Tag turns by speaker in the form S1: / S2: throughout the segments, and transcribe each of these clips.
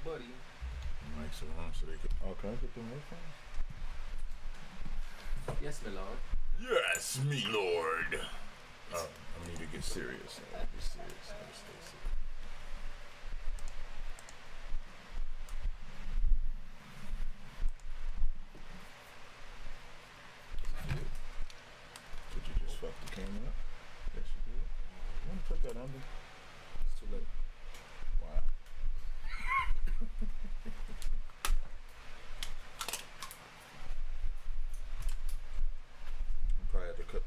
S1: buddy.
S2: Mics are on so they can. Oh, can I put them headphones?
S1: Yes, my lord.
S2: Yes, me lord. Oh, I need to get serious. I need to get serious. I need to stay serious. Did you just fuck the camera up? Yes, you did. You want to put that under?
S1: It's too late.
S2: Wow. You probably have to cut.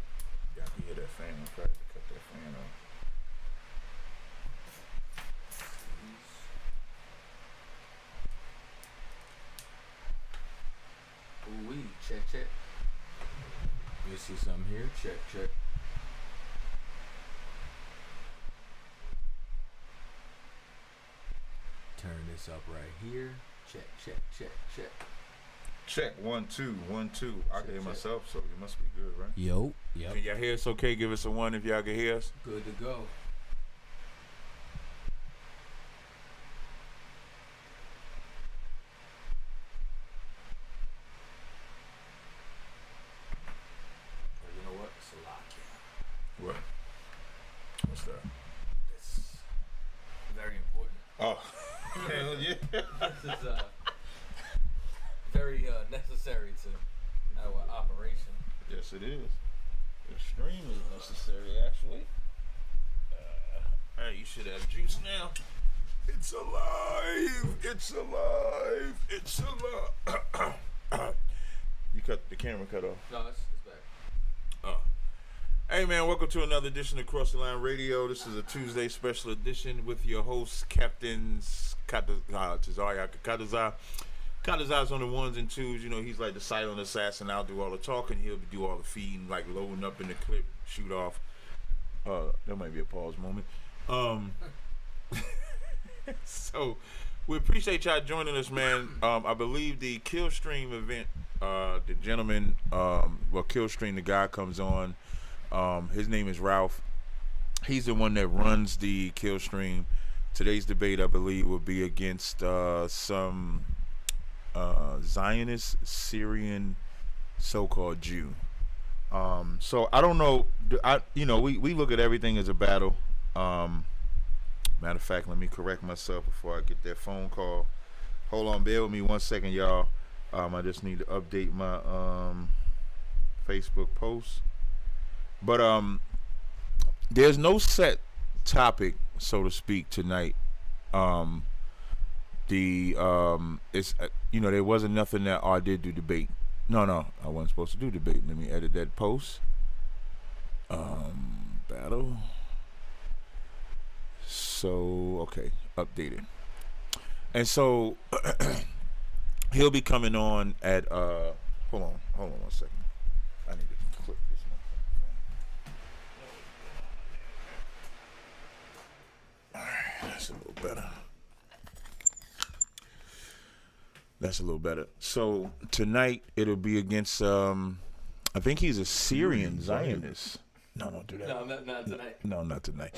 S2: Yeah, I can hear that fan. You probably have to cut that fan off.
S1: Ooh wee, check. You see something here? Check. Turn this up right here. Check.
S2: Check 1 2 1 2. I can hear
S1: Check.
S2: myself, so it must be good, right?
S1: Yo. Yep.
S2: Can y'all hear us? Okay, give us a 1 if y'all can hear us.
S1: Good to go. Oh, you know what? It's a lock, yeah.
S2: What? What's that?
S1: It's very important.
S2: Oh, hell yeah.
S1: This is very necessary to our operation.
S2: Yes, it is. Extremely necessary, actually. Hey, you should have juice now. It's alive. It's alive. It's alive. You cut the camera cut off.
S1: No, it's back.
S2: Hey man, welcome to another edition of Cross the Line Radio. This is a Tuesday special edition with your host, Captain Tazaryach. Kadazar's on the ones and twos. You know, he's like the silent assassin. I'll do all the talking. He'll do all the feeding, like loading up in the clip, shoot off. That might be a pause moment. So we appreciate y'all joining us, man. I believe the Killstream event, the gentleman, Killstream, the guy comes on. His name is Ralph. He's the one that runs the Killstream. Today's debate, I believe, will be against some Zionist Syrian so-called Jew. So I don't know. We look at everything as a battle. Matter of fact, let me correct myself before I get that phone call. Hold on, bear with me 1 second, y'all. I just need to update my Facebook post. But there's no set topic, so to speak, tonight. There wasn't nothing that I did do debate. No, I wasn't supposed to do debate. Let me edit that post. Battle. So okay, updated. And so he'll be coming on at hold on 1 second. I need to click this one. Alright, that's a little better. That's a little better. So tonight it'll be against I think he's a Syrian Zionist. No, don't do that.
S1: No, not tonight.
S2: No, not tonight.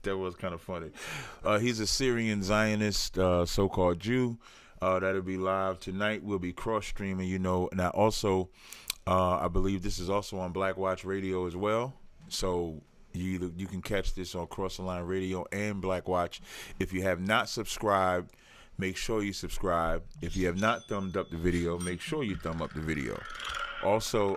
S2: That was kind of funny. He's a Syrian Zionist, so-called Jew. That'll be live tonight. We'll be cross-streaming, Now, also, I believe this is also on Black Watch Radio as well. So you can catch this on Cross the Line Radio and Black Watch. If you have not subscribed, make sure you subscribe. If you have not thumbed up the video, make sure you thumb up the video. Also,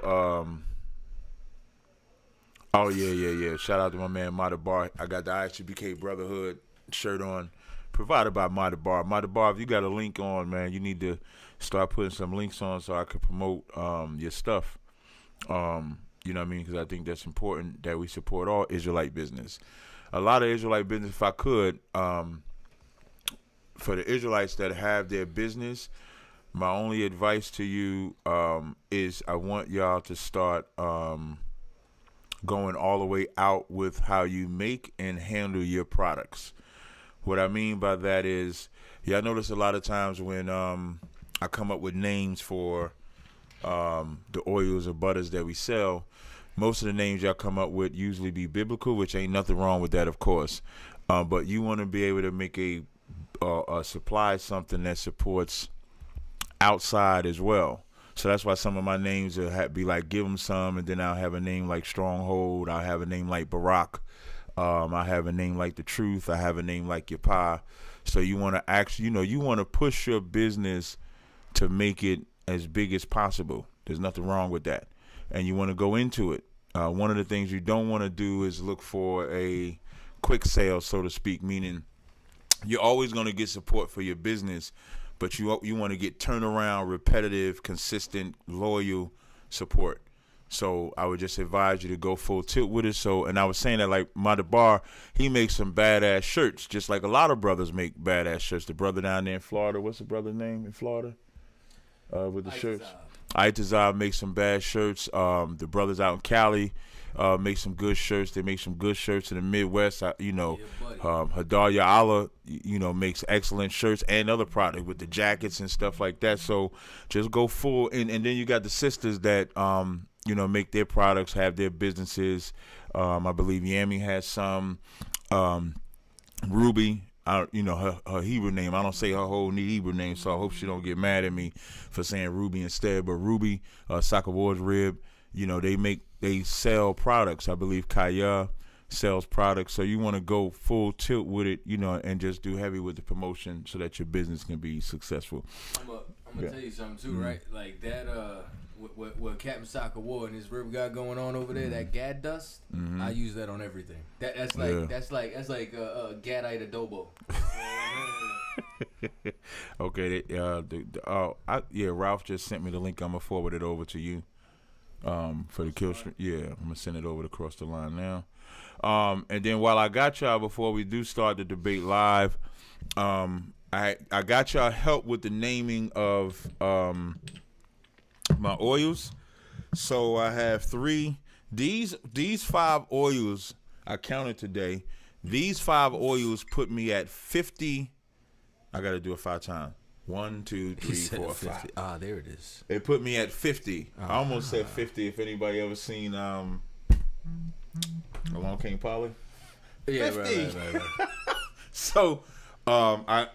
S2: oh, yeah. Shout out to my man, Madabar. I got the IHBK Brotherhood shirt on, provided by Madabar. Madabar, if you got a link on, man, you need to start putting some links on so I can promote your stuff. You know what I mean? Because I think that's important that we support all Israelite business. A lot of Israelite business, if I could, for the Israelites that have their business, my only advice to you is I want y'all to start going all the way out with how you make and handle your products. What I mean by that is, I notice a lot of times when I come up with names for the oils or butters that we sell, most of the names y'all come up with usually be biblical, which ain't nothing wrong with that, of course. But you want to be able to make a supply something that supports outside as well. So that's why some of my names will be like Give 'em Some, and then I'll have a name like Stronghold. I'll have a name like Barack. I have a name like The Truth. I have a name like Yapa. So you want to actually, you want to push your business to make it as big as possible. There's nothing wrong with that. And you want to go into it. One of the things you don't want to do is look for a quick sale, so to speak, meaning you're always going to get support for your business, but you want to get turnaround, repetitive, consistent, loyal support. So I would just advise you to go full tilt with it. So, and I was saying that like Madabar, he makes some badass shirts, just like a lot of brothers make badass shirts. The brother down there in Florida, what's the brother's name in Florida? With the shirts. Tazaryach makes some bad shirts. The brothers out in Cali make some good shirts. They make some good shirts in the Midwest. Tazaryach Allah, makes excellent shirts and other products with the jackets and stuff like that. So just go full. And then you got the sisters that, make their products, have their businesses. I believe Yami has some. Ruby, her Hebrew name. I don't say her whole Hebrew name, so I hope she don't get mad at me for saying Ruby instead. But Ruby, Sakawar's Rib, they sell products. I believe Kaya sells products. So you want to go full tilt with it, and just do heavy with the promotion so that your business can be successful.
S1: I'm gonna tell you something too, right? Like that, what Captain Sakawar and his rib got going on over there, that gad dust. I use that on everything. That's like gadite adobo.
S2: Okay, Ralph just sent me the link. I'm gonna forward it over to you. For the kill stream. Yeah, I'm gonna send it over across the line now. And then while I got y'all, before we do start the debate live, I got y'all help with the naming of my oils. So I have 3. These 5 oils I counted today. These 5 oils put me at 50. I got to do it 5 times. 1, 2, 3, 4, 5.
S1: Ah, there it is.
S2: It put me at 50. I almost said 50. If anybody ever seen Along Came Polly?
S1: Yeah,
S2: 50.
S1: right.
S2: So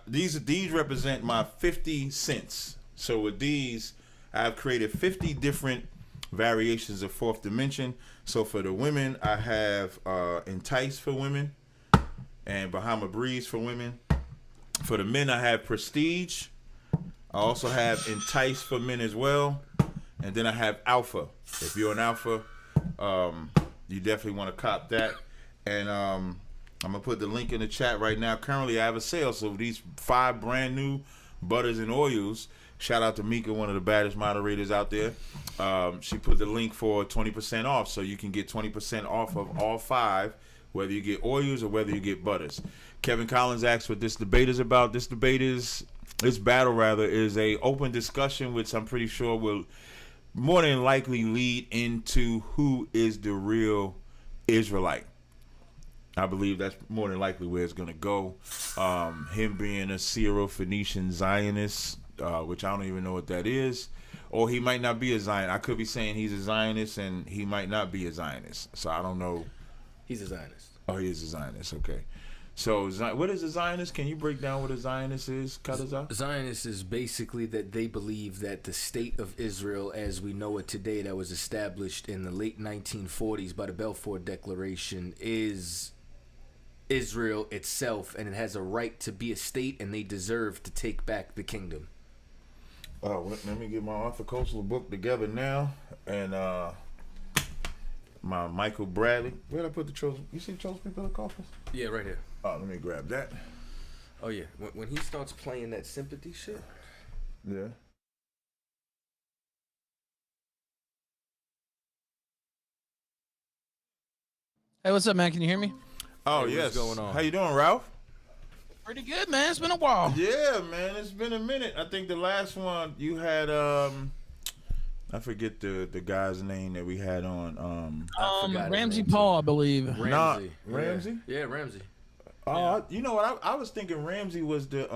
S2: these represent my 50 cents. So with these, I've created 50 different variations of Fourth Dimension. So for the women, I have Entice for women and Bahama Breeze for women. For the men, I have Prestige. I also have Entice for men as well. And then I have Alpha. If you're an Alpha, you definitely want to cop that. And I'm going to put the link in the chat right now. Currently, I have a sale. So these 5 brand new butters and oils. Shout out to Mika, one of the baddest moderators out there. She put the link for 20% off. So you can get 20% off of all 5, whether you get oils or whether you get butters. Kevin Collins asked what this battle is about. This battle is a open discussion, which I'm pretty sure will more than likely lead into who is the real Israelite. I believe that's more than likely where it's going to go. Him being a Syro-Phoenician Zionist, which I don't even know what that is. Or he might not be a Zionist. I could be saying he's a Zionist and he might not be a Zionist. So I don't know.
S1: He's a Zionist.
S2: Oh, he is a Zionist. Okay. So what is a Zionist? Can you break down what a Zionist is, Tazaryach?
S1: Zionist is basically that they believe that the state of Israel as we know it today, that was established in the late 1940s by the Balfour Declaration, is Israel itself, and it has a right to be a state, and they deserve to take back the kingdom.
S2: Let me get my Arthur Koestler book together now, and my Michael Bradley. Where'd I put the chosen? You see chosen people in the coffers?
S1: Yeah, right here.
S2: Let me grab that.
S1: Oh yeah, when he starts playing that sympathy shit.
S2: Yeah.
S3: Hey, what's up, man? Can you hear me?
S2: Oh,
S1: hey,
S2: yes.
S1: What's going on?
S2: How you doing, Ralph?
S3: Pretty good, man. It's been a while.
S2: Yeah, man. It's been a minute. I think the last one you had, I forget the guy's name that we had on.
S3: Ramsey Paul, I believe.
S1: Ramsey.
S2: Ramsey?
S1: Yeah, Ramsey.
S2: Oh, you know what? I was thinking Ramsey was the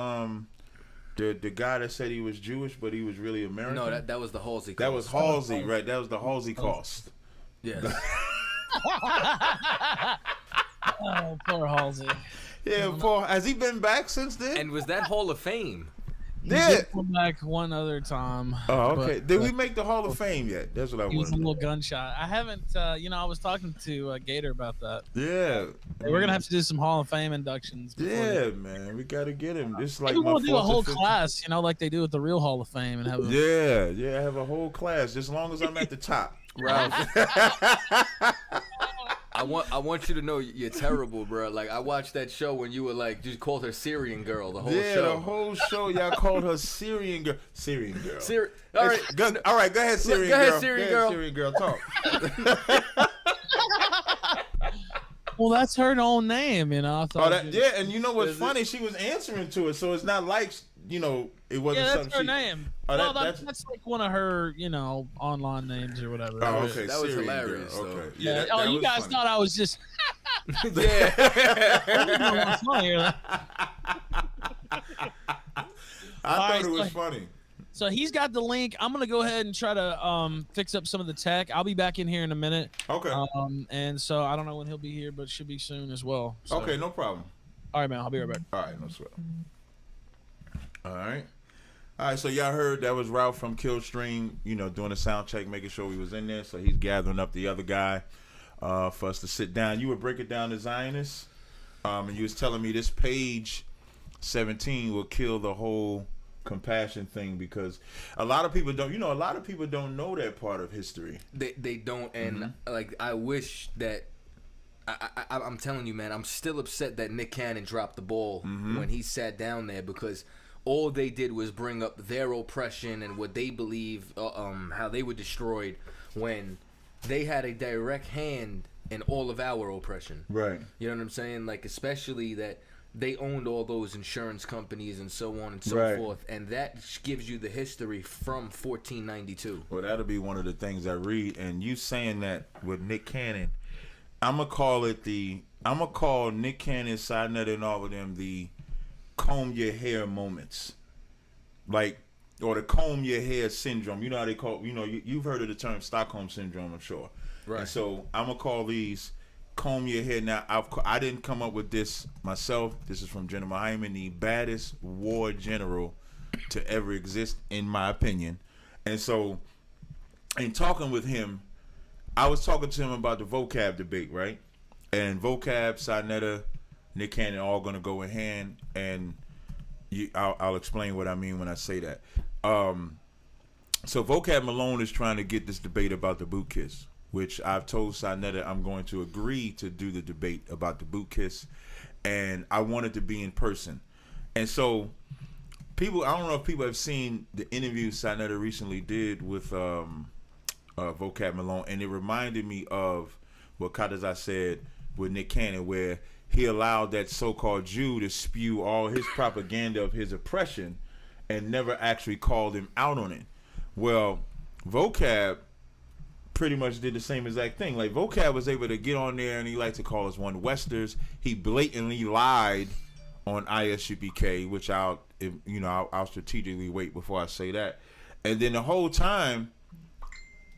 S2: guy that said he was Jewish, but he was really American.
S1: No, that was the Halsey.
S2: That was Halsey, right? That was the Halsey cost.
S1: Yes.
S3: Oh, poor Halsey.
S2: Yeah, Paul. Has he been back since then?
S1: And was that Hall of Fame?
S3: He
S2: Yeah.
S3: did come back one other time.
S2: Oh, okay.
S3: But,
S2: Did we make the Hall of Fame yet? That's what I
S3: he was a
S2: wanted.
S3: little gunshot. I haven't, I was talking to Gator about that.
S2: Yeah.
S3: We're gonna have to do some Hall of Fame inductions.
S2: Yeah, man. We gotta get him. This is like
S3: Maybe
S2: my
S3: we'll do a
S2: fourth or
S3: whole
S2: fifth-
S3: class, like they do with the real Hall of Fame, and have a,
S2: Yeah, I have a whole class. As long as I'm at the top.
S1: Ralph. I want you to know you're terrible, bro. Like, I watched that show when you were like, just called her Syrian girl. The whole show.
S2: The whole show. Y'all called her Syrian girl. Syrian girl.
S1: All right,
S2: All right. Go ahead, Syrian
S1: Go
S2: girl.
S1: ahead, Syrian girl.
S2: Syrian girl, talk.
S3: well, that's her own name, I thought.
S2: And you know what's funny? She was answering to it, so it's not like it wasn't
S3: Yeah, that's
S2: something.
S3: her name.
S2: Oh,
S3: well,
S2: that's
S3: that's like one of her, online names or whatever.
S2: Oh, okay.
S1: That was
S2: Syrian
S1: hilarious,
S2: girl.
S1: though.
S2: Okay.
S3: Yeah.
S2: that
S3: you
S2: was
S3: guys
S2: funny.
S3: thought I was just.
S1: Yeah.
S2: I thought
S3: right,
S2: it was
S3: so-
S2: funny.
S3: So he's got the link. I'm gonna go ahead and try to fix up some of the tech. I'll be back in here in a minute.
S2: Okay.
S3: And so I don't know when he'll be here, but should be soon as well. So,
S2: Okay, no problem.
S3: All right, man. I'll be right back.
S2: All right, no sweat. All right. All right, so y'all heard that was Ralph from Killstream, doing a sound check, making sure we was in there. So he's gathering up the other guy for us to sit down. You would break it down to Zionist, and you was telling me this page 17 will kill the whole compassion thing because a lot of people don't know that part of history.
S1: They don't, and like I wish that. I'm telling you, man, I'm still upset that Nick Cannon dropped the ball when he sat down there because all they did was bring up their oppression and what they believe, how they were destroyed when they had a direct hand in all of our oppression.
S2: Right.
S1: You know what I'm saying? Like, especially that they owned all those insurance companies and so on and so
S2: Right.
S1: forth, and that gives you the history from 1492.
S2: Well, that'll be one of the things I read. And you saying that with Nick Cannon, I'm gonna call Nick Cannon, Sinetta, and all of them the comb your hair moments, or the comb your hair syndrome. You know how they call, you've heard of the term Stockholm syndrome, I'm sure.
S1: Right.
S2: And so I'm gonna call these comb your hair. Now I didn't come up with this myself. This is from General Hyman, the baddest war general to ever exist, in my opinion. And so, in talking with him, I was talking to him about the vocab debate, right? And vocab, Sinetta, Nick Cannon all going to go in hand, and I'll explain what I mean when I say that. So vocab Malone is trying to get this debate about the boot kiss, which I've told Sinetta I'm going to agree to do the debate about the boot kiss, and I want it to be in person. And so I don't know if people have seen the interview Sinetta recently did with vocab Malone, and it reminded me of what Tazaryach said with Nick Cannon, where he allowed that so-called Jew to spew all his propaganda of his oppression and never actually called him out on it. Well, vocab pretty much did the same exact thing. Like, vocab was able to get on there, and he liked to call us one Westers. He blatantly lied on ISUPK, which I'll strategically wait before I say that. And then the whole time,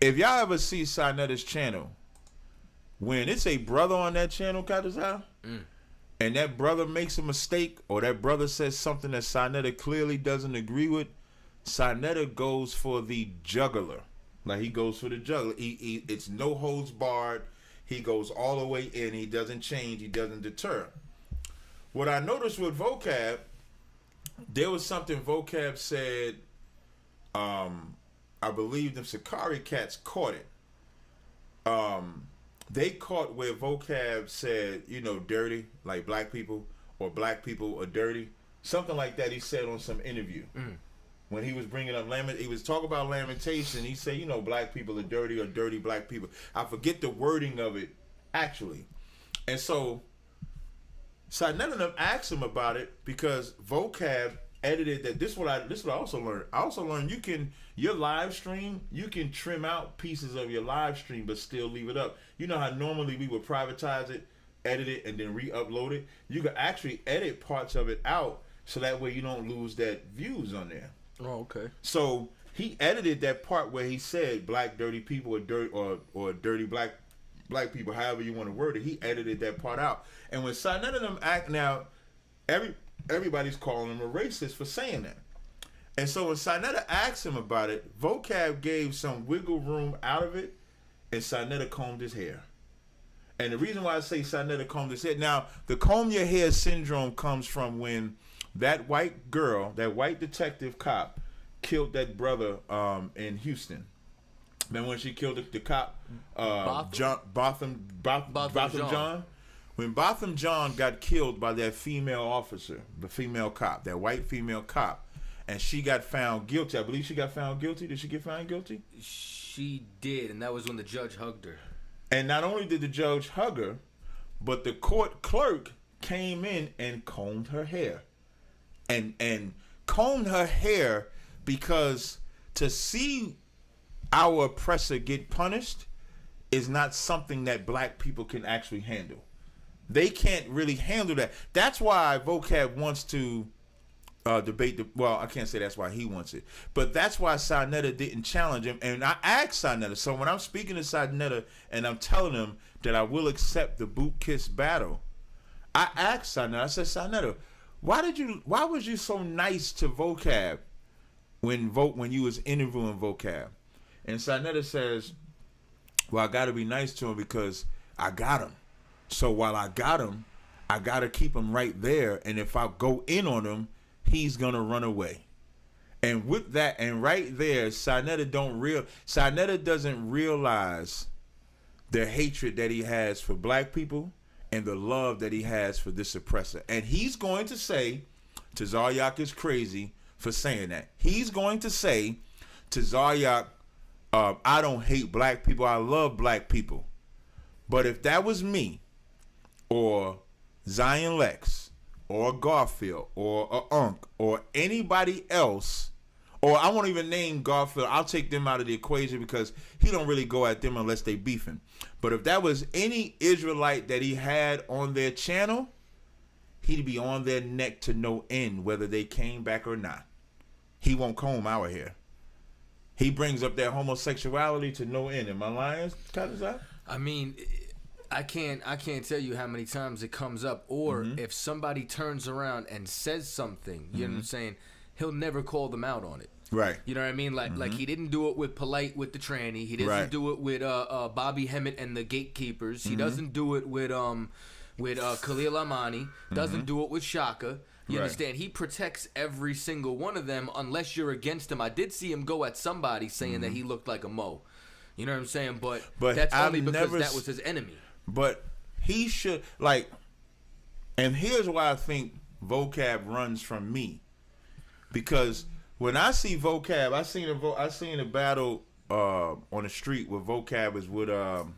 S2: if y'all ever see Sinetta's channel, when it's a brother on that channel, Tazaryach, and that brother makes a mistake, or that brother says something that Sinetta clearly doesn't agree with, Sinetta goes for the juggler. Like, he goes for the juggler. It's no holds barred. He goes all the way in. He doesn't change. He doesn't deter. What I noticed with vocab, there was something vocab said. I believe the Sakari cats caught it. They caught where vocab said, dirty, like black people, or black people are dirty. Something like that he said on some interview. When he was bringing up he was talking about lamentation. He said, black people are dirty, or dirty black people. I forget the wording of it, actually. And so none of them asked him about it, because vocab edited that. This is what I also learned. I also learned your live stream, you can trim out pieces of your live stream but still leave it up. You know how normally we would privatize it, edit it, and then re-upload it? You can actually edit parts of it out, so that way you don't lose that views on there.
S1: Oh, okay.
S2: So he edited that part where he said black dirty people or dirty black black people, however you want to word it. He edited that part out. And when Sinetta them act now, everybody's calling him a racist for saying that. And so when Sinetta asked him about it, Vocab gave some wiggle room out of it, and Sinetta combed his hair. And the reason why I say Sinetta combed his hair, now the comb your hair syndrome comes from when that white girl, that white detective cop, killed that brother in Houston. Remember when she killed the cop, Botham John? When Botham John got killed by that female officer, the female cop, that white female cop, and she got found guilty. I believe she got found guilty. Did she get found guilty?
S1: She did, and that was when the judge hugged her.
S2: And not only did the judge hug her, but the court clerk came in and combed her hair. And combed her hair because to see our oppressor get punished is not something that black people can actually handle. They can't really handle that. That's why Vocab wants to debate well, I can't say that's why he wants it, but that's why Sinetta didn't challenge him. And I asked Sinetta, so when I'm speaking to Sinetta and I'm telling him that I will accept the boot kiss battle, I asked Sinetta, I said, Sinetta, why was you so nice to Vocab when you was interviewing Vocab? And Sinetta says, well, I got to be nice to him because I got him. So while I got him, I got to keep him right there. And if I go in on him, he's going to run away. And with that, and right there, Sinetta doesn't realize the hatred that he has for black people and the love that he has for this oppressor. And he's going to say, Tazaryach is crazy for saying that. He's going to say, Tazaryach, I don't hate black people. I love black people. But if that was me, or Zion Lex, or Garfield, or Unk, or anybody else, or I won't even name Garfield. I'll take them out of the equation because he don't really go at them unless they beefing. But if that was any Israelite that he had on their channel, he'd be on their neck to no end, whether they came back or not. He won't comb our hair. He brings up their homosexuality to no end. Am I lying, Tazaryach?
S1: I mean, I can't tell you how many times it comes up. Or if somebody turns around and says something, you know what I'm saying, he'll never call them out on it.
S2: Right.
S1: You know what I mean? Like he didn't do it with Polite with the tranny. He doesn't do it with Bobby Hemmett and the gatekeepers. He doesn't do it with Khalil Amani. Doesn't do it with Shaka. You understand? He protects every single one of them unless you're against him. I did see him go at somebody saying that he looked like a Mo. You know what I'm saying? But that's only because that was his enemy.
S2: But he should, like, and here's why I think Vocab runs from me. Because when I see Vocab, I seen a battle on the street where Vocab is with them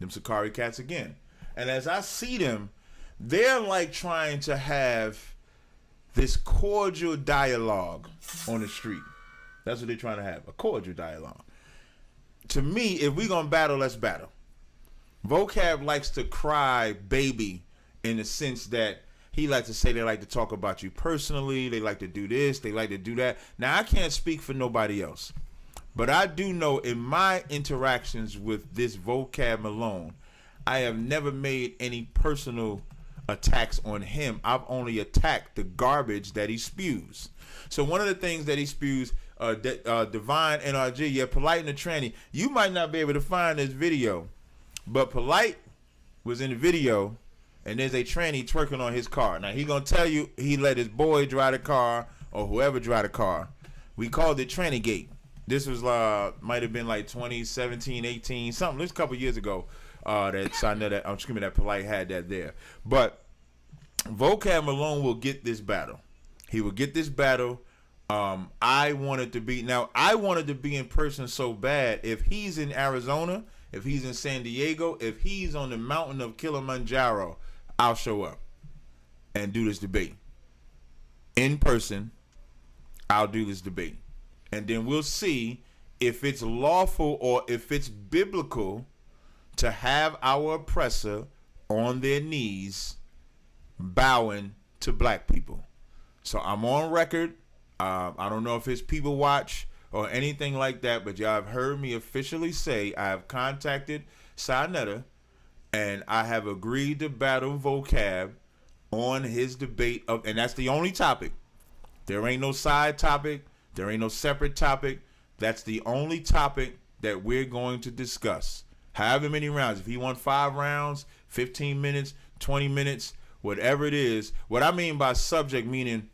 S2: Sakari cats again. And as I see them, they're like trying to have this cordial dialogue on the street. That's what they're trying to have, a cordial dialogue. To me, if we're going to battle, let's battle. Vocab likes to cry baby in the sense that he likes to say they like to talk about you personally. They like to do this. They like to do that. Now, I can't speak for nobody else. But I do know in my interactions with this Vocab Malone, I have never made any personal attacks on him. I've only attacked the garbage that he spews. So one of the things that he spews, Divine NRG, yeah, Polite and the Tranny, you might not be able to find this video, but Polite was in the video, and there's a tranny twerking on his car. Now, he going to tell you he let his boy drive the car or whoever drive the car. We called it Tranny Gate. This was might have been like 2017, 18, something. This was a couple years ago that Polite had that there. But Vocab Malone will get this battle. He will get this battle. I wanted to be in person so bad. If he's in Arizona, if he's in San Diego, if he's on the mountain of Kilimanjaro, I'll show up and do this debate. In person, I'll do this debate. And then we'll see if it's lawful or if it's biblical to have our oppressor on their knees bowing to black people. So I'm on record. I don't know if it's people watch or anything like that, but y'all have heard me officially say I have contacted Sinetta And I have agreed to battle vocab on his debate of, and that's the only topic. There ain't no side topic. There ain't no separate topic. That's the only topic that we're going to discuss. However many rounds. If he won 5 rounds, 15 minutes, 20 minutes, whatever it is. What I mean by subject, meaning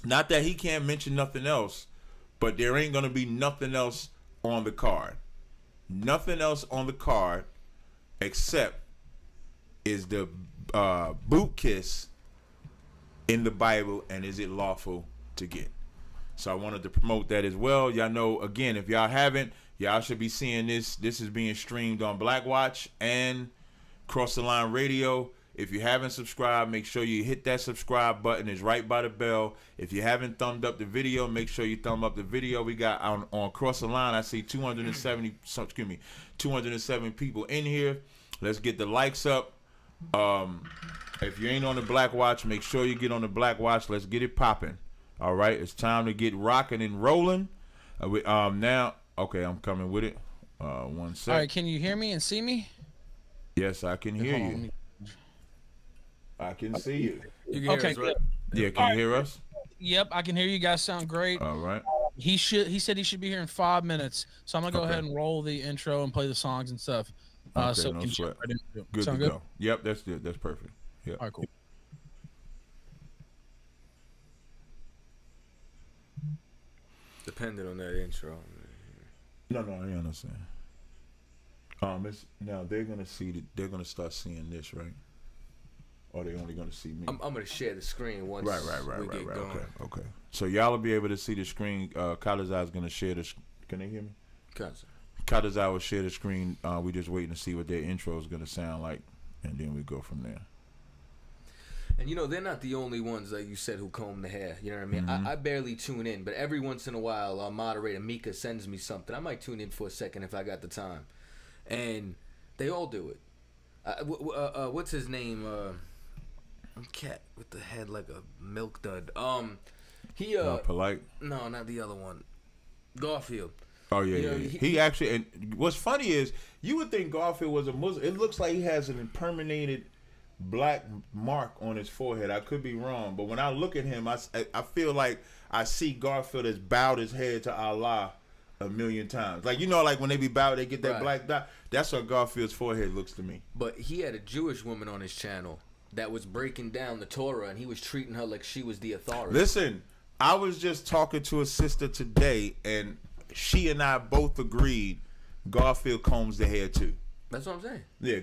S2: not that he can't mention nothing else, but there ain't going to be nothing else on the card. Nothing else on the card except is the boot kiss in the Bible, and is it lawful to get? So I wanted to promote that as well. Y'all know, again, if y'all haven't, y'all should be seeing this. This is being streamed on Black Watch and Cross the Line Radio. If you haven't subscribed, make sure you hit that subscribe button. It's right by the bell. If you haven't thumbed up the video, make sure you thumb up the video. We got on Cross the Line, I see 207 people in here. Let's get the likes up. If you ain't on the Black Watch, make sure you get on the Black Watch. Let's get it popping. All right, it's time to get rocking and rolling. Now, okay, I'm coming with it. 1 sec.
S3: All right, can you hear me and see me?
S2: Yes, I can hear you. I can see you.
S1: You can hear us, right?
S2: Yeah, can you hear us?
S3: Yep, I can hear you guys. Sound great.
S2: All right.
S3: He said he should be here in 5 minutes, so I'm gonna go ahead and roll the intro and play the songs and stuff. So
S2: no
S3: can
S2: sweat.
S3: right into it.
S2: Good
S3: Sound
S2: to go. Yep, that's good. That's perfect. Yep.
S3: All right, cool.
S1: Depending on that intro.
S2: No, I understand. It's now they're gonna they're gonna start seeing this, right? Or they only gonna see me?
S1: I'm gonna share the screen once we get going.
S2: Okay. So y'all will be able to see the screen. Tazaryach's gonna share this. Can they hear me? Tazaryach will share the screen. We just waiting to see what their intro is gonna sound like, and then we go from there.
S1: And they're not the only ones, like you said, who comb the hair. You know what I mean?
S2: Mm-hmm.
S1: I barely tune in, but every once in a while, our moderator Mika sends me something. I might tune in for a second if I got the time, and they all do it. What's his name? Cat with the head like a milk dud. He
S2: Polite.
S1: No, not the other one. Garfield.
S2: Oh yeah, He actually, and what's funny is you would think Garfield was a Muslim. It looks like he has an impermeated black mark on his forehead. I could be wrong, but when I look at him, I feel like I see Garfield has bowed his head to Allah a million times. Like like when they be bowed, they get that black dot. That's what Garfield's forehead looks to me.
S1: But he had a Jewish woman on his channel that was breaking down the Torah, and he was treating her like she was the authority.
S2: Listen, I was just talking to a sister today, and she and I both agreed Garfield combs the hair too.
S1: That's what I'm saying.
S2: Yeah,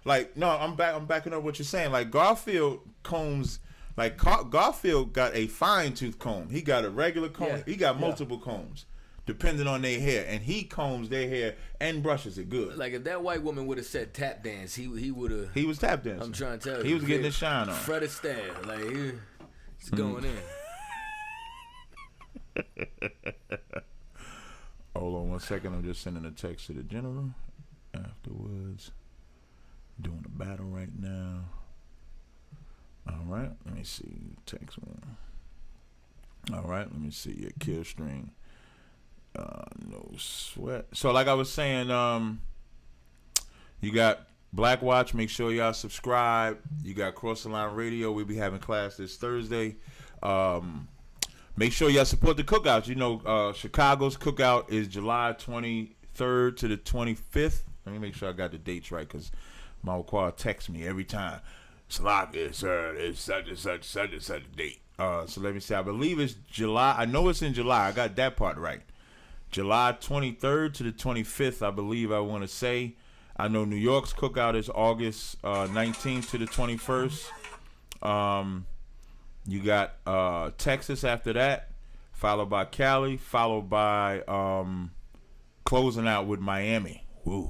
S2: I'm backing up what you're saying. Like Garfield combs, like Garfield got a fine tooth comb. He got a regular comb. Yeah. He got multiple combs, depending on their hair, and he combs their hair and brushes it good.
S1: Like if that white woman would have said tap dance, he would have.
S2: He was tap dancing.
S1: I'm trying to tell you,
S2: he was getting his shine on.
S1: Fred Astaire, like he's going in.
S2: Hold on 1 second. I'm just sending a text to the general. Afterwards, doing the battle right now. All right, let me see. Text one. All right, let me see your kill string. No sweat. So, like I was saying, you got Black Watch. Make sure y'all subscribe. You got Cross the Line Radio. We'll be having class this Thursday. Make sure y'all support the cookouts. Chicago's cookout is July 23rd to the 25th. Let me make sure I got the dates right, because my Quad texts me every time. It's such and such a date. So let me see. I believe it's July. I know it's in July. I got that part right. July 23rd to the 25th, I believe I want to say. I know New York's cookout is August 19th to the 21st. You got Texas after that, followed by Cali, followed by closing out with Miami. Woo.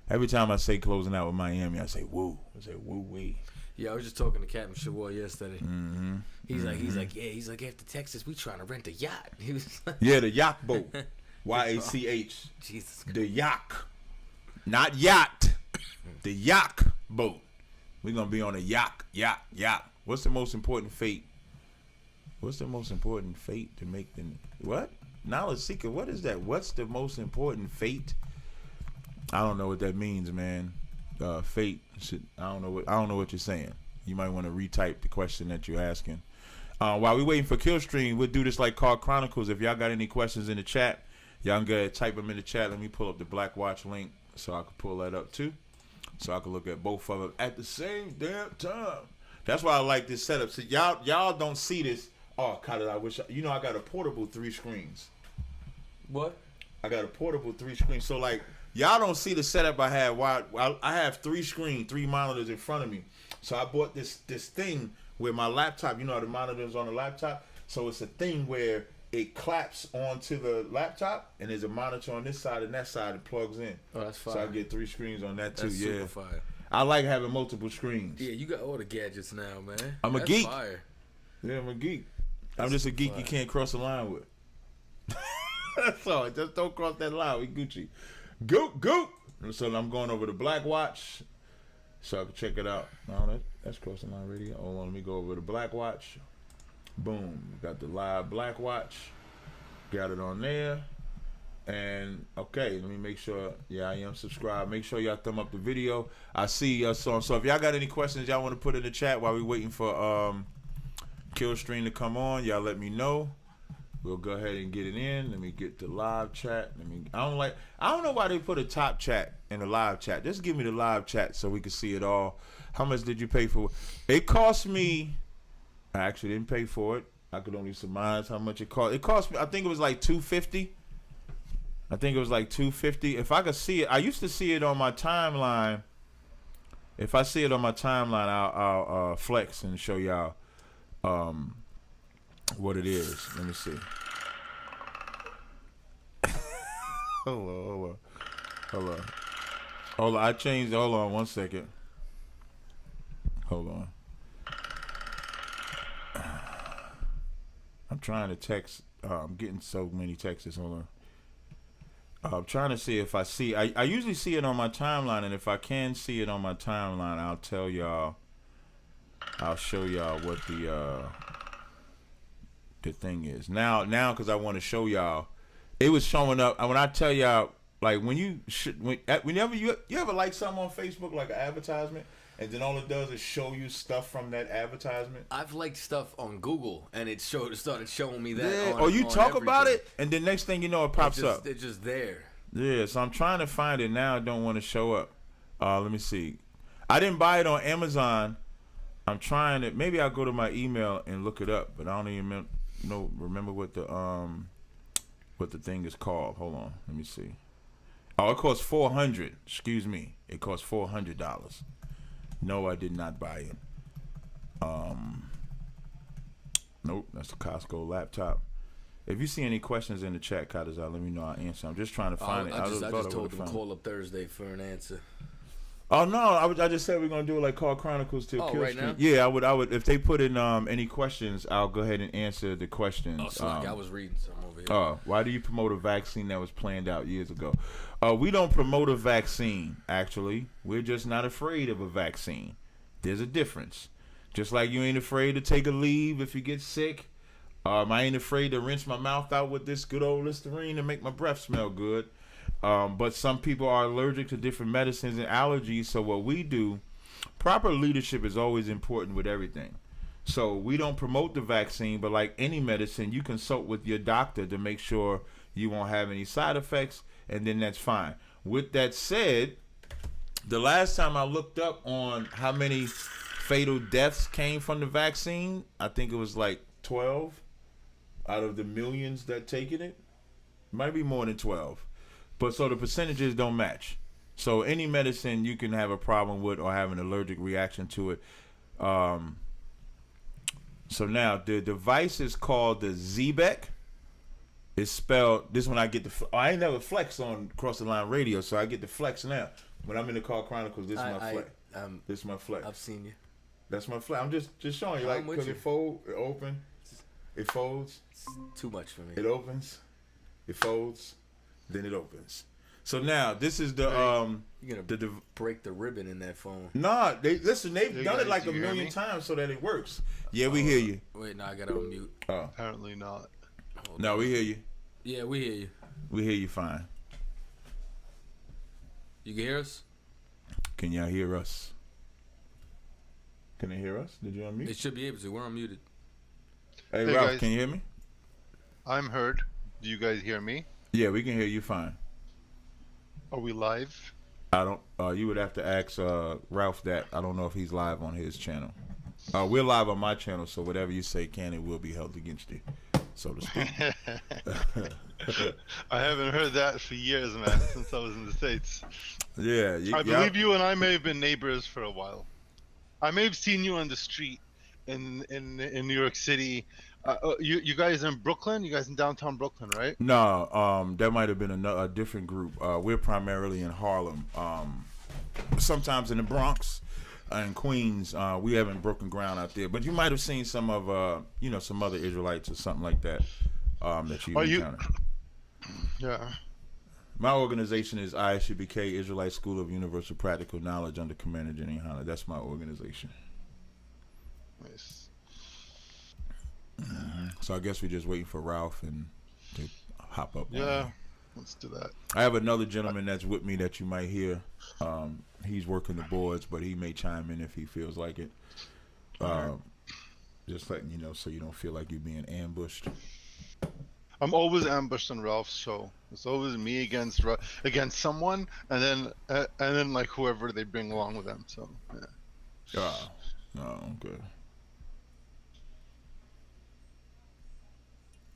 S2: Every time I say closing out with Miami, I say woo. I say woo-wee.
S1: Yeah, I was just talking to Captain Shawar yesterday.
S2: Mm-hmm.
S1: He's like, after Texas, we trying to rent a yacht. He was like,
S2: yeah, the yacht boat. Y-A-C-H.
S1: Jesus Christ.
S2: The yacht. Not yacht. The yacht boat. We're going to be on a yacht. What's the most important fate? What's the most important fate to make the... What? Knowledge seeker, what is that? What's the most important fate? I don't know what that means, man. Fate. I don't know what you're saying. You might want to retype the question that you're asking. While we waiting for Killstream, we'll do this like Card Chronicles. If y'all got any questions in the chat, y'all can go ahead and type them in the chat. Let me pull up the Black Watch link so I can pull that up too, so I can look at both of them at the same damn time. That's why I like this setup. So y'all don't see this. Oh, God, I wish I got a portable 3 screens.
S1: What?
S2: I got a portable 3 screens. So like y'all don't see the setup I have. Why I have 3 screens, 3 monitors in front of me. So I bought this thing where my laptop, the monitors on the laptop. So it's a thing where it claps onto the laptop, and there's a monitor on this side and that side. It plugs in.
S1: Oh, that's fire.
S2: So I get 3 screens on that too.
S1: That's super fire.
S2: I like having multiple screens.
S1: Yeah, you got all the gadgets now, man.
S2: I'm a
S1: That's
S2: geek.
S1: Fire.
S2: Yeah, I'm a geek. I'm just a geek you can't cross the line with. That's all. Just don't cross that line. We Gucci. Goop. So I'm going over the Black Watch so I can check it out. No, that's crossing line radio. Hold on, let me go over the Black Watch. Boom. Got the live Black Watch. Got it on there. And okay, let me make sure. Yeah, I am subscribed. Make sure y'all thumb up the video. I see so if y'all got any questions y'all want to put in the chat while we waiting for Killstream to come on, y'all let me know. We'll go ahead and get it in. Let me get the live chat. I don't know why they put a top chat in the live chat. Just give me the live chat so we can see it all. How much did you pay for it? It cost me. I actually didn't pay for it. I could only surmise how much it cost. It cost me. I think it was like $250. If I could see it, I used to see it on my timeline. If I see it on my timeline, I'll flex and show y'all what it is. Let me see. Hold on. I changed. Hold on 1 second. Hold on. I'm trying to text. I'm getting so many texts. Hold on. I'm trying to see if I see. I usually see it on my timeline, and if I can see it on my timeline, I'll tell y'all. I'll show y'all what the thing is now because I want to show y'all. It was showing up when I tell y'all, like whenever you ever like something on Facebook, like an advertisement, and then all it does is show you stuff from that advertisement.
S1: I've liked stuff on Google, and it started showing me that.
S2: Yeah, or you talk about it, and the next thing you know, it pops up.
S1: It's just there.
S2: Yeah, so I'm trying to find it now. I don't want to show up. Let me see. I didn't buy it on Amazon. I'm trying to. Maybe I'll go to my email and look it up, but I don't even remember what the thing is called. Hold on, let me see. Oh, it costs $400. Excuse me, it costs $400. No, I did not buy it. Nope, that's the Costco laptop. If you see any questions in the chat, Tazaryach, let me know. I'll answer. I'm just trying to find it.
S1: I just told them to call up Thursday for an answer.
S2: Oh no! I just said we're gonna do it like Card Chronicles till Kill
S1: right
S2: Street.
S1: now?
S2: Yeah, I would. If they put in any questions, I'll go ahead and answer the questions.
S1: Oh, so I was reading something over here.
S2: Why do you promote a vaccine that was planned out years ago? We don't promote a vaccine. Actually, we're just not afraid of a vaccine. There's a difference. Just like you ain't afraid to take a leave if you get sick. I ain't afraid to rinse my mouth out with this good old Listerine and make my breath smell good. But some people are allergic to different medicines and allergies. So what we do, proper leadership is always important with everything. So we don't promote the vaccine, but like any medicine, you consult with your doctor to make sure you won't have any side effects, and then that's fine. With that said, the last time I looked up on how many fatal deaths came from the vaccine, I think it was like 12 out of the millions that taken it. Might be more than 12. But so the percentages don't match. So any medicine you can have a problem with or have an allergic reaction to it. So now the device is called the ZBEC. It's spelled, this one I get the, I ain't never flex on Cross the Line Radio, so I get the flex now. When I'm in the Card Chronicles, this is my flex. This is my flex.
S1: I've seen you.
S2: That's my flex. I'm just showing you, like, because it folds, it opens, it folds.
S1: It's too much for me.
S2: It opens, it folds, then it opens. So now this is the
S1: you're gonna break the ribbon in that phone.
S2: Nah, they've done it like a million times so that it works. Yeah, we hear you.
S1: Wait, no, I gotta unmute.
S2: Oh,
S4: apparently not.
S2: No, we hear you.
S1: Yeah, we hear you.
S2: We hear you fine.
S1: You can hear us?
S2: Can y'all hear us? Can they hear us? Did you unmute?
S1: They should be able to. We're unmuted.
S2: Hey,
S4: Hey,
S2: Ralph,
S4: guys.
S2: can you hear me?
S4: I'm heard. Do you guys hear me?
S2: Yeah, we can hear you fine.
S4: Are we live?
S2: I don't. You would have to ask Ralph that. I don't know if he's live on his channel. We're live on my channel, so whatever you say can and will be held against you, so to speak.
S4: I haven't heard that for years, man, since I was in the States.
S2: Yeah,
S4: I believe you and I may have been neighbors for a while. I may have seen you on the street in New York City. You guys in Brooklyn? You guys in downtown Brooklyn, right?
S2: No, that might have been a different group. We're primarily in Harlem. Sometimes in the Bronx and Queens. We haven't broken ground out there, but you might have seen some of some other Israelites or something like that that you encountered.
S4: Yeah.
S2: My organization is ISUBK, Israelite School of Universal Practical Knowledge, under Commander Jenny Hanna. That's my organization.
S4: Nice.
S2: So I guess we're just waiting for Ralph and to hop up.
S4: Yeah, let's do that.
S2: I have another gentleman that's with me that you might hear. He's working the boards, but he may chime in if he feels like it. Just letting you know so you don't feel like you're being ambushed.
S4: I'm always ambushed on Ralph's show. It's always me against someone, and then like whoever they bring along with them. So yeah.
S2: Oh, good.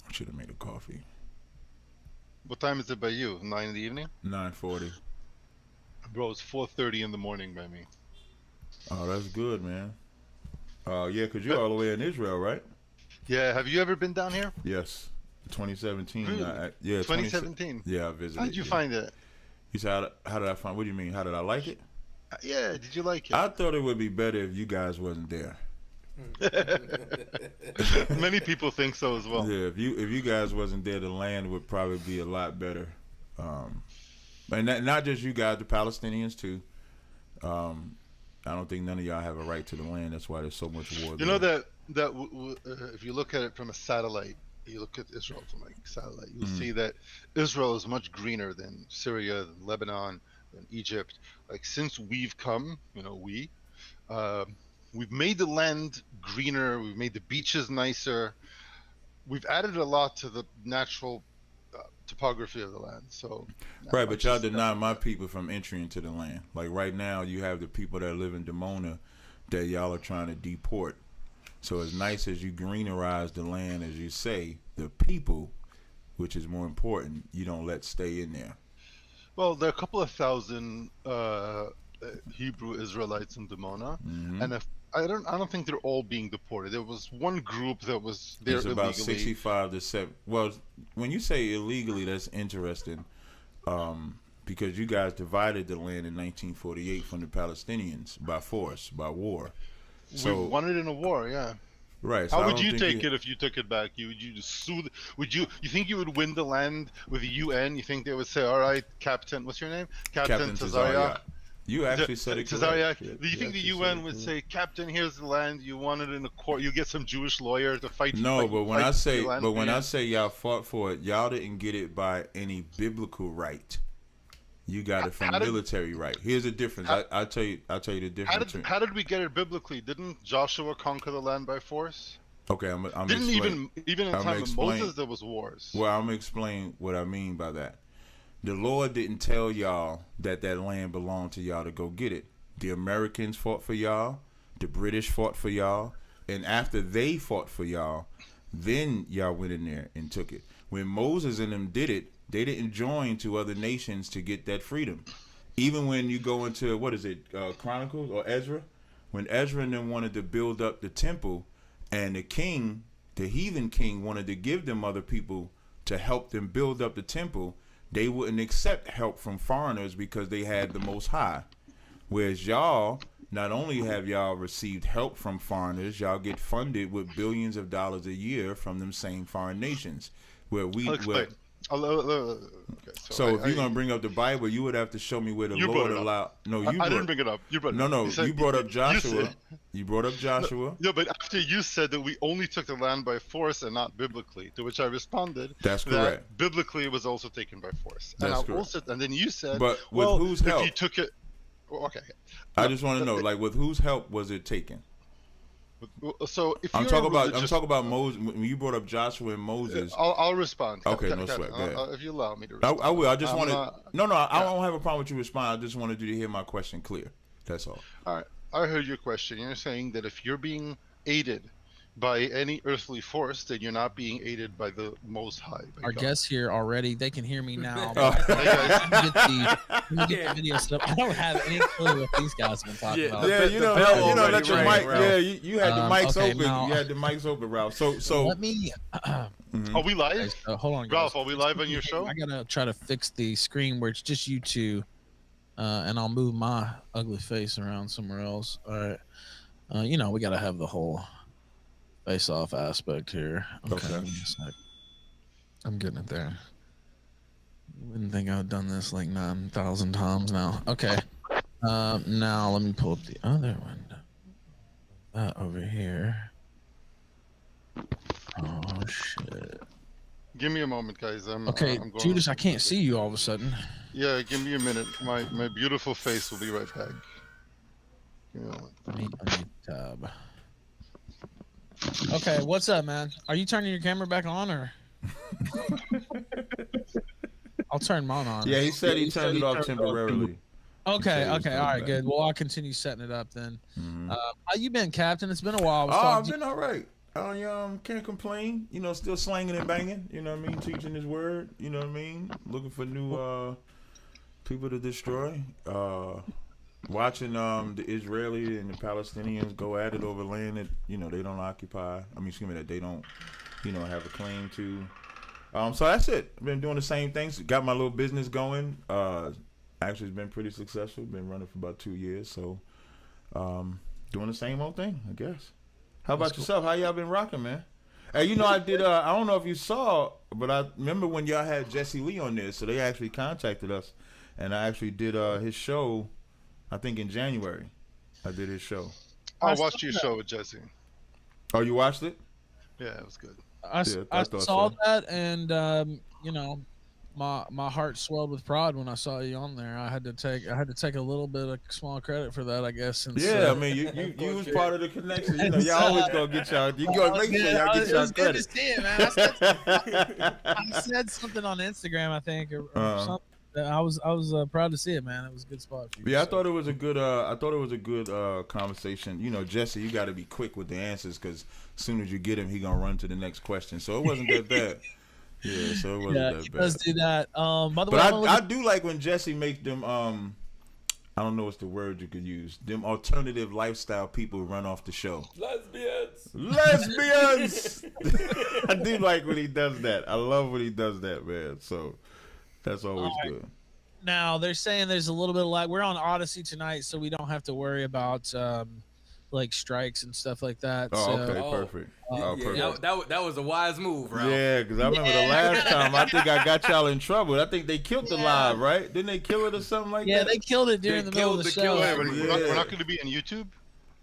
S2: I should have made a coffee.
S4: What time is it by you? 9 in the evening?
S2: 9:40.
S4: Bro, it's 4:30 in the morning by me.
S2: Oh, that's good, man. Yeah, because you're all the way in Israel, right?
S4: Yeah. Have you ever been down here?
S2: Yes. 2017.
S4: Really?
S2: Yeah.
S4: 2017.
S2: Yeah, I visited.
S4: How did you find it?
S2: You said, how did I find? What do you mean? How did I like it?
S4: Yeah. Did you like it?
S2: I thought it would be better if you guys wasn't there.
S4: Many people think so as well.
S2: Yeah, if you guys wasn't there, the land would probably be a lot better. And not just you guys, the Palestinians too. I don't think none of y'all have a right to the land. That's why there's so much war.
S4: You know that if you look at it from a satellite, you look at Israel from like satellite, you'll see that Israel is much greener than Syria, than Lebanon, than Egypt. Like since we've come, we've made the land greener. We've made the beaches nicer. We've added a lot to the natural topography of the land. So
S2: right, but y'all deny my people from entry into the land. Like right now, you have the people that live in Dimona that y'all are trying to deport. So as nice as you greenize the land, as you say, the people, which is more important, you don't let stay in there.
S4: Well, there are a couple of thousand Hebrew Israelites in Dimona, and I don't think they're all being deported. There was one group that was there
S2: it's about
S4: illegally.
S2: 65 to 7. Well, when you say illegally, that's interesting, because you guys divided the land in 1948 from the Palestinians by force, by war. So
S4: we won it in a war, yeah.
S2: Right. So
S4: How would you take it if you took it back? You just sue? You think you would win the land with the UN? You think they would say, "All right, Captain, what's your name? Captain Tazaryach."
S2: You actually said it
S4: Tazaryach.
S2: correct.
S4: Do you think the UN would say, "Captain, here's the land. You want it in a court. You get some Jewish lawyer to fight."
S2: No,
S4: like,
S2: but when
S4: fight
S2: I say,
S4: the land
S2: but
S4: for
S2: when
S4: you?
S2: I say y'all fought for it, y'all didn't get it by any biblical right. You got it from military right. Here's the difference. I'll tell you the difference.
S4: How did we get it biblically? Didn't Joshua conquer the land by force?
S2: Okay, I'm
S4: Didn't
S2: explain.
S4: even in the time of Moses there was wars.
S2: Well, I'm gonna explain what I mean by that. The Lord didn't tell y'all that land belonged to y'all to go get it. The Americans fought for y'all. The British fought for y'all. And after they fought for y'all, then y'all went in there and took it. When Moses and them did it, they didn't join to other nations to get that freedom. Even when you go into, Chronicles or Ezra? When Ezra and them wanted to build up the temple, and the king, the heathen king, wanted to give them other people to help them build up the temple, they wouldn't accept help from foreigners because they had the Most High. Whereas y'all, not only have y'all received help from foreigners, y'all get funded with billions of dollars a year from them same foreign nations.
S4: Okay,
S2: so if you're gonna bring up the Bible, you would have to show me where the Lord allowed. No,
S4: I didn't bring it up. You brought it up.
S2: No, you brought up Joshua. You brought up Joshua.
S4: No, but after you said that we only took the land by force and not biblically, to which I responded.
S2: That's correct.
S4: That biblically, it was also taken by force.
S2: That's correct.
S4: And then you said,
S2: but with whose help?
S4: If you took it, Okay.
S2: I just want to know, like, with whose help was it taken?
S4: So if
S2: I'm
S4: you're
S2: talking about.
S4: religious,
S2: I'm talking about Moses. When you brought up Joshua and Moses.
S4: I'll respond.
S2: Okay, no sweat. Go ahead.
S4: If you allow me to
S2: I
S4: respond.
S2: will. I just want to. No, I
S4: Yeah.
S2: don't have a problem with you respond. I just wanted you to hear my question clear. That's all.
S4: All right. I heard your question. You're saying that if you're being aided by any earthly force, then you're not being aided by the Most High. By
S3: Our
S4: God.
S3: guests here already, they can hear me now.
S2: Oh.
S4: Hey, guys.
S3: Let me get the video set up. I don't have any clue what these guys have been talking about.
S2: Yeah,
S1: The bell already
S2: let your
S1: rang,
S2: mic.
S1: Ralph.
S2: Yeah, you had the mics
S3: okay,
S2: open.
S3: now-
S2: You had the mics open, Ralph. So
S3: Let me.
S4: Are we live?
S3: Okay, so hold on, guys.
S4: Ralph, are we live on your show?
S3: I gotta try to fix the screen where it's just you two, and I'll move my ugly face around somewhere else. All right. We gotta have the whole face-off aspect here. Okay.
S2: Okay.
S3: Give me a sec. I'm getting it there. Wouldn't think I've done this like 9,000 times now. Okay. Now let me pull up the other window. That over here. Oh shit.
S4: Give me a moment, guys. I'm going.
S3: Judas, I can't see you all of a sudden.
S4: Yeah, give me a minute. My beautiful face will be right back. Give me a moment.
S3: I need tab. Okay, what's up, man? Are you turning your camera back on, or? I'll turn mine on.
S2: yeah, he said he turned it off temporarily.
S3: Okay,
S2: He said he was
S3: all right,
S2: back.
S3: good. Well, I'll continue setting it up then.
S2: Mhm.
S3: How you been, Captain? It's been a while. I was
S2: Oh, I've
S3: talking to
S2: been all right. Can't complain. Still slanging and banging. You know what I mean? Teaching his word. You know what I mean? Looking for new people to destroy. Watching the Israeli and the Palestinians go at it over land that they don't occupy. I mean, excuse me, that they don't have a claim to. So that's it. I've been doing the same things. Got my little business going. Actually, it's been pretty successful. Been running for about 2 years. So doing the same old thing, I guess. How about yourself? How y'all been rocking, man? Hey, I did. I don't know if you saw, but I remember when y'all had Jesse Lee on there. So they actually contacted us, and I actually did his show. I think in January, I did his show.
S4: I watched your show with Jesse.
S2: Oh, you watched it?
S4: Yeah, it was good.
S3: I
S2: thought
S3: saw
S2: so.
S3: that, and my heart swelled with pride when I saw you on there. I had to take a little bit of small credit for that, I guess. Since,
S2: Yeah, I mean, you was part of the connection. Y'all always gonna get y'all. You gonna make sure y'all get y'all
S3: It was good to
S2: credit.
S3: see it, man. I said something on Instagram, I think, or something. I was proud to see it, man. It was a good spot for you.
S2: Yeah, I thought it was a good conversation. Jesse, you got to be quick with the answers because as soon as you get him, he gonna run to the next question. So it wasn't that bad. Yeah, so it wasn't that
S3: he
S2: bad.
S3: does do that. By the way,
S2: But I do like when Jesse makes them. I don't know what's the word you could use. Them alternative lifestyle people run off the show. Lesbians. I do like when he does that. I love when he does that, man. So that's always good.
S3: now they're saying there's a little bit of lag. We're on Odyssey tonight, so we don't have to worry about like strikes and stuff like that.
S2: Oh,
S3: so,
S2: okay, perfect. Perfect.
S1: Yeah, that was a wise move, Ralph.
S2: Yeah, because I remember the last time I think I got y'all in trouble. I think they killed the live, right? Didn't they kill it or something like
S3: Yeah,
S2: that?
S3: they killed it during the middle of the show.
S4: We're not going to be on YouTube.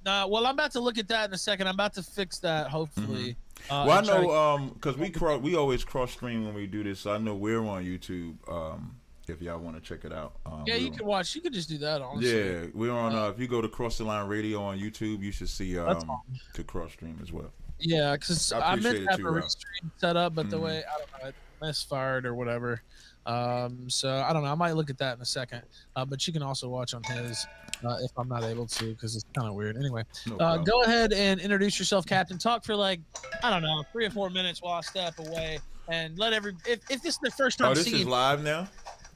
S3: Well, I'm about to look at that in a second. I'm about to fix that, hopefully.
S2: Well, I know because we always cross stream when we do this, so I know we're on YouTube. If y'all want to check it out,
S3: yeah, you can watch. You could just do that, honestly.
S2: Yeah, we're on. If you go to Cross the Line Radio on YouTube, you should see the cross stream as well.
S3: Yeah, because
S2: I
S3: I meant to have a
S2: Ralph.
S3: restream set up, but the way I don't know, it misfired or whatever. So I don't know. I might look at that in a second. But you can also watch on his if I'm not able to, because it's kind of weird. Anyway,
S2: No problem.
S3: go ahead and introduce yourself, Captain. Talk for like I don't know 3 or 4 minutes while I step away, and let if this is the first time
S2: Oh, this
S3: seeing.
S2: is live now.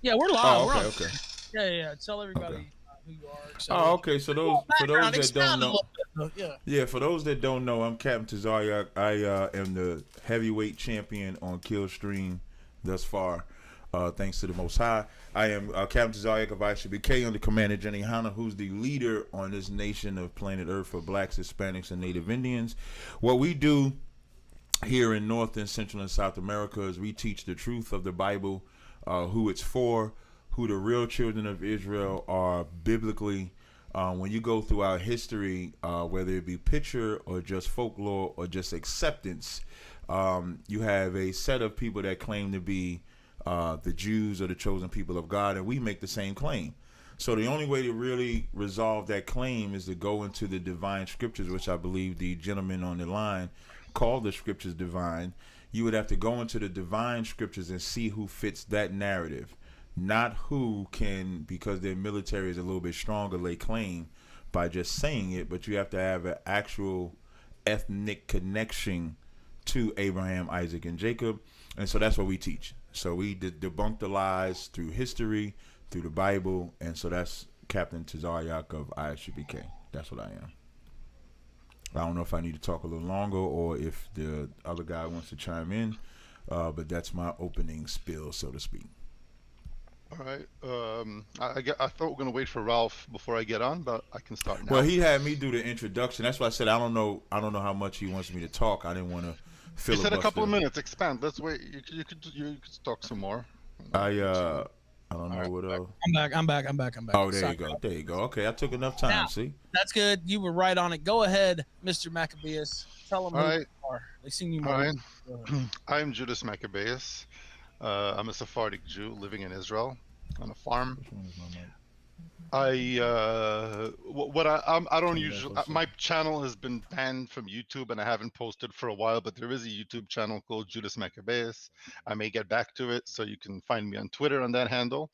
S3: Yeah, we're live.
S2: Oh,
S3: We're on.
S2: okay.
S3: Yeah. Tell everybody who you are. So,
S2: Oh, okay. So for those that don't know,
S3: yeah.
S2: yeah, for those that don't know, I'm Captain Tazaryach. I am the heavyweight champion on Killstream thus far. Thanks to the Most High. I am Captain Tazaryach of ICBK under Commander Jenny Hanna, who's the leader on this nation of planet Earth for blacks, Hispanics, and Native Indians. What we do here in North and Central and South America is we teach the truth of the Bible, who it's for, who the real children of Israel are biblically. When you go through our history, whether it be picture or just folklore or just acceptance, you have a set of people that claim to be the Jews or the chosen people of God, and we make the same claim. So the only way to really resolve that claim is to go into the divine scriptures, which I believe the gentleman on the line called the scriptures divine. You would have to go into the divine scriptures and see who fits that narrative, not who can, because their military is a little bit stronger, lay claim by just saying it, but you have to have an actual ethnic connection to Abraham, Isaac, and Jacob. And so that's what we teach. So we debunk the lies through history, through the Bible, and so that's Captain Tazaryach of ISUBK. That's what I am. I don't know if I need to talk a little longer or if the other guy wants to chime in, but that's my opening spiel, so to speak.
S4: All right. I thought we were going to wait for Ralph before I get on, but I can start now.
S2: Well, he had me do the introduction. That's why I said I don't know how much he wants me to talk. I didn't want to filibuster.
S4: He said a couple of minutes. Expand. Let's wait. You could talk some more.
S2: I don't know what else.
S3: I'm back.
S2: Oh, there you go. Okay, I took enough time.
S3: Now,
S2: see,
S3: that's good. You were right on it. Go ahead, Mr. Maccabeus. Tell them who you are. They seen you more.
S4: All right. I'm Judas Maccabeus. I'm a Sephardic Jew living in Israel on a farm. I don't usually. My channel has been banned from YouTube, and I haven't posted for a while. But there is a YouTube channel called Judas Maccabeus. I may get back to it, so you can find me on Twitter on that handle.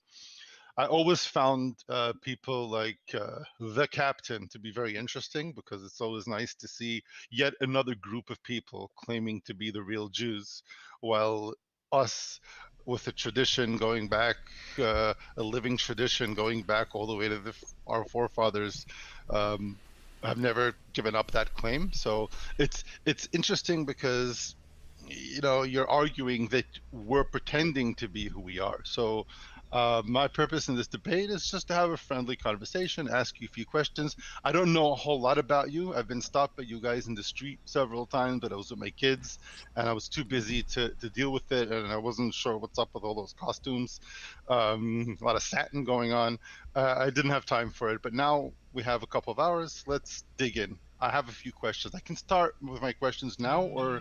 S4: I always found people like the Captain to be very interesting, because it's always nice to see yet another group of people claiming to be the real Jews, while us with a tradition going back, a living tradition going back all the way to our forefathers, have never given up that claim. So it's interesting because, you know, you're arguing that we're pretending to be who we are. So my purpose in this debate is just to have a friendly conversation, ask you a few questions. I don't know a whole lot about you. I've been stopped by you guys in the street several times, but I was with my kids and I was too busy to deal with it, and I wasn't sure what's up with all those costumes. A lot of satin going on. I didn't have time for it, but now we have a couple of hours. Let's dig in. I have a few questions. I can start with my questions now, or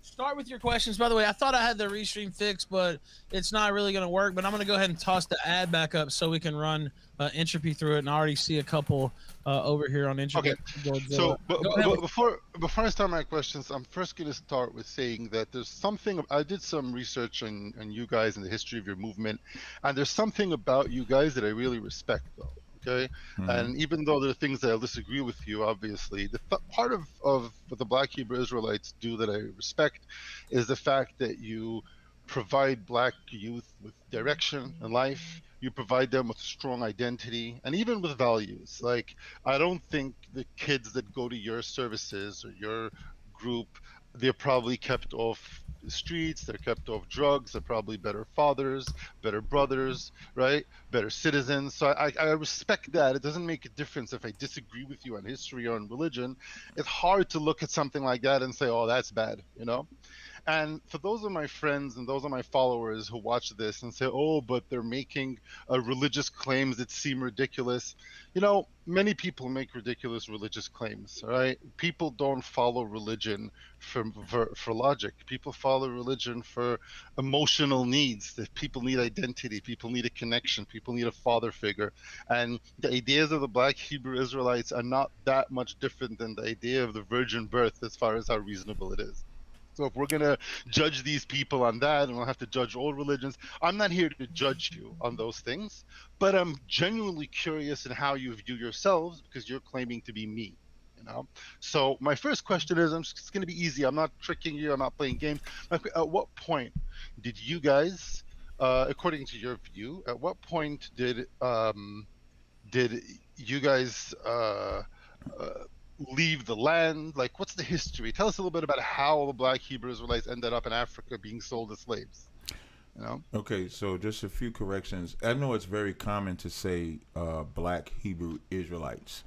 S3: start with your questions. By the way, I thought I had the restream fixed, but it's not really going to work. But I'm going to go ahead and toss the ad back up so we can run entropy through it. And I already see a couple over here on entropy.
S4: Okay. So before I start my questions, I'm first going to start with saying that there's something. I did some research on you guys and the history of your movement, and there's something about you guys that I really respect, though. Okay, and even though there are things that I disagree with you, obviously, the part of what the Black Hebrew Israelites do that I respect is the fact that you provide Black youth with direction in life. You provide them with strong identity and even with values. Like, I don't think the kids that go to your services or your group, they're probably kept off the streets, they're kept off drugs, they're probably better fathers, better brothers, right? Better citizens. So I respect that. It doesn't make a difference if I disagree with you on history or on religion. It's hard to look at something like that and say, oh, that's bad, you know? And for those of my friends and those of my followers who watch this and say, oh, but they're making religious claims that seem ridiculous. You know, many people make ridiculous religious claims, right? People don't follow religion for logic. People follow religion for emotional needs. That people need identity. People need a connection. People need a father figure. And the ideas of the Black Hebrew Israelites are not that much different than the idea of the virgin birth as far as how reasonable it is. So if we're going to judge these people on that, and we'll have to judge all religions, I'm not here to judge you on those things, but I'm genuinely curious in how you view yourselves, because you're claiming to be me, you know? So my first question is, it's going to be easy. I'm not tricking you. I'm not playing games. At what point did you guys, according to your view, at what point did you guys leave the land? Like, what's the history? Tell us a little bit about how the Black Hebrew Israelites ended up in Africa being sold as slaves. You know? Okay,
S2: so just a few corrections. I know it's very common to say Black Hebrew Israelites,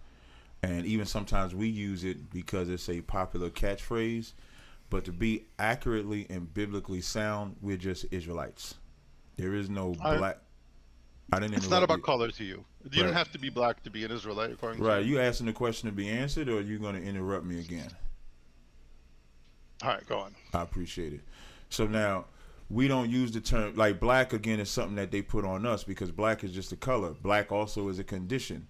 S2: and even sometimes we use it because it's a popular catchphrase, but to be accurately and biblically sound, we're just Israelites. There is no black.
S4: It's not about color to you. You don't have to be black to be an Israelite, according to you.
S2: Right. You asking the question to be answered, or are you going to interrupt me again?
S4: All right, go on.
S2: I appreciate it. So now, we don't use the term like black again is something that they put on us because black is just a color. Black also is a condition.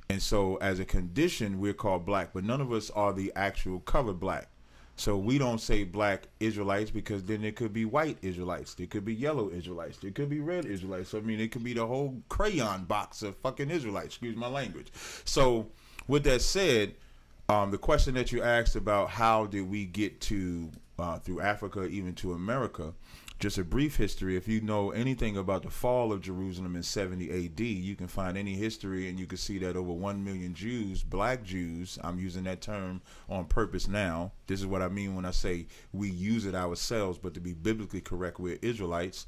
S2: And so as a condition, we're called black, but none of us are the actual color black. So we don't say black Israelites because then there could be white Israelites. There could be yellow Israelites. There could be red Israelites. I mean, it could be the whole crayon box of fucking Israelites. Excuse my language. So with that said, the question that you asked about how did we get to through Africa, even to America, just a brief history. If you know anything about the fall of Jerusalem in 70 AD, you can find any history and you can see that over 1 million Jews, black Jews, I'm using that term on purpose now. This is what I mean when I say we use it ourselves, but to be biblically correct, we're Israelites,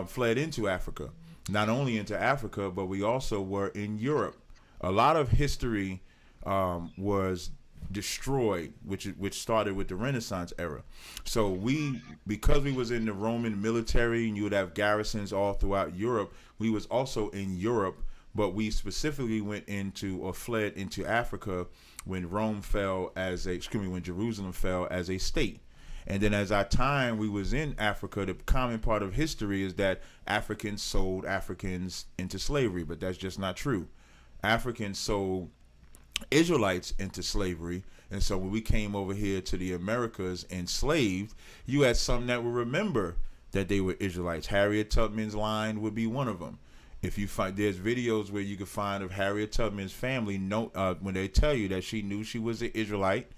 S2: fled into Africa. Not only into Africa, but we also were in Europe. A lot of history was destroyed, which started with the Renaissance era. So because we was in the Roman military and you would have garrisons all throughout Europe, we was also in Europe, but we specifically went into or fled into Africa when when Jerusalem fell as a state. And then as our time we was in Africa, the common part of history is that Africans sold Africans into slavery, but that's just not true. Africans sold Israelites into slavery, and so when we came over here to the Americas enslaved, you had some that will remember that they were Israelites. Harriet Tubman's line would be one of them. If you find, there's videos where you can find of Harriet Tubman's family when they tell you that she knew she was an Israelite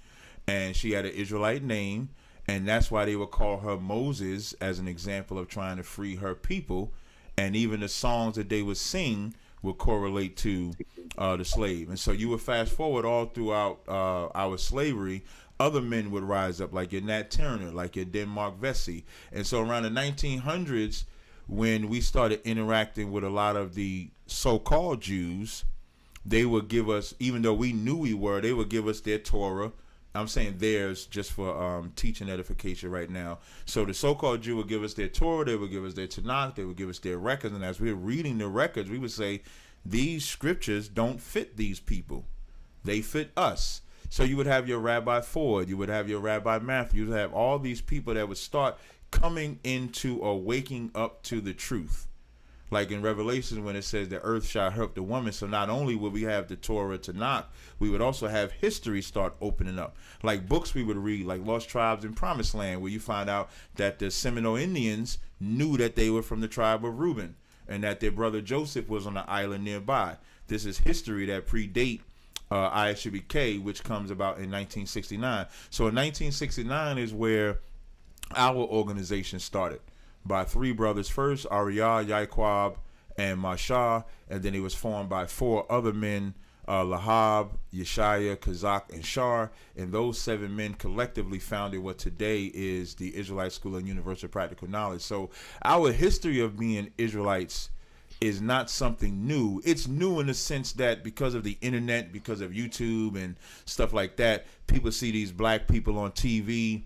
S2: and she had an Israelite name, and that's why they would call her Moses as an example of trying to free her people, and even the songs that they would sing will correlate to the slave. And so you would fast forward all throughout our slavery, other men would rise up like your Nat Turner, like your Denmark Vesey. And so around the 1900s, when we started interacting with a lot of the so-called Jews, they would give us, even though we knew we were, they would give us their Torah. I'm saying theirs just for teaching edification right now. So the so-called Jew would give us their Torah, they would give us their Tanakh, they would give us their records, and as we were reading the records, we would say, these scriptures don't fit these people. They fit us. So you would have your Rabbi Ford, you would have your Rabbi Matthew, you would have all these people that would start coming into or waking up to the truth. Like in Revelation when it says the earth shall help the woman. So not only would we have the Torah Tanakh, we would also have history start opening up. Like books we would read, like Lost Tribes in Promised Land, where you find out that the Seminole Indians knew that they were from the tribe of Reuben and that their brother Joseph was on an island nearby. This is history that predate ISUBK, which comes about in 1969. So in 1969 is where our organization started. By three brothers first, Ariyah, Yaquab, and Mashah, and then it was formed by four other men, Lahab, Yeshaya, Kazak, and Shar, and those seven men collectively founded what today is the Israelite School of Universal Practical Knowledge. So our history of being Israelites is not something new. It's new in the sense that because of the internet, because of YouTube and stuff like that, people see these black people on TV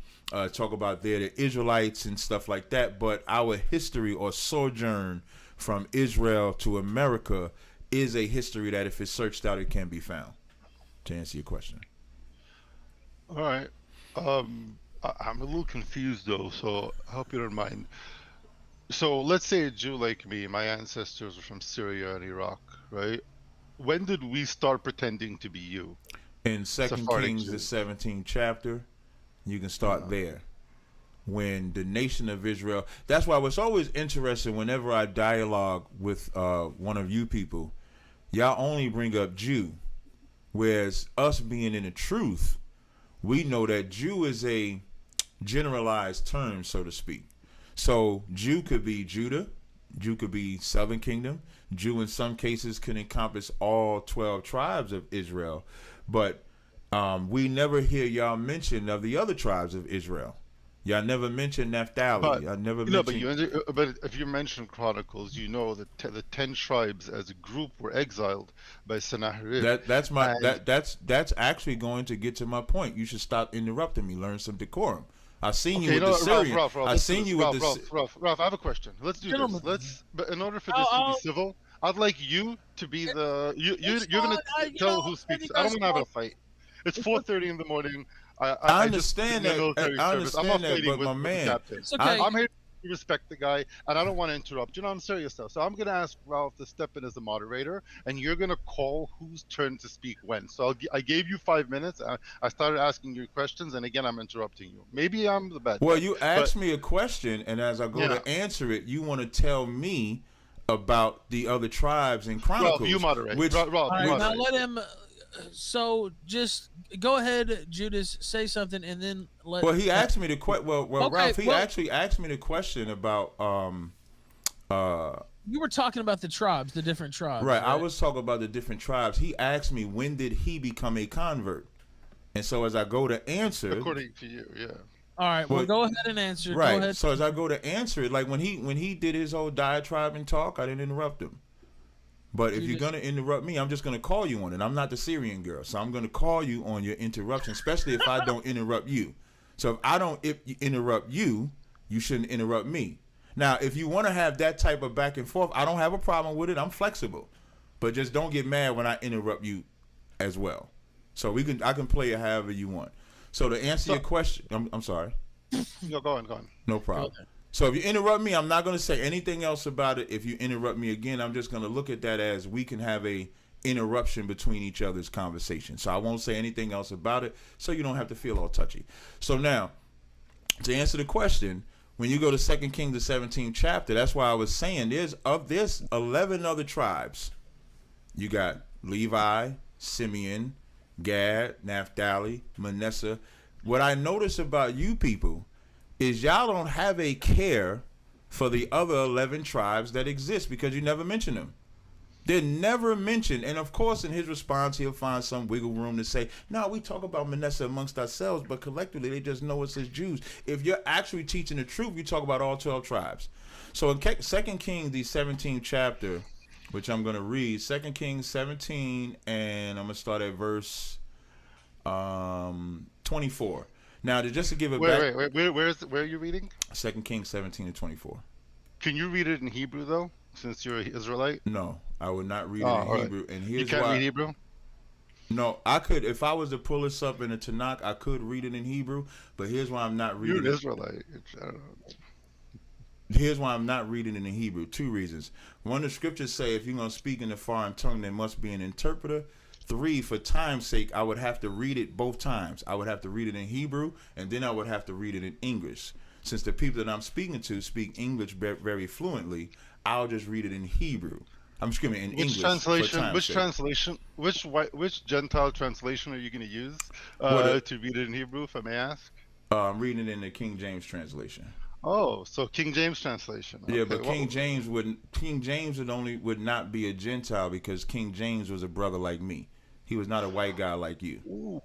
S2: talk about they're the Israelites and stuff like that, but our history or sojourn from Israel to America is a history that if it's searched out, it can be found, to answer your question.
S4: All right. I'm a little confused though, so I hope you don't mind. So let's say a Jew like me, my ancestors are from Syria and Iraq, right? When did we start pretending to be you?
S2: In 2 Kings, the 17th chapter, you can start there. When the nation of Israel, that's why it's always interesting whenever I dialogue with one of you people, y'all only bring up Jew, whereas us being in the truth, we know that Jew is a generalized term, so to speak. So Jew could be Judah, Jew could be Southern Kingdom, Jew in some cases can encompass all 12 tribes of Israel, but we never hear y'all mention of the other tribes of Israel. Y'all never mention Naphtali. I never mention.
S4: But if you mention Chronicles, you know that the 10 tribes as a group were exiled by Sennacherib.
S2: That's actually going to get to my point. You should stop interrupting me. Learn some decorum. I seen you with the Syrian.
S4: Ralph,
S2: I seen you with the.
S4: Ralph, I have a question. Let's do this. But in order for this to be civil, I'd like you to be the. You're gonna tell who speaks. I don't want to have a fight. It's 4:30 in the morning.
S2: I understand that. I understand that, but my man,
S4: I'm here. to respect the guy, and I don't want to interrupt. You know, I'm serious though. So I'm going to ask Ralph to step in as a moderator, and you're going to call whose turn to speak when. So I gave you 5 minutes. I started asking you questions, and again, I'm interrupting you. Maybe I'm the bad
S2: Well,
S4: guy,
S2: you
S4: but
S2: asked me a question, and as I go
S4: yeah.
S2: to answer it, you want to tell me about the other tribes in
S4: Ralph,
S2: Chronicles.
S4: you moderate.
S2: Which,
S4: Ralph,
S3: All
S4: you
S3: right, now
S4: moderate.
S3: let him. So just go ahead, Judas, say something, and then let.
S2: well, he asked me the question. Well,
S3: Okay,
S2: Ralph, he
S3: well-
S2: actually asked me the question about
S3: You were talking about the tribes, the different tribes.
S2: right. I was talking about the different tribes. He asked me when did he become a convert, and so as I go to answer,
S4: According to you, yeah.
S3: All right. Well,
S2: Well,
S3: go ahead and answer. Go
S2: right.
S3: ahead.
S2: So as I go to answer it, like when he did his whole diatribe and talk, I didn't interrupt him. But if you're gonna interrupt me, I'm just gonna call you on it. I'm not the Syrian girl, so I'm gonna call you on your interruption, especially if I don't interrupt you. So if you interrupt you, you shouldn't interrupt me. Now, if you want to have that type of back and forth, I don't have a problem with it. I'm flexible, but just don't get mad when I interrupt you as well. So I can play it however you want. So to answer your question, I'm sorry.
S4: No, go on, go on.
S2: No problem. So if you interrupt me, I'm not going to say anything else about it. If you interrupt me again, I'm just going to look at that as we can have a interruption between each other's conversation. So I won't say anything else about it, so you don't have to feel all touchy. So now, to answer the question, when you go to 2 Kings, the 17th chapter, that's why I was saying there's 11 other tribes. You got Levi, Simeon, Gad, Naphtali, Manasseh. What I notice about you people is y'all don't have a care for the other 11 tribes that exist because you never mention them. They're never mentioned. And of course, in his response, he'll find some wiggle room to say, no, we talk about Manasseh amongst ourselves, but collectively they just know us as Jews. If you're actually teaching the truth, you talk about all 12 tribes. So in 2 Kings, the 17th chapter, which I'm going to read, 2 Kings 17, and I'm going to start at verse 24. Now, just to give it back.
S4: Wait, where are you reading?
S2: 2 Kings 17 and 24.
S4: Can you read it in Hebrew though, since you're an Israelite?
S2: No, I would not read it
S4: Oh,
S2: in
S4: all right.
S2: Hebrew. And
S4: You
S2: here's
S4: can't
S2: why.
S4: read Hebrew?
S2: No, I could, if I was to pull this up in the Tanakh, I could read it in Hebrew, but here's why I'm not
S4: You're
S2: reading
S4: an
S2: it.
S4: Israelite. I don't know.
S2: Here's why I'm not reading it in Hebrew. Two reasons. One, the scriptures say if you're going to speak in a foreign tongue, there must be an interpreter. 3, for time's sake, I would have to read it both times. I would have to read it in Hebrew, and then I would have to read it in English. Since the people that I'm speaking to speak English very fluently, I'll just read it in Hebrew. I'm screaming in English.
S4: Which Gentile translation are you going to use to read it in Hebrew, if I may ask?
S2: I'm reading it in the King James translation.
S4: Oh, so King James translation.
S2: Yeah,
S4: Okay,
S2: but King James would not be a Gentile because King James was a brother like me. He was not a white guy like you.
S4: Ooh.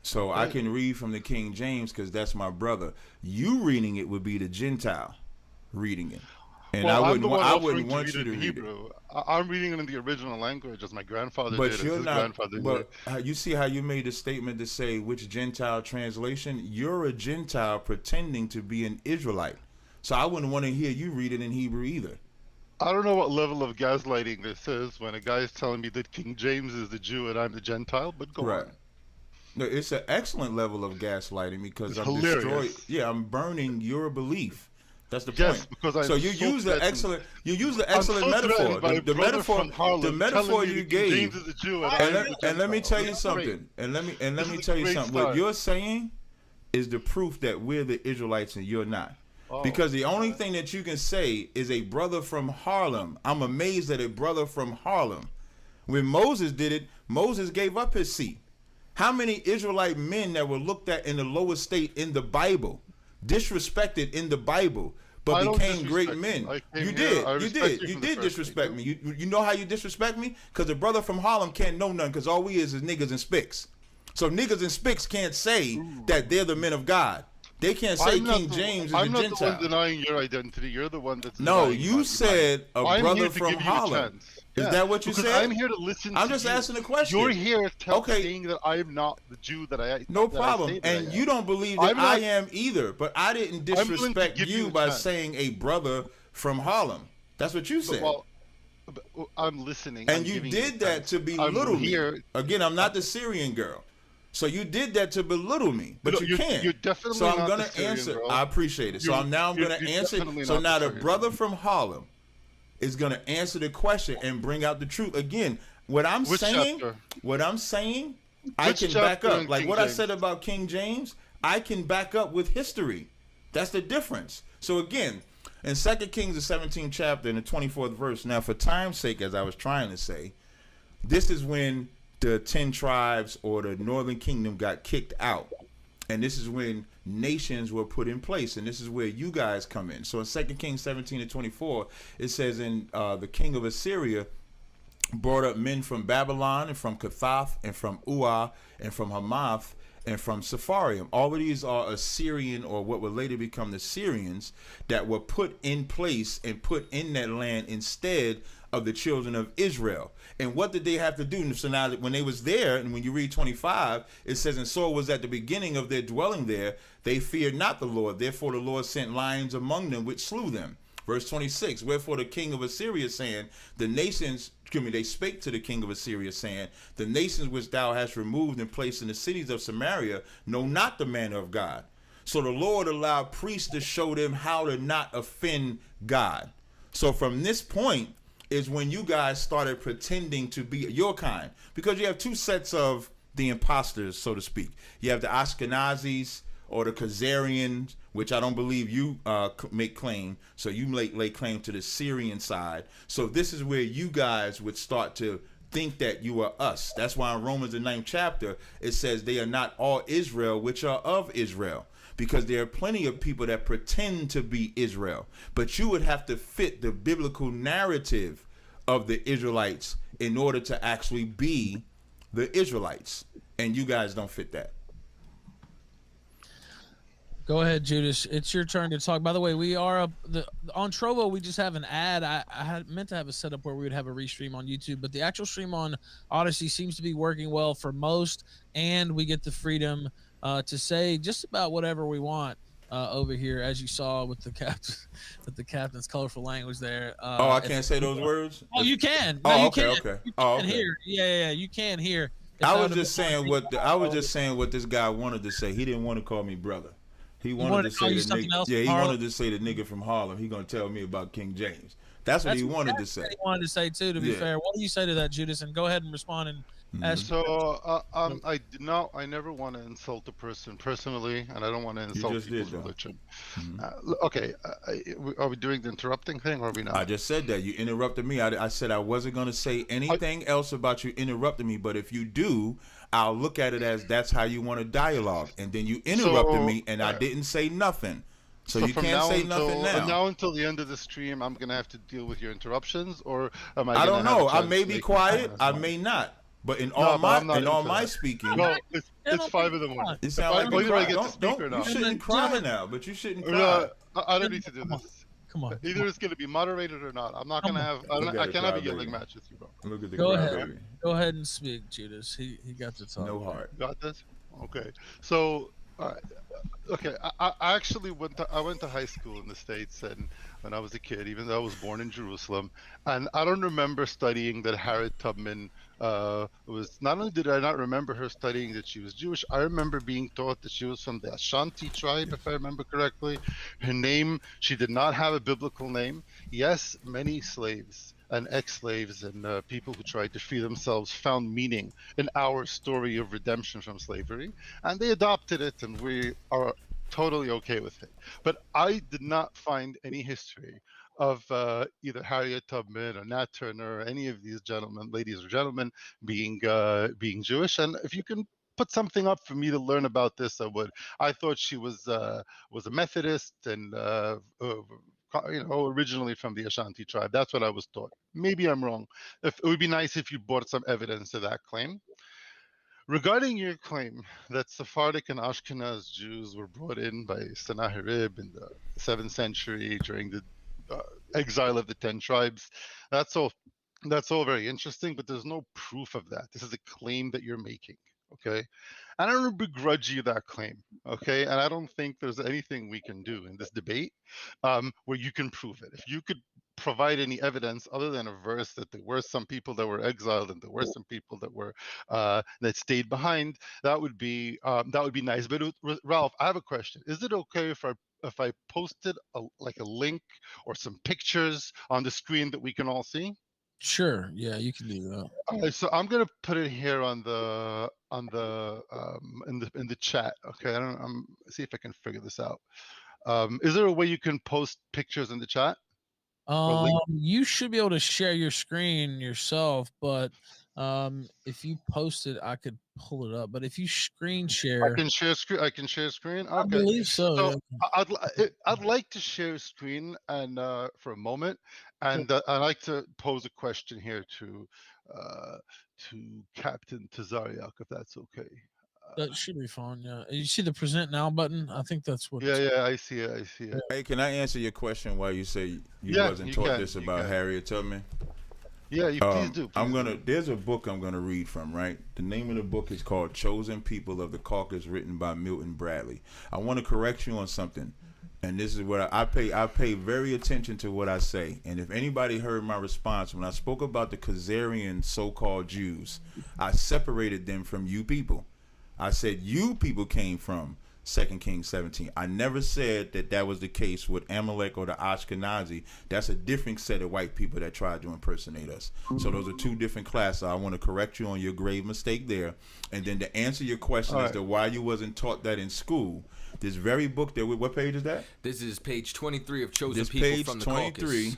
S2: So I can read from the King James because that's my brother. You reading it would be the Gentile reading it. And
S4: Well,
S2: I
S4: I'm the one
S2: wouldn't
S4: offering
S2: want
S4: to
S2: you
S4: read
S2: to
S4: it in
S2: read
S4: Hebrew.
S2: it.
S4: I'm reading it in the original language, as my grandfather
S2: But
S4: did.
S2: you're
S4: as his
S2: not.
S4: grandfather did.
S2: But you see how you made a statement to say which Gentile translation? You're a Gentile pretending to be an Israelite. So I wouldn't want to hear you read it in Hebrew either.
S4: I don't know what level of gaslighting this is when a guy is telling me that King James is the Jew and I'm the Gentile, but go on.
S2: No, it's an excellent level of gaslighting because
S4: It's
S2: I'm
S4: hilarious.
S2: I'm burning your belief. That's the
S4: Yes,
S2: point.
S4: because I'm
S2: so you
S4: so
S2: use the
S4: threatened.
S2: excellent metaphor. The metaphor,
S4: the
S2: metaphor you gave.
S4: James is a Jew
S2: And let me tell you
S4: That's
S2: something.
S4: great.
S2: And let me
S4: This is
S2: tell
S4: a
S2: you
S4: great
S2: something.
S4: start.
S2: What you're saying is the proof that we're the Israelites and you're not.
S4: Oh,
S2: Because the only thing that you can say is a brother from Harlem. I'm amazed at a brother from Harlem. When Moses did it, Moses gave up his seat. How many Israelite men that were looked at in the lower state in the Bible, disrespected in the Bible, but became great men? You did disrespect me. You know how you disrespect me? Because the brother from Harlem can't know none because all we is niggas and spicks. So niggas and spicks can't say that they're the men of God. They can't say King James is a Gentile.
S4: I'm not the one denying your identity. You're the one that's
S2: No,
S4: denying
S2: you
S4: mine.
S2: said a
S4: I'm
S2: brother
S4: here to
S2: from
S4: give you a
S2: Harlem.
S4: chance.
S2: Is
S4: Yeah,
S2: that what you
S4: because
S2: said?
S4: I'm here to listen.
S2: I'm
S4: to
S2: just
S4: you.
S2: asking a question.
S4: You're here
S2: Okay.
S4: saying that I'm not the Jew that I.
S2: No
S4: that
S2: problem.
S4: I say that
S2: And
S4: I am.
S2: you don't believe that
S4: I'm not-
S2: I am either. But I didn't
S4: willing to
S2: disrespect
S4: give
S2: you
S4: you a
S2: by
S4: chance.
S2: saying a brother from Harlem. That's what you said.
S4: Well, I'm listening.
S2: and
S4: I'm
S2: you
S4: giving
S2: did
S4: a
S2: that
S4: chance.
S2: to belittle
S4: I'm
S2: me.
S4: here.
S2: Again, I'm not the Syrian girl. So you did that to belittle me, but you can't.
S4: You're definitely
S2: so I'm
S4: not
S2: gonna
S4: the Syrian,
S2: answer.
S4: bro.
S2: I appreciate it. So I'm gonna answer. So now the brother from Harlem is gonna answer the question and bring out the truth again. What I'm saying, I can back up. Like what I said about King James, I can back up with history. That's the difference. So again, in 2 Kings, the 17th chapter, in the 24th verse. Now, for time's sake, as I was trying to say, this is when the 10 tribes or the northern kingdom got kicked out. And this is when nations were put in place. And this is where you guys come in. So in 2 Kings 17 and 24, it says, in the king of Assyria brought up men from Babylon and from Cathath and from Uah and from Hamath and from Sepharium. All of these are Assyrian, or what would later become the Syrians, that were put in place and put in that land instead of the children of Israel. And what did they have to do? So now when they was there, and when you read 25, it says, and so it was at the beginning of their dwelling there, they feared not the Lord. Therefore the Lord sent lions among them, which slew them. Verse 26, wherefore the king of Assyria saying, the nations, they spake to the king of Assyria saying, the nations which thou hast removed and placed in the cities of Samaria know not the manner of God. So the Lord allowed priests to show them how to not offend God. So from this point is when you guys started pretending to be your kind, because you have two sets of the imposters, so to speak. You have the Ashkenazis or the Khazarians, which I don't believe you make claim. So you lay claim to the Syrian side. So this is where you guys would start to think that you are us. That's why in Romans the 9th chapter, it says they are not all Israel, which are of Israel. Because there are plenty of people that pretend to be Israel. But you would have to fit the biblical narrative of the Israelites in order to actually be the Israelites. And you guys don't fit that.
S3: Go ahead, Judas. It's your turn to talk. By the way, we are on Trovo. We just have an ad. I had meant to have a setup where we would have a restream on YouTube, but the actual stream on Odyssey seems to be working well for most, and we get the freedom to say just about whatever we want over here, as you saw with the captain's colorful language there.
S2: I can't say those words.
S3: Oh, you can. No, you
S2: okay,
S3: can.
S2: okay.
S3: You can hear. Yeah, you can hear.
S2: I was just saying what this guy wanted to say. He didn't want to call me brother. He wanted to say the nigga. Yeah, he wanted to say the nigga from Harlem. He gonna tell me about King James. That's what he wanted to say.
S3: He wanted to say too. To be fair, what do you say to that, Judas? And go ahead and respond and ask.
S4: So I never want to insult a person personally, and I don't want to insult people's religion. Okay, are we doing the interrupting thing, or are we not?
S2: I just said that you interrupted me. I said I wasn't gonna say anything else about you interrupting me, but if you do, I'll look at it as that's how you want to dialogue, and then you interrupted me, and I didn't say nothing. So you can't say nothing now.
S4: From now until the end of the stream, I'm gonna have to deal with your interruptions, or am I?
S2: I don't know. I may be quiet. I may not. But in all my speaking,
S4: no, it's 5 in the morning.
S2: It sounds like
S4: you
S2: shouldn't cry now, but you shouldn't cry.
S4: I don't need to do this.
S3: Come on.
S4: Either it's gonna be moderated or not. I'm not gonna have. I can't have a yelling match with you, bro.
S2: Look at the
S3: Go ahead. Go ahead and speak, Judas. He got to talk.
S2: No heart.
S4: Got this? Okay. So, okay. I actually went to high school in the States, and when I was a kid, even though I was born in Jerusalem, and I don't remember studying that Harriet Tubman was. Not only did I not remember her studying that she was Jewish, I remember being taught that she was from the Ashanti tribe, if I remember correctly. Her name, she did not have a biblical name. Yes, many slaves and ex-slaves and people who tried to free themselves found meaning in our story of redemption from slavery, and they adopted it, and we are totally okay with it. But I did not find any history of either Harriet Tubman or Nat Turner or any of these ladies or gentlemen, being Jewish. And if you can put something up for me to learn about this, I would. I thought she was a Methodist and originally from the Ashanti tribe. That's what I was taught. Maybe I'm wrong. It would be nice if you brought some evidence to that claim. Regarding your claim that Sephardic and Ashkenaz Jews were brought in by Sennacherib in the 7th century during the exile of the 10 tribes, that's all very interesting, but there's no proof of that. This is a claim that you're making, okay? And I don't begrudge you that claim, okay? And I don't think there's anything we can do in this debate where you can prove it. If you could provide any evidence other than a verse that there were some people that were exiled and there were some people that were that stayed behind, that would be nice. But Ralph, I have a question. Is it okay if I posted like a link or some pictures on the screen that we can all see?
S3: Sure. Yeah, you can do that.
S4: All right, so I'm gonna put it here in the chat. Okay, I'm see if I can figure this out. Is there a way you can post pictures in the chat?
S3: You should be able to share your screen yourself, but if you post it, I could pull it up. But if you screen share,
S4: I can share screen. Okay.
S3: I believe so.
S4: So
S3: yeah.
S4: I'd like to share screen and for a moment, and I'd like to pose a question here to Captain Tazaryach, if that's okay.
S3: That should be fine. Yeah, you see the present now button? I think that's what.
S4: Yeah, I see it.
S2: Hey, can I answer your question while you say you wasn't taught this about Harriet Tubman?
S4: Yeah, you please do.
S2: There's a book I'm gonna read from, right? The name of the book is called Chosen People of the Caucasus, written by Milton Bradley. I want to correct you on something, and this is what I pay very attention to what I say. And if anybody heard my response when I spoke about the Khazarian so-called Jews, I separated them from you people. I said you people came from 2 Kings 17. I never said that was the case with Amalek or the Ashkenazi. That's a different set of white people that tried to impersonate us. So those are two different classes. I want to correct you on your grave mistake there. And then to answer your question as to why you wasn't taught that in school, this very book there, what page is that?
S1: This is page 23 of Chosen People from the Caucasus.
S2: Page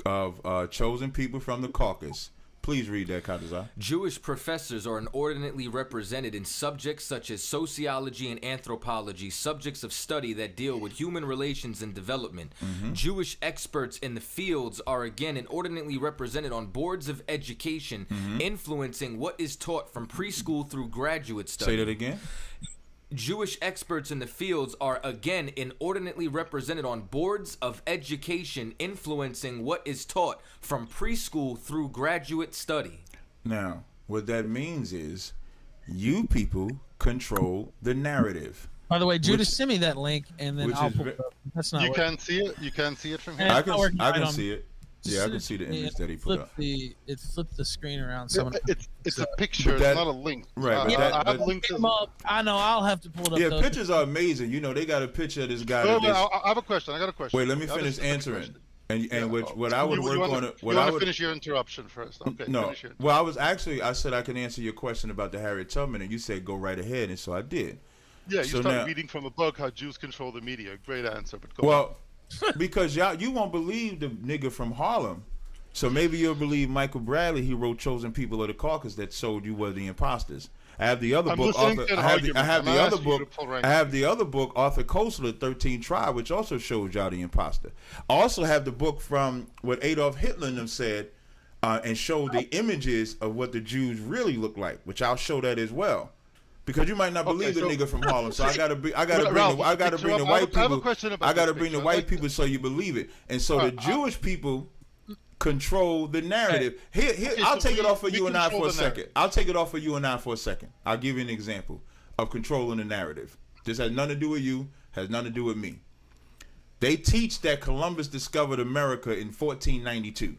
S2: 23 of Chosen People from the Caucasus. Please read that, Tazaryach.
S1: Jewish professors are inordinately represented in subjects such as sociology and anthropology, subjects of study that deal with human relations and development. Jewish experts in the fields are again inordinately represented on boards of education, influencing what is taught from preschool through graduate study.
S2: Say that again.
S1: Jewish experts in the fields are again inordinately represented on boards of education, influencing what is taught from preschool through graduate study.
S2: Now, what that means is you people control the narrative.
S3: By the way, Judas, send me that link, and then I'll pull it up. That's not.
S4: You can't see it. You can't see it from here.
S2: I can see it. Yeah, I can see the image that he put up.
S3: It flipped the screen around.
S4: It's a picture, it's not a link.
S2: Right.
S4: I have links.
S3: I know. I'll have to pull it up.
S2: Yeah, pictures are amazing. You know, they got a picture of this guy.
S4: I have a question. I got a question.
S2: Wait, let me finish answering. And what I would work on it.
S4: You want to finish your interruption first? Okay.
S2: No. Well, I said I can answer your question about the Harriet Tubman, and you said go right ahead, and so I did.
S4: Yeah, you started reading from a book, How Jews Control the Media. Great answer, but go on.
S2: Because you won't believe the nigga from Harlem. So maybe you'll believe Michael Bradley. He wrote Chosen People of the Caucasus that showed you were the imposters. I have the other book. I have the other book, Arthur Koestler, 13 Tribe, which also shows y'all the imposter. I also have the book from what Adolf Hitler and them said, and showed the images of what the Jews really look like, which I'll show that as well. Because you might not believe the nigga from Harlem, so I gotta bring the white people. I gotta bring the white people so you believe it. And so the Jewish people control the narrative. Here, I'll take it off for you and I for a second. I'll give you an example of controlling the narrative. This has nothing to do with you, has nothing to do with me. They teach that Columbus discovered America in 1492.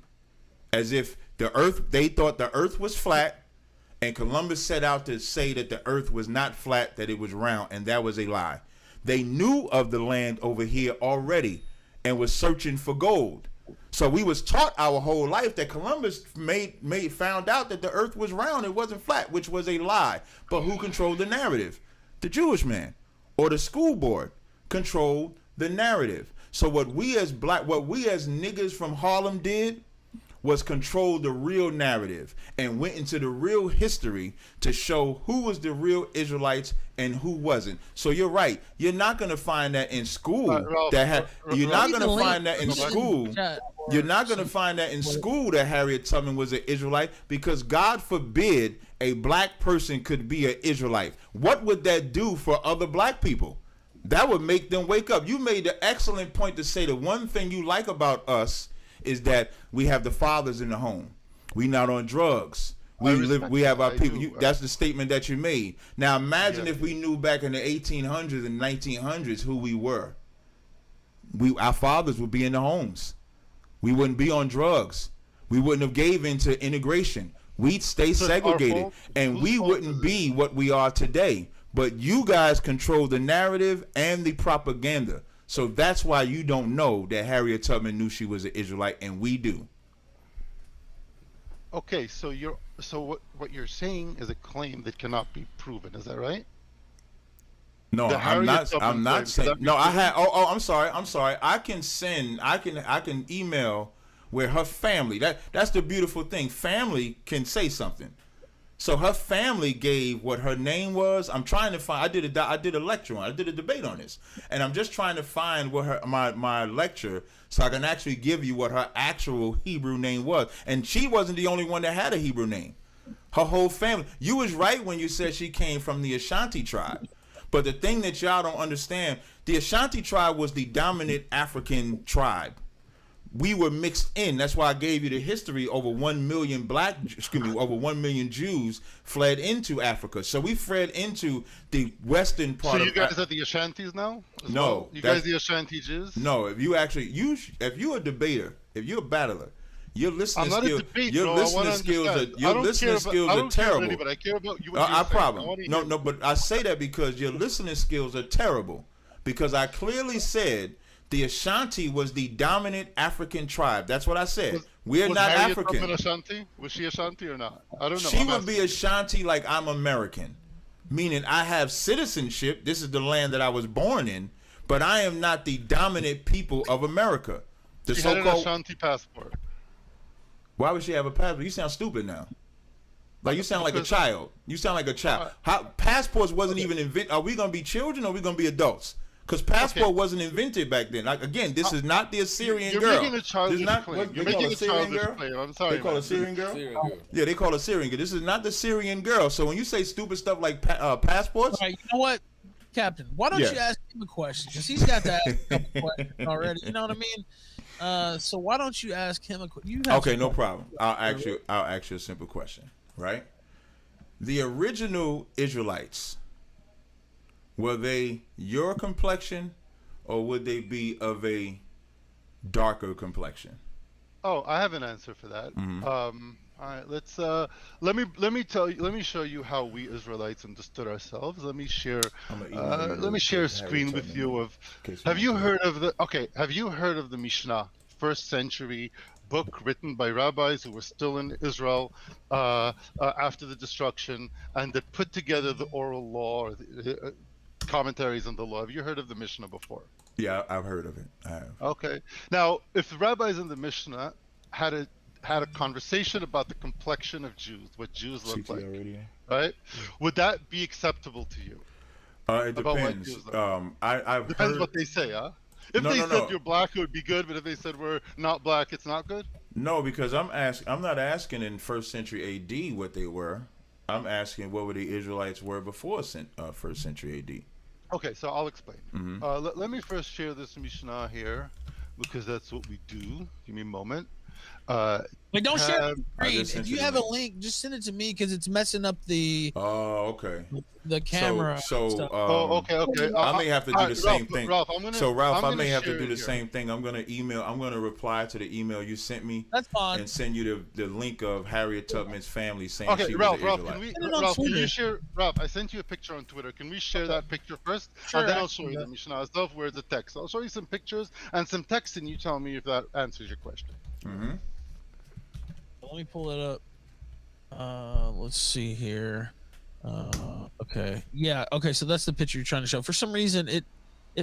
S2: As if they thought the earth was flat, and Columbus set out to say that the earth was not flat, that it was round, and that was a lie. They knew of the land over here already and was searching for gold. So we was taught our whole life that Columbus found out that the earth was round, it wasn't flat, which was a lie. But who controlled the narrative? The Jewish man or the school board controlled the narrative. So what we as niggas from Harlem did was control the real narrative and went into the real history to show who was the real Israelites and who wasn't. So you're right. You're not going to find that in school. You're not going to find that in school. You're not going to find that in school that Harriet Tubman was an Israelite, because God forbid a black person could be an Israelite. What would that do for other black people? That would make them wake up. You made the excellent point to say the one thing you like about us is that we have the fathers in the home. We not on drugs. We have our people. That's the statement that you made. Now imagine if we knew back in the 1800s and 1900s who we were. Our fathers would be in the homes. We wouldn't be on drugs. We wouldn't have gave into integration. We'd stay
S4: So it's our
S2: segregated,
S4: fault?
S2: and
S4: Whose
S2: we
S4: fault is
S2: wouldn't
S4: it?
S2: be what we are today. But you guys control the narrative and the propaganda. So that's why you don't know that Harriet Tubman knew she was an Israelite, and we do.
S4: Okay, so what you're saying is a claim that cannot be proven. Is that right?
S2: No,
S4: The
S2: I'm
S4: Harriet
S2: not.
S4: Tubman
S2: I'm
S4: claim,
S2: not
S4: could
S2: saying.
S4: that be
S2: No, I
S4: proven?
S2: had. Oh, I'm sorry. I'm sorry. I can send. I can email where her family. That's the beautiful thing. Family can say something. So her family gave what her name was. I'm trying to find. I did a lecture on. I did a debate on this, and I'm just trying to find what my lecture, so I can actually give you what her actual Hebrew name was. And she wasn't the only one that had a Hebrew name. Her whole family. You was right when you said she came from the Ashanti tribe. But the thing that y'all don't understand, the Ashanti tribe was the dominant African tribe. We were mixed in. That's why I gave you the history. Over 1 million over 1 million Jews fled into Africa. So we fled into the western
S4: So
S2: part
S4: you
S2: of
S4: guys are the Ashantis now? As
S2: No,
S4: well? You guys the Ashanti Jews?
S2: No, if you actually if you're a debater, if you're a battler, your listening
S4: I'm not
S2: skills,
S4: a debate,
S2: your
S4: bro. I
S2: listening
S4: wanna
S2: skills are
S4: understand. I
S2: your
S4: don't
S2: listening
S4: care about,
S2: skills
S4: I
S2: are
S4: don't care about
S2: terrible.
S4: anybody. I care about you. What
S2: I
S4: you're saying.
S2: problem.
S4: I wanna
S2: No,
S4: hear-
S2: no, but I say that because your listening skills are terrible. Because I clearly said the Ashanti was the dominant African tribe. That's what I said. We're
S4: was
S2: not
S4: Harriet
S2: African.
S4: Tubman Ashanti? Was she Ashanti or not? I don't know.
S2: She
S4: I'm
S2: would be
S4: asking.
S2: Ashanti like I'm American, meaning I have citizenship. This is the land that I was born in, but I am not the dominant people of America. The
S4: She had an
S2: so-called.
S4: Ashanti passport.
S2: Why would she have a passport? You sound stupid now. Like you sound like a
S4: Because-
S2: child. You sound like a child. How passports wasn't even invented. Are we gonna be children or are we gonna be adults? Because passport wasn't invented back then. Like again, this is not the Assyrian
S4: You're
S2: girl.
S4: making a childish claim. You're
S2: they call
S4: making
S2: a
S4: a
S2: Syrian
S4: childish
S2: girl.
S4: claim. I'm sorry,
S2: They call
S4: man.
S2: a Syrian girl.
S1: Syrian girl.
S2: Yeah, they call a Syrian girl. This is not the Syrian girl. So when you say stupid stuff like passports,
S3: All right, you know what, Captain? Why don't
S2: Yeah.
S3: you ask him a question? Because he's got to ask a couple questions already. You know what I mean? So why don't you ask him a question?
S2: okay, no problem. I'll ask you a simple question. Right? The original Israelites, were they your complexion, or would they be of a darker complexion?
S4: Oh, I have an answer for that. All right, let's let me show you how we Israelites understood ourselves. Let me share
S2: I'm gonna email you
S4: let me share a
S2: Harry
S4: screen with
S2: Tubman,
S4: you of
S2: in case
S4: have
S2: you
S4: you
S2: want
S4: heard of the Mishnah, first century book written by rabbis who were still in Israel after the destruction, and that put together the oral law or the commentaries on the law. Have you heard of the Mishnah before?
S2: Yeah, I've heard of it. I have.
S4: Okay. Now, if the rabbis in the Mishnah had a conversation about the complexion of Jews, what Jews look like,
S2: radio.
S4: right? Would that be acceptable to you?
S2: It
S4: About what
S2: depends.
S4: Jews look like?
S2: I've
S4: Depends
S2: heard.
S4: what they say, huh? If
S2: No,
S4: they
S2: no,
S4: said
S2: no.
S4: you're black, it would be good, but if they said we're not black, it's not good?
S2: No, because I'm not asking in first century A.D. what they were. I'm asking what were the Israelites were before first century A.D.
S4: Okay, so I'll explain. Let me first share this Mishnah here, because that's what we do. Give me a moment.
S3: Wait, don't share
S4: Have-
S3: the
S2: I
S3: screen.
S2: just sent
S3: If
S2: you
S3: you
S2: the
S3: have a
S2: link.
S3: link, just send it to me because it's messing up the
S2: Oh, okay.
S3: camera.
S2: So,
S3: stuff.
S4: okay.
S2: I may have to do the same thing.
S4: Ralph,
S2: Ralph, I
S4: I'm
S2: may
S4: gonna
S2: have to
S4: share
S2: do
S4: it
S2: the
S4: here.
S2: same thing. I'm gonna reply to the email you sent me
S3: That's fine.
S2: and send you the link of Harriet Tubman's family saying
S4: Okay,
S2: she
S4: Ralph,
S2: was an
S4: Ralph,
S2: Israelite.
S3: Send it on
S4: can you
S3: Twitter.
S4: share? Ralph, I sent you a picture on Twitter. Can we share that picture first,
S3: Sure,
S4: and then
S3: I
S4: I'll
S3: can
S4: show
S3: do
S4: you
S3: that.
S4: the Mishnah stuff where it's a text. I'll show you some pictures and some text, and you tell me if that answers your question.
S2: Mm-hmm.
S3: Let me pull it up. Let's see here. Okay. Yeah. Okay. So that's the picture you're trying to show. For some reason, it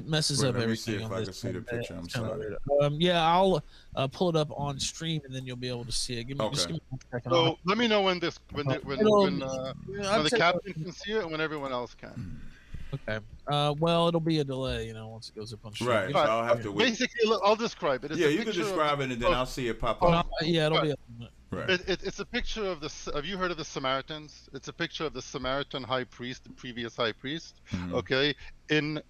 S3: messes
S2: Wait,
S3: up
S2: let me see
S3: everything.
S2: if
S3: on
S2: I
S3: this
S2: can see the
S3: thing.
S2: picture. I'm
S3: It's kinda
S2: sorry.
S3: weird. Yeah, I'll pull it up on stream and then you'll be able to see it. Just
S2: Okay.
S3: give me 1 second.
S4: So let me know when this, when
S3: I'll
S4: the
S3: tell you
S4: captain can see it and when everyone else can.
S3: Okay. Well, it'll be a delay, once it goes up on stream.
S2: Right.
S3: Give
S2: So
S3: me-
S2: I'll have to wait.
S4: Basically, look, I'll describe it. It's
S2: Yeah,
S4: a
S2: you can
S4: picture of-
S2: describe it and then I'll see it pop
S3: Oh,
S2: up.
S3: yeah, it'll be up.
S2: Right.
S4: It's a picture of the. Have you heard of the Samaritans? It's a picture of the Samaritan high priest, the previous high priest.
S2: Mm-hmm.
S4: Okay, in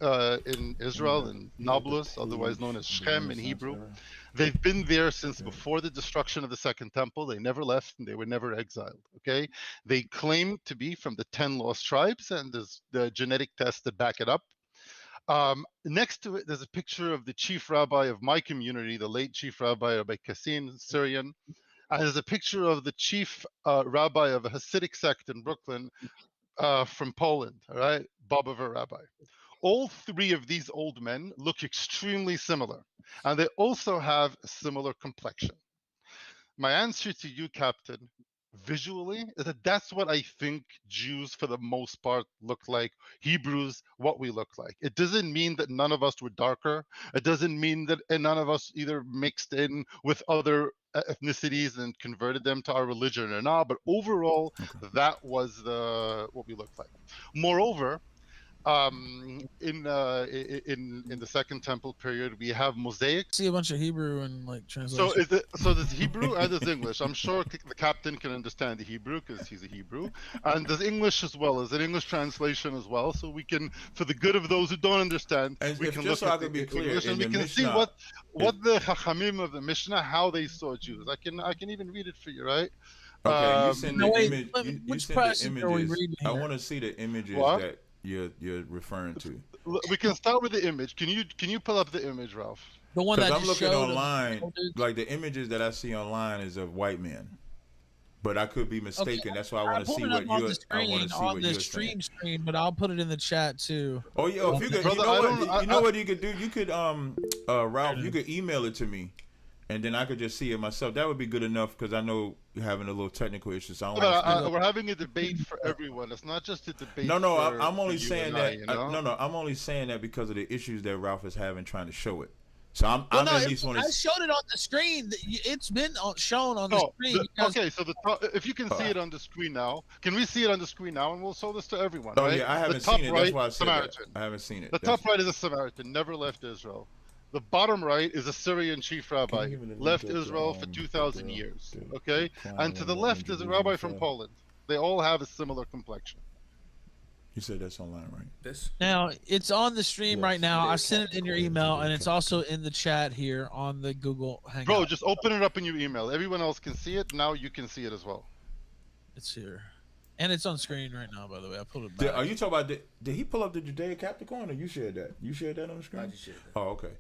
S4: Israel, in Nablus, otherwise known as Shechem in Hebrew. They've been there since before the destruction of the Second Temple. They never left, and they were never exiled. Okay, they claim to be from the 10 lost tribes, and there's the genetic tests that back it up. Next to it, there's a picture of the chief rabbi of my community, the late chief rabbi Rabbi Kassin, Syrian. And there's a picture of the chief rabbi of a Hasidic sect in Brooklyn from Poland, all right, Bobover rabbi. All three of these old men look extremely similar, and they also have a similar complexion. My answer to you, Captain, visually, is that that's what I think Jews, for the most part, look like. Hebrews, what we look like. It doesn't mean that none of us were darker. It doesn't mean that none of us either mixed in with other ethnicities and converted them to our religion or not. But overall, that was what we looked like. Moreover, in the Second Temple period, we have mosaics.
S3: See a bunch of Hebrew and like translation.
S4: So there's Hebrew and there's English. I'm sure the captain can understand the Hebrew because he's a Hebrew, and there's English as well. There's an English translation as well, so we can, for the good of those who don't understand, we can look at the English and we can see what the Chachamim of the Mishnah, how they saw Jews. I can even read it for you, right?
S2: Okay, you send the image. You send the
S3: are we
S2: images.
S3: reading
S2: I
S3: here?
S2: want to see the images that you're referring to.
S4: We can start with the image. Can you pull up the image, Ralph?
S3: The one that
S2: Because I'm
S3: just
S2: looking
S3: showed
S2: online, like the images that I see online is of white men, but I could be mistaken. That's why I want to see what you're. I want to see what you're saying.
S3: Screen, but I'll put it in the chat too.
S2: Oh yeah, if you could, you know what you could do? You could, Ralph, you could email it to me, and then I could just see it myself. That would be good enough because I know you're having a little technical issue. So
S4: we're having a debate for everyone. It's not just a debate.
S2: No, I'm only saying that. I'm only saying that because of the issues that Ralph is having trying to show it. So I'm at least want to.
S3: I showed it on the screen. It's been shown on the screen.
S4: Okay, so if you can see it on the screen now, can we see it on the screen now? And we'll show this to everyone.
S2: Oh
S4: right?
S2: yeah, I haven't seen it. That's why I said that. I haven't seen it.
S4: The top right is a Samaritan, never left Israel. The bottom right is a Syrian chief rabbi, left Israel for 2,000 years. Okay, and to the left is a rabbi from Poland. They all have a similar complexion.
S2: You said that's online, right?
S3: Now it's on the stream right now. I sent it in your email, and it's also in the chat here on the Google Hangout.
S4: Bro, just open it up in your email. Everyone else can see it. Now you can see it as well.
S3: It's here, and it's on screen right now. By the way, I pulled it back.
S2: Are you talking about? Did he pull up the Judaic Capricorn, or you shared that? You shared that on the screen?
S1: I just shared that.
S2: Oh, okay.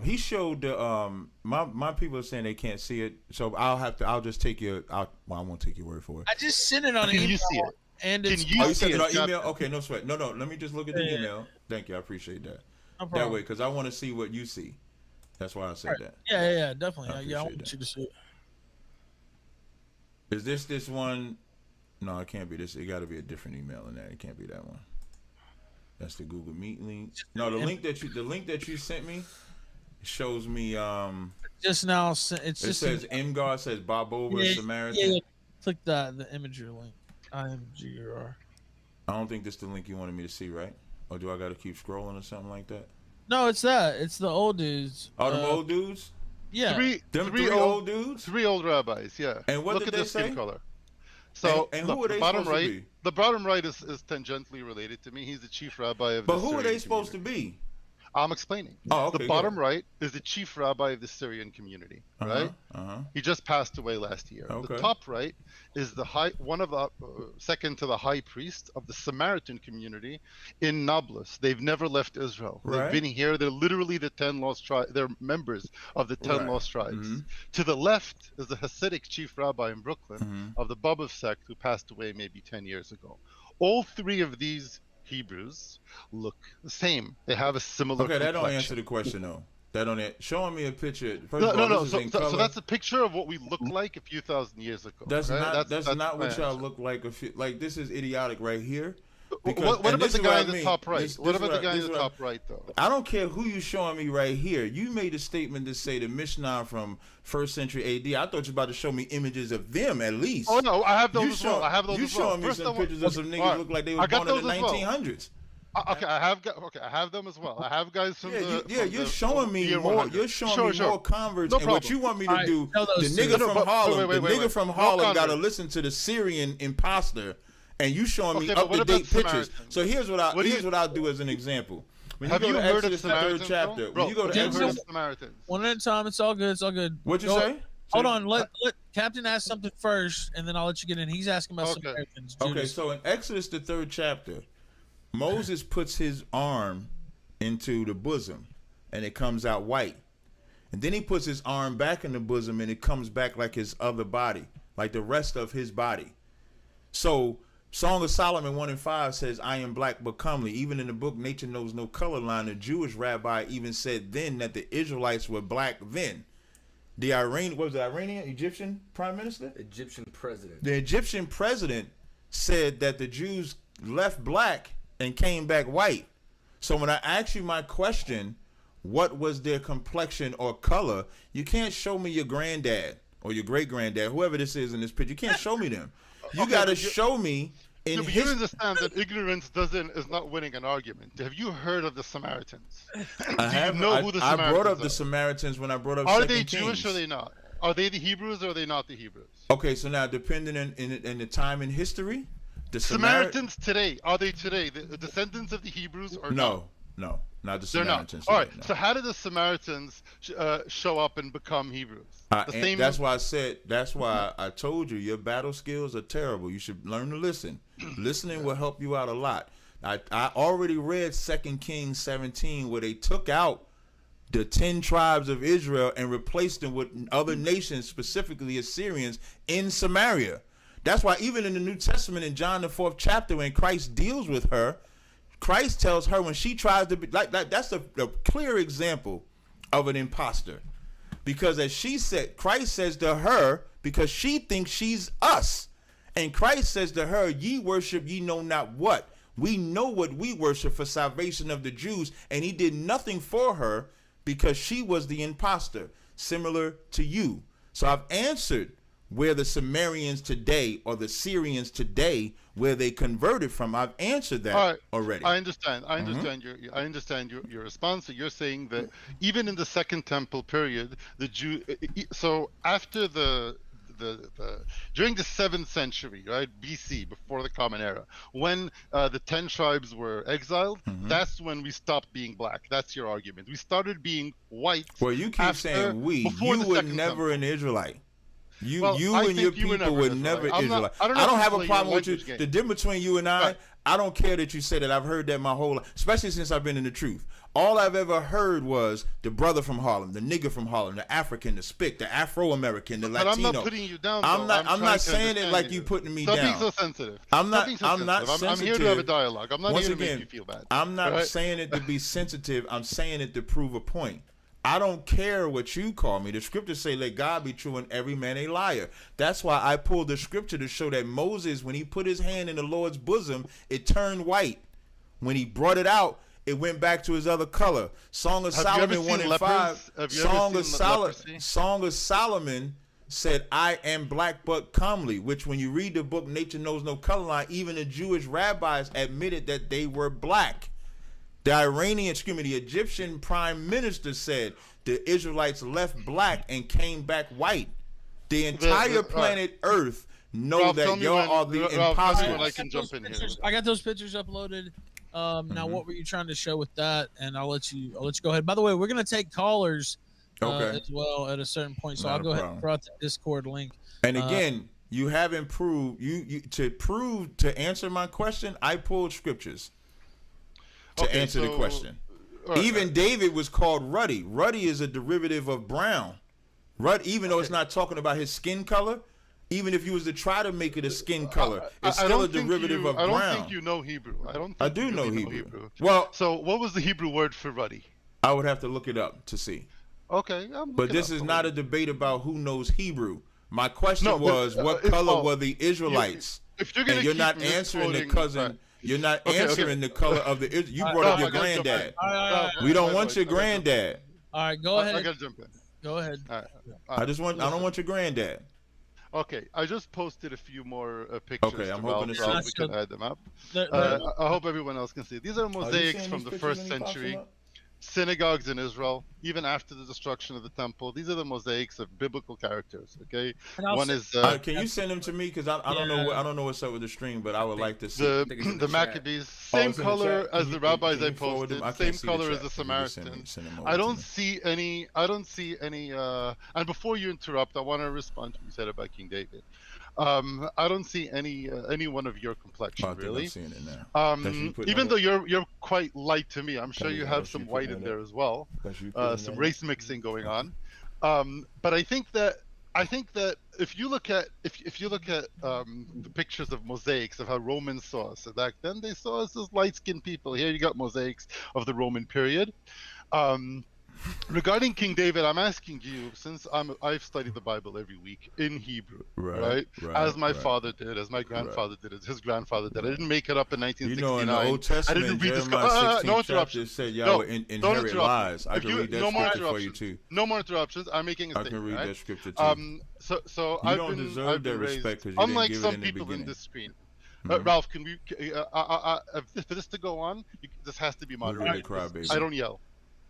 S2: He showed the my people are saying they can't see it, so I'll just take your. I won't take your word for it.
S3: I just sent it on
S4: Can
S3: email.
S4: you see it?
S3: And
S4: Can
S3: it's
S2: you sent it on email? Okay, no sweat. No, let me just look at the
S3: Yeah.
S2: email. Thank you, I appreciate that.
S3: no
S2: That
S3: problem.
S2: way, because I want to see what you see. That's why I said that.
S3: Yeah, definitely.
S2: I
S3: I
S2: appreciate
S3: want
S2: that.
S3: you to see it.
S2: Is this one? No, it can't be this. It got to be a different email in that. It can't be that one. That's the Google Meet link. No, the link that you sent me shows me.
S3: Just now, it's
S2: It
S3: just
S2: says Imgar, says Bob Over Samaritan.
S3: Yeah. Click the imager link. IMGR.
S2: I don't think this is the link you wanted me to see, right? Or do I got to keep scrolling or something like that?
S3: No, it's that. It's the old dudes.
S2: All them old dudes?
S3: Yeah.
S2: Three old dudes?
S4: 3 old rabbis, yeah.
S2: And what
S4: Look
S2: did
S4: at
S2: they
S4: their skin
S2: say?
S4: color. So
S2: and
S4: look,
S2: who are they
S4: the bottom
S2: supposed
S4: right,
S2: to be?
S4: the bottom right is tangentially related to me. He's the chief rabbi of.
S2: But who are they supposed to be?
S4: I'm explaining.
S2: Oh, okay.
S4: The bottom right is the chief rabbi of the Syrian community, right? He just passed away last year.
S2: Okay.
S4: The top right is the second to the high priest of the Samaritan community in Nablus. They've never left Israel.
S2: Right.
S4: They've been here. They're literally the 10 lost tribes. They're members of the 10 lost tribes.
S2: Mm-hmm.
S4: To the left is the Hasidic chief rabbi in Brooklyn of the Bobov sect who passed away maybe 10 years ago. All three of these Hebrews look the same. They have a similar
S2: Okay, that
S4: complexion.
S2: don't answer the question though. That don't. Showing me a picture. First
S4: No,
S2: of all,
S4: no.
S2: this is in
S4: So
S2: color.
S4: that's a picture of what we look like a few thousand years ago.
S2: That's
S4: right?
S2: not. That's not
S4: my
S2: what y'all
S4: answer.
S2: look like. Like this is idiotic right here.
S4: What about the guy in the top right? What about the guy in the top right, though?
S2: I don't care who you showing me right here. You made a statement to say the Mishnah from 1st century AD. I thought you were about to show me images of them at least.
S4: Oh no, I have those as well. I have those
S2: you
S4: as well.
S2: showing me some pictures of some niggas look like they were born in the 1900s.
S4: Okay, I have them as well. I have guys from
S2: you're showing me more. You're showing me more converts,
S4: No
S2: and what you want me to do? The nigga from Harlem got to listen to the Syrian imposter, and you showing me up to date pictures. So here's what I'll do as an example. When you go to Exodus the 3rd chapter, when you go to Exodus,
S3: one at a time. It's all good. It's all good.
S2: What'd you say?
S3: Hold on. Let Captain ask something first, and then I'll let you get in. He's asking about Samaritans.
S2: Okay, so in Exodus the 3rd chapter, Moses puts his arm into the bosom, and it comes out white. And then he puts his arm back in the bosom, and it comes back like his other body, like the rest of his body. So Song of Solomon 1:5 says, I am black but comely. Even in the book Nature Knows No Color line, the Jewish rabbi even said then that the Israelites were black then. The Iranian Egyptian prime minister?
S1: Egyptian president.
S2: The Egyptian president said that the Jews left black and came back white. So when I ask you my question, what was their complexion or color, you can't show me your granddad or your great-granddad, whoever this is in this picture. You can't show me them. You got to show me in
S4: but you understand that ignorance is not winning an argument. Have you heard of the Samaritans?
S2: I brought up the Samaritans when I brought up
S4: Are
S2: Second
S4: they
S2: Kings.
S4: Jewish or are they not? Are they the Hebrews or are they not the Hebrews?
S2: Okay, so now depending in the time in history, the
S4: Samaritans today, are they today the descendants of the Hebrews or not?
S2: No, not the
S4: They're
S2: Samaritans.
S4: not. All right.
S2: Today, no.
S4: So how did the Samaritans show up and become Hebrews?
S2: That's why I said. That's why I told you your battle skills are terrible. You should learn to listen. Listening will help you out a lot. I already read 2 Kings 17 where they took out the 10 tribes of Israel and replaced them with other nations, specifically Assyrians, in Samaria. That's why even in the New Testament, in John the 4th chapter, when Christ deals with her, Christ tells her when she tries to be like that's a clear example of an imposter, because as she said, Christ says to her, because she thinks she's us, and Christ says to her, ye worship ye know not what. We know what we worship for salvation of the Jews, and he did nothing for her because she was the imposter, similar to you. So I've answered where the Sumerians today or the Syrians today, where they converted from. I've answered that already.
S4: I understand. I understand your response. So you're saying that even in the Second Temple period, the Jew. So after during the 7th century, right, BC, before the Common Era, when the 10 tribes were exiled, that's when we stopped being black. That's your argument. We started being white.
S2: Well, you keep saying we. You were never an Israelite. You and your people were never Israelite. I don't have a problem with you. The difference between you and I don't care that you said it. I've heard that my whole life, especially since I've been in the truth. All I've ever heard was the brother from Harlem, the nigger from Harlem, the African, the Spic, the Afro-American, the Latino.
S4: But I'm not putting you down.
S2: I'm not saying it like you putting me down.
S4: Stop being so sensitive.
S2: I'm not sensitive.
S4: I'm here to have a dialogue. I'm not here to make you feel bad.
S2: I'm not saying it to be sensitive. I'm saying it to prove a point. I don't care what you call me. The scriptures say, let God be true and every man a liar. That's why I pulled the scripture to show that Moses, when he put his hand in the Lord's bosom, it turned white. When he brought it out, it went back to his other color. Song of Solomon 1:5. Song of Solomon said, I am black but comely, which when you read the book Nature Knows No Color line, even the Jewish rabbis admitted that they were black. The Egyptian prime minister said the Israelites left black and came back white. The entire planet Earth know that y'all are the imposters.
S4: I can jump in here.
S3: I got those pictures uploaded. Now, what were you trying to show with that? And I'll let you go ahead. By the way, we're gonna take callers as well at a certain point, so I'll go ahead and throw out the Discord link.
S2: And again, you haven't proved to answer my question. I pulled scriptures to answer the question. Even David was called ruddy. Ruddy is a derivative of brown. Even though it's not talking about his skin color, even if you was to try to make it a skin color, it's still a derivative of brown.
S4: I don't think you know Hebrew. I
S2: do know Hebrew.
S4: Well, so what was the Hebrew word for ruddy?
S2: I would have to look it up to see.
S4: Okay.
S2: But this is not a debate about who knows Hebrew. My question was, what color were the Israelites?
S4: And
S2: you're not answering the cousin. You're not answering the color of the. You brought up your granddad. We don't want your granddad.
S3: All right, go ahead.
S4: I gotta jump in.
S3: Go ahead.
S4: I
S2: don't want your granddad.
S4: Okay, I just posted a few more pictures.
S2: Okay, I'm hoping to see.
S4: We can add them up. I hope everyone else can see. These are mosaics from the 1st century. Synagogues in Israel, even after the destruction of the temple. These are the mosaics of biblical characters. Okay, one is.
S2: Can you send them to me? Because I don't know. I don't know what's up with the stream, but I would like to see
S4: the Maccabees. Same color as the rabbis I posted. Same color as the Samaritans. I don't see any. And before you interrupt, I want to respond to what you said about King David. I don't see any one of your complexion really.
S2: I'm seeing it now.
S4: Even though you're quite light to me. I'm sure you have some white in there as well, some race mixing going on. But I think that if you look at the pictures of mosaics of how Romans saw us, so back then they saw us as light-skinned people. Here you got mosaics of the Roman period. Regarding King David, I'm asking you, since I've studied the Bible every week in Hebrew, right? As my father did, as my grandfather did, as his grandfather did. I didn't make it up in 1969.
S2: You know, in the Old Testament,
S4: I didn't read
S2: Jeremiah 16
S4: no
S2: chapter said y'all would inherit lies. I can read that scripture for you too.
S4: No more interruptions. I'm making a statement.
S2: I can read
S4: right?
S2: that scripture too.
S4: So
S2: you
S4: I've
S2: don't
S4: been,
S2: deserve
S4: I've
S2: that
S4: been
S2: respect
S4: raised,
S2: because you
S4: unlike
S2: didn't give
S4: some
S2: it in the
S4: people
S2: beginning.
S4: in this screen. Ralph, can we? For this to go on, this has to be moderated. I don't yell.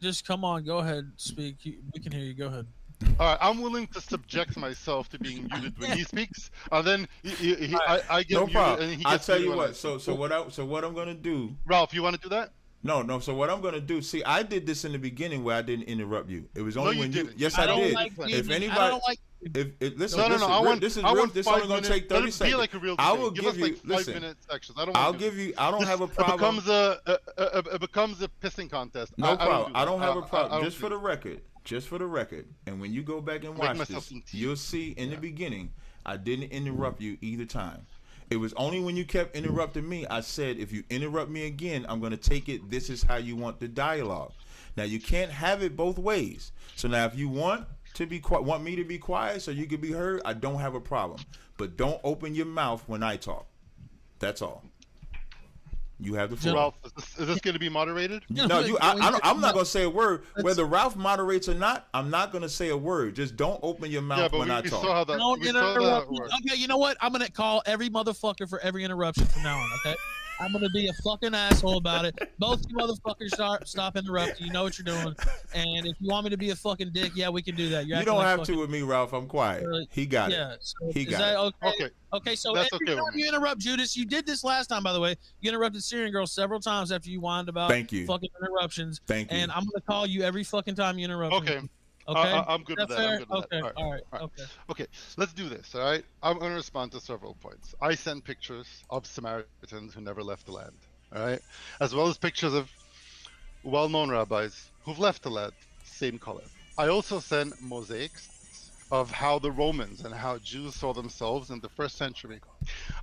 S3: Just come on, go ahead, speak. We can hear you. Go ahead.
S4: All right, I'm willing to subject myself to being muted when he speaks, and then I get muted, and he gets
S2: I tell you
S4: muted
S2: what. So what I'm gonna do?
S4: Ralph, you want to do that?
S2: No. So what I'm gonna do? See, I did this in the beginning where I didn't interrupt you. It was only when you. Yes, I did. If anybody,
S3: I don't like.
S2: Listen,
S4: no. I want.
S2: This is
S4: I
S2: real.
S4: want
S2: This
S4: 5
S2: only gonna
S4: minutes.
S2: take 30 seconds.
S4: Be like a real
S2: I
S4: debate.
S2: will
S4: give us like 5
S2: listen.
S4: minute sections. I don't.
S2: I'll give you. I don't have a problem.
S4: It becomes a pissing contest.
S2: No problem. I don't have a problem. Just for the record. And when you go back and watch this, you'll see in the beginning, I didn't interrupt you either time. It was only when you kept interrupting me, I said, if you interrupt me again, I'm going to take it. This is how you want the dialogue. Now, you can't have it both ways. So now if you want me to be quiet so you can be heard, I don't have a problem. But don't open your mouth when I talk. That's all. You have the floor.
S4: Ralph, is this going to be moderated?
S2: No, I'm not going to say a word. Whether Ralph moderates or not, I'm not going to say a word. Just don't open your mouth when I talk.
S3: Don't interrupt. Okay, you know what? I'm going to call every motherfucker for every interruption from now on, okay? I'm going to be a fucking asshole about it. Both you motherfuckers stop interrupting. You know what you're doing. And if you want me to be a fucking dick, yeah, we can do that.
S2: You don't have to with me, Ralph. I'm quiet. He got it.
S3: So
S2: he got
S3: it. Okay, so every time you interrupt Judas, you did this last time, by the way. You interrupted Syrian Girl several times after you whined about fucking interruptions.
S2: Thank you.
S3: And I'm going to call you every fucking time you interrupt
S4: me. Okay, I'm good with that. I'm good with that.
S3: All right.
S4: Okay, let's do this. All right, I'm going to respond to several points. I sent pictures of Samaritans who never left the land. All right, as well as pictures of well-known rabbis who've left the land, same color. I also sent mosaics of how the Romans and how Jews saw themselves in the 1st century.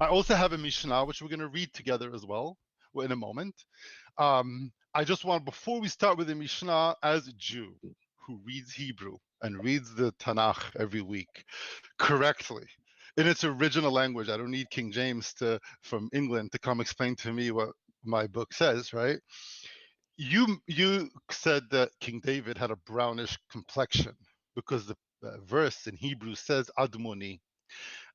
S4: I also have a Mishnah, which we're going to read together as well in a moment. I just want, before we start with the Mishnah, as a Jew who reads Hebrew and reads the Tanakh every week correctly in its original language, I don't need King James from England to come explain to me what my book says, right? You said that King David had a brownish complexion because the verse in Hebrew says Admoni.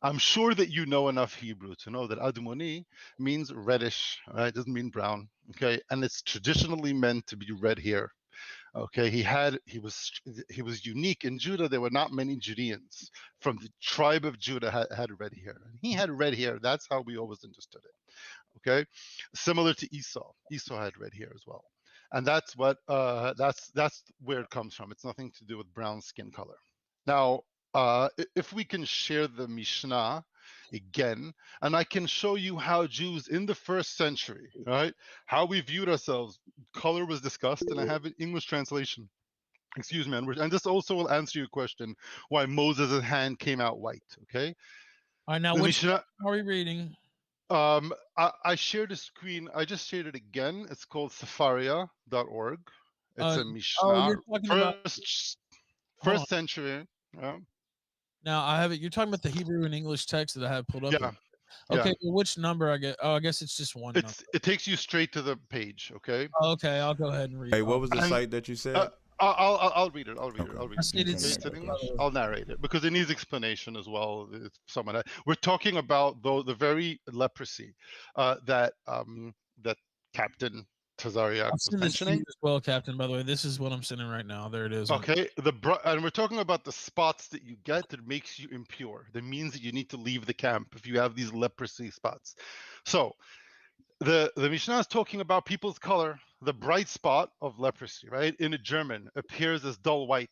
S4: I'm sure that you know enough Hebrew to know that Admoni means reddish, right? It doesn't mean brown, okay? And it's traditionally meant to be red hair. Okay, he was unique in Judah. There were not many Judeans from the tribe of Judah had red hair. And he had red hair. That's how we always understood it. Okay, similar to Esau. Esau had red hair as well, and that's what that's where it comes from. It's nothing to do with brown skin color. Now, if we can share the Mishnah again, and I can show you how Jews in the 1st century, right, how we viewed ourselves. Color was discussed, and I have an English translation. Excuse me, and this also will answer your question why Moses' hand came out white. Okay.
S3: All right, now which are we reading?
S4: I shared a screen. I just shared it again. It's called Safaria.org. It's a Mishnah.
S3: You're talking about
S4: first century. Yeah.
S3: Now I have it. You're talking about the Hebrew and English text that I have pulled up.
S4: Yeah.
S3: Okay. Well, which number I get? Oh, I guess it's just one.
S4: It takes you straight to the page. Okay.
S3: Okay, I'll go ahead and read.
S2: Hey, what was the site that you said?
S4: I'll read it. I'll read
S3: it.
S4: I'll narrate it because it needs explanation as well. We're talking about the very leprosy that Captain Tazaryach was mentioning.
S3: As well, Captain. By the way, this is what I'm sending right now. There it is.
S4: Okay. And we're talking about the spots that you get that makes you impure. That means that you need to leave the camp if you have these leprosy spots. So the Mishnah is talking about people's color. The bright spot of leprosy, right, in a German appears as dull white,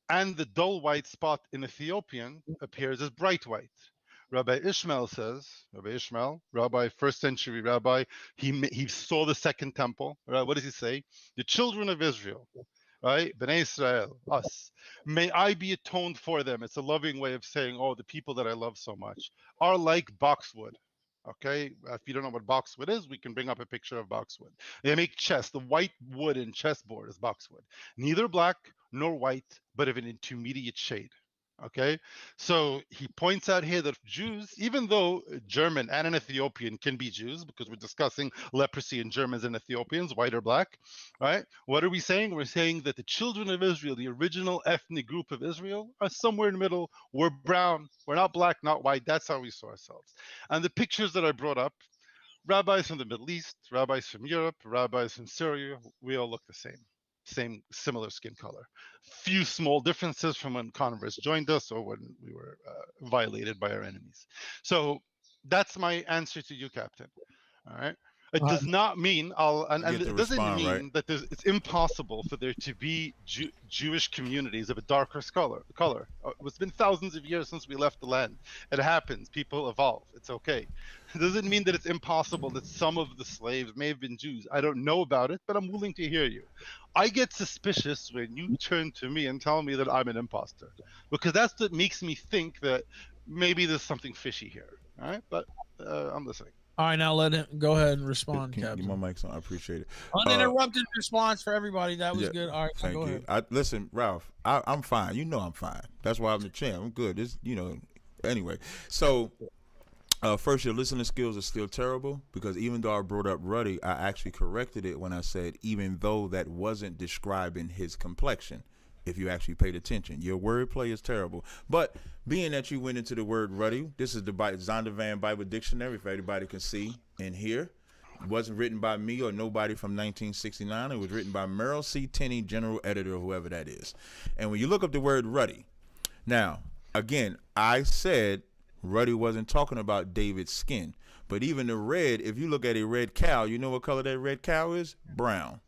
S4: and the dull white spot in Ethiopian appears as bright white, Rabbi Ishmael says, Rabbi Ishmael, rabbi, first century rabbi, he saw the second temple. Right? What does he say? The children of Israel, right? Bnei Israel, us. May I be atoned for them. It's a loving way of saying, oh, the people that I love so much are like boxwood. Okay, if you don't know what boxwood is, we can bring up a picture of boxwood. They make chess. The white wood in chessboard is boxwood. Neither black nor white, but of an intermediate shade. Okay, so he points out here that Jews, even though German and an Ethiopian can be Jews, because we're discussing leprosy in Germans and Ethiopians, white or black, right? What are we saying? We're saying that the children of Israel, the original ethnic group of Israel, are somewhere in the middle. We're brown. We're not black, not white. That's how we saw ourselves. And the pictures that I brought up, rabbis from the Middle East, rabbis from Europe, rabbis from Syria, we all look the same similar skin color. Few small differences from when converts joined us or when we were violated by our enemies. So that's my answer to you, Captain. All right. It does not mean and it doesn't mean
S2: right?
S4: that it's impossible for there to be Jewish communities of a darker color. It's been thousands of years since we left the land. It happens. People evolve. It's okay. It doesn't mean that it's impossible that some of the slaves may have been Jews. I don't know about it, but I'm willing to hear you. I get suspicious when you turn to me and tell me that I'm an imposter, because that's what makes me think that maybe there's something fishy here. All right, but I'm listening.
S3: All right, now let him go ahead and respond,
S2: Can you
S3: Captain.
S2: get my mic on? I appreciate it.
S3: Uninterrupted response for everybody. That was good. All right,
S2: thank
S3: go
S2: you.
S3: ahead.
S2: Listen, Ralph, I'm fine. You know I'm fine. That's why I'm the champ. I'm good. This, anyway. So, first, your listening skills are still terrible, because even though I brought up ruddy, I actually corrected it when I said even though that wasn't describing his complexion. If you actually paid attention, your wordplay is terrible. But being that you went into the word ruddy, this is the Zondervan Bible Dictionary, if everybody can see and hear. It wasn't written by me or nobody from 1969. It was written by Merrill C. Tenney, general editor, or whoever that is. And when you look up the word ruddy, now, again, I said ruddy wasn't talking about David's skin. But even the red, if you look at a red cow, you know what color that red cow is? Brown.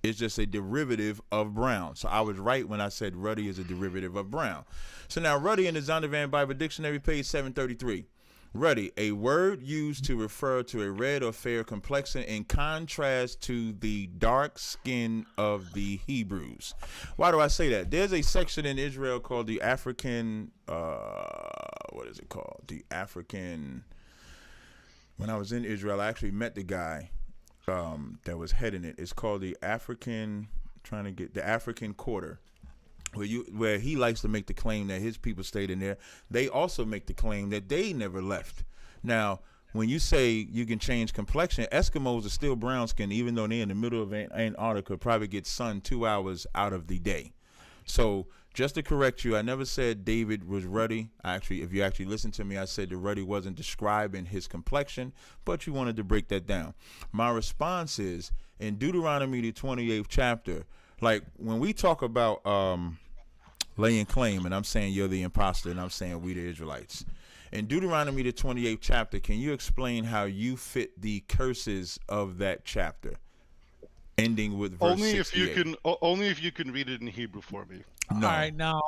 S2: It's just a derivative of brown. So I was right when I said ruddy is a derivative of brown. So now ruddy in the Zondervan Bible Dictionary, page 733. Ruddy, a word used to refer to a red or fair complexion in contrast to the dark skin of the Hebrews. Why do I say that? There's a section in Israel called the African, what is it called? The African, when I was in Israel, I actually met the guy that was heading it. It's called the African Quarter, where he likes to make the claim that his people stayed in there. They also make the claim that they never left. Now, when you say you can change complexion, Eskimos are still brown skinned, even though they're in the middle of Antarctica, probably get sun 2 hours out of the day. So just to correct you, I never said David was ruddy. If you actually listen to me, I said the ruddy wasn't describing his complexion, but you wanted to break that down. My response is, in Deuteronomy, the 28th chapter, like when we talk about laying claim, and I'm saying you're the imposter, and I'm saying we the Israelites. In Deuteronomy, the 28th chapter, can you explain how you fit the curses of that chapter? Ending with verse 68.
S4: Only if you can read it in Hebrew for me.
S2: No.
S3: All right, now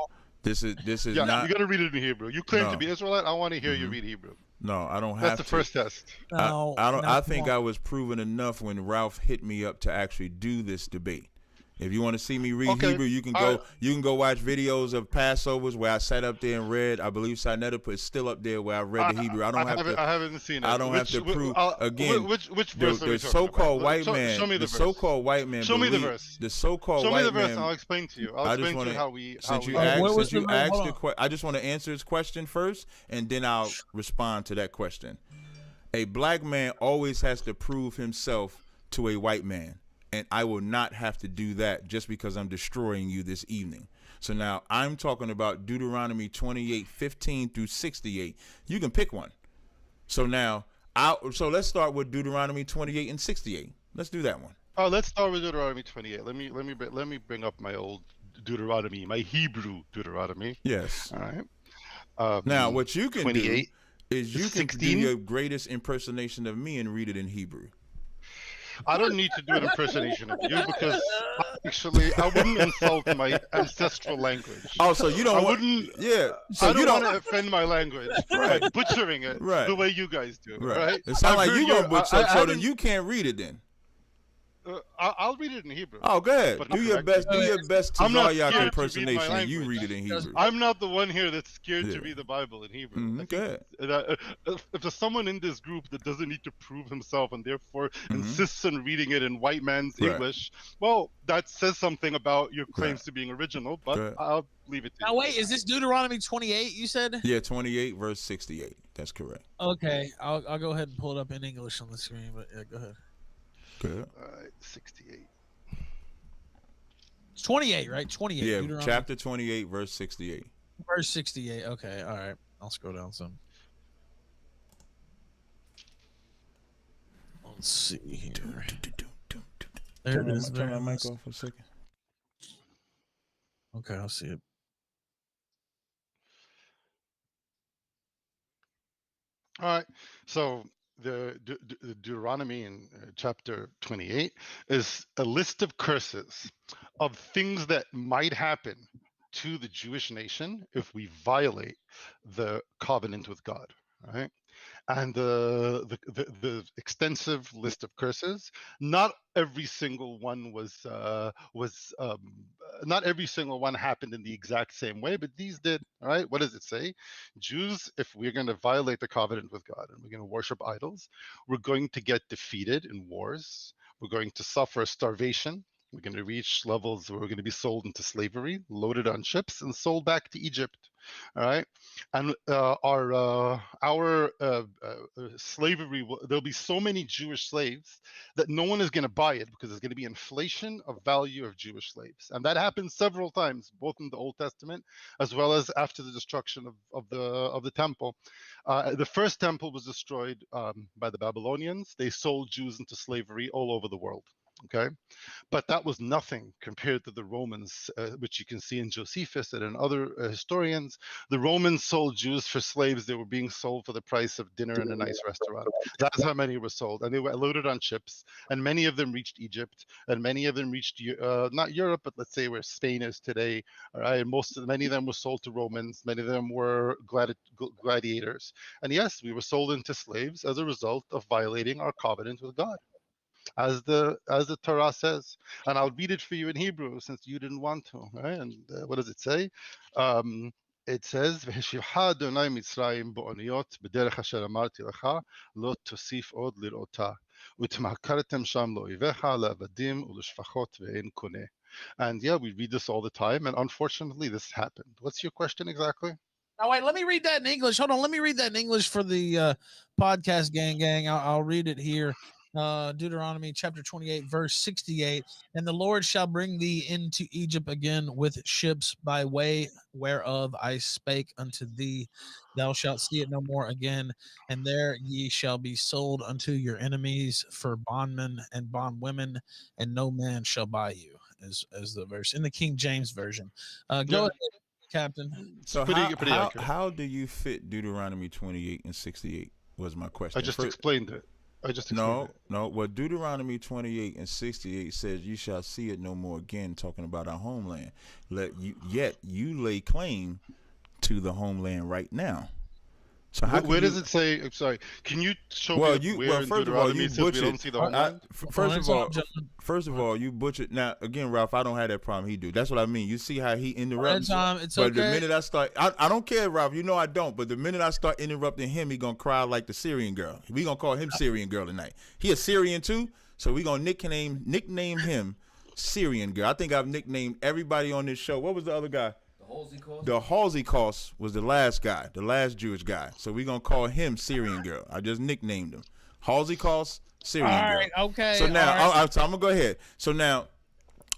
S2: This is
S4: yeah,
S2: not.
S4: you got to read it in Hebrew. You claim
S2: No.
S4: to be Israelite. I want to hear you read Hebrew.
S2: No, I don't have
S4: That's
S2: to.
S4: the first test.
S3: no,
S2: I don't.
S3: no,
S2: I think
S3: no.
S2: I was proven enough when Ralph hit me up to actually do this debate. If you want to see me read
S4: Okay.
S2: Hebrew, you can go. You can go watch videos of Passovers where I sat up there and read. I believe Sinetta put still up there where I read the Hebrew. I
S4: haven't seen it.
S2: I don't have to prove again.
S4: Which verse are we
S2: the
S4: talking
S2: so-called
S4: about?
S2: white man.
S4: Show me
S2: the
S4: the verse.
S2: so-called white man.
S4: Show me the verse.
S2: The so-called
S4: Show me
S2: white
S4: the verse,
S2: man.
S4: and I'll explain to you.
S2: I just want to
S4: how we.
S2: Since you
S3: Where was
S2: asked
S3: the-
S2: the
S3: hold
S2: question, I just want to answer his question first, and then I'll respond to that question. A black man always has to prove himself to a white man, and I will not have to do that just because I'm destroying you this evening. So now I'm talking about Deuteronomy 28:15 through 68. You can pick one. So now, so let's start with Deuteronomy 28 and 68. Let's do that one.
S4: Oh, let's start with Deuteronomy 28. Let me bring up my old Deuteronomy, my Hebrew Deuteronomy.
S2: Yes.
S4: All right.
S2: Now, what you can
S4: 28
S2: do is you can do
S4: 16?
S2: your greatest impersonation of me and read it in Hebrew.
S4: I don't need to do an impersonation of you because actually I wouldn't insult my ancestral language.
S2: Oh, so you don't want? Yeah. So
S4: I
S2: you
S4: don't want to offend my language by butchering it
S2: Right.
S4: the way you guys do. Right?
S2: It sounds like you gonna butcher, so then you can't read it then.
S4: I'll read it in Hebrew.
S2: Oh, go ahead.
S4: But
S2: Do your best. Do your best
S4: I'm not
S2: Tazaryach
S4: scared to
S2: impersonation,
S4: read my
S2: and you read it in Hebrew.
S4: I'm not the one here that's scared to read the Bible in Hebrew.
S2: Go ahead.
S4: If there's someone in this group that doesn't need to prove himself and therefore insists on reading it in white man's English, well, that says something about your claims to being original, but I'll leave it to you.
S3: Now, wait, is this Deuteronomy 28, you said?
S2: Yeah, 28, verse 68. That's correct.
S3: Okay, I'll go ahead and pull it up in English on the screen, but yeah, go ahead.
S2: Good.
S4: All right, 68.
S3: It's 28, right? 28.
S2: Yeah,
S3: Deuteronomy.
S2: chapter 28, verse 68.
S3: Verse 68. Okay, all right. I'll scroll down some. Let's see here. There it is.
S2: Turn my mic off for a second.
S3: Okay, I'll see it.
S4: All right, so the Deuteronomy in chapter 28 is a list of curses of things that might happen to the Jewish nation if we violate the covenant with God. Right, and the extensive list of curses. Not every single one not every single one happened in the exact same way, but these did. All right, what does it say? Jews, if we're going to violate the covenant with God and we're going to worship idols, we're going to get defeated in wars. We're going to suffer starvation. We're going to reach levels where we're going to be sold into slavery, loaded on ships, and sold back to Egypt. All right, and our slavery. There'll be so many Jewish slaves that no one is going to buy it because there's going to be inflation of value of Jewish slaves, and that happens several times, both in the Old Testament as well as after the destruction of the temple. The first temple was destroyed by the Babylonians. They sold Jews into slavery all over the world. Okay, but that was nothing compared to the Romans, which you can see in Josephus and in other historians. The Romans sold Jews for slaves. They were being sold for the price of dinner in a nice restaurant. That's how many were sold, and they were loaded on ships. And many of them reached Egypt, and many of them reached not Europe, but let's say where Spain is today. All right, many of them were sold to Romans. Many of them were gladiators. And yes, we were sold into slaves as a result of violating our covenant with God, as the Torah says. And I'll read it for you in Hebrew since you didn't want to. Right? And what does it say? It says, "V'heshivcha Adonai Mitzrayim bo'oniyot b'derech asher amarti lecha lo tosif od lir'ota u'tmakartem sham lo'ivecha le'avadim u'l'shfachot ve'en koneh." And yeah, we read this all the time, and unfortunately, this happened. What's your question exactly?
S3: Now, wait, let me read that in English. Hold on, let me read that in English for the podcast gang. I'll read it here. Deuteronomy chapter 28, verse 68. And the Lord shall bring thee into Egypt again with ships, by way whereof I spake unto thee. Thou shalt see it no more again. And there ye shall be sold unto your enemies for bondmen and bondwomen, and no man shall buy you, as the verse in the King James Version. Go ahead, Captain.
S2: So how do you fit Deuteronomy 28 and 68 was my question.
S4: I just explained it.
S2: No. What Deuteronomy 28 and 68 says, you shall see it no more again, talking about our homeland. Yet you lay claim to the homeland right now. So
S4: where does it say? I'm sorry. Can you show me where in Deuteronomy says we don't see the homeland?
S2: First of all, you butchered. Now, again, Ralph, I don't have that problem. He do. That's what I mean. You see how he interrupts?
S3: It's
S2: but
S3: okay.
S2: The minute I start, I don't care, Ralph. You know I don't. But the minute I start interrupting him, he gonna cry like the Syrian girl. We gonna call him Syrian girl tonight. He a Syrian too, so we gonna nickname him Syrian girl. I think I've nicknamed everybody on this show. What was the other guy? The Halsey Cost was the last guy, the last Jewish guy. So we're going to call him Syrian girl. I just nicknamed him. Halsey Cost, Syrian girl.
S3: All right, okay.
S2: So now, I'm going to go ahead. So now,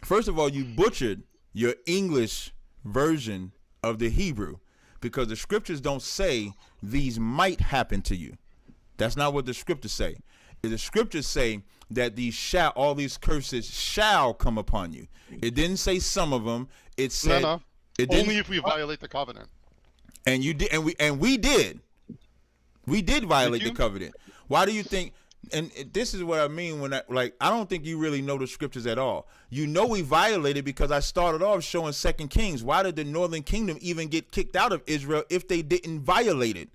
S2: first of all, you butchered your English version of the Hebrew because the scriptures don't say these might happen to you. That's not what the scriptures say. The scriptures say that all these curses shall come upon you. It didn't say some of them. It said...
S4: No. Only if we violate the covenant.
S2: And you did, and we did. We did violate the covenant. Why do you think? And this is what I mean when I don't think you really know the scriptures at all. You know we violated because I started off showing 2 Kings. Why did the northern kingdom even get kicked out of Israel if they didn't violate it?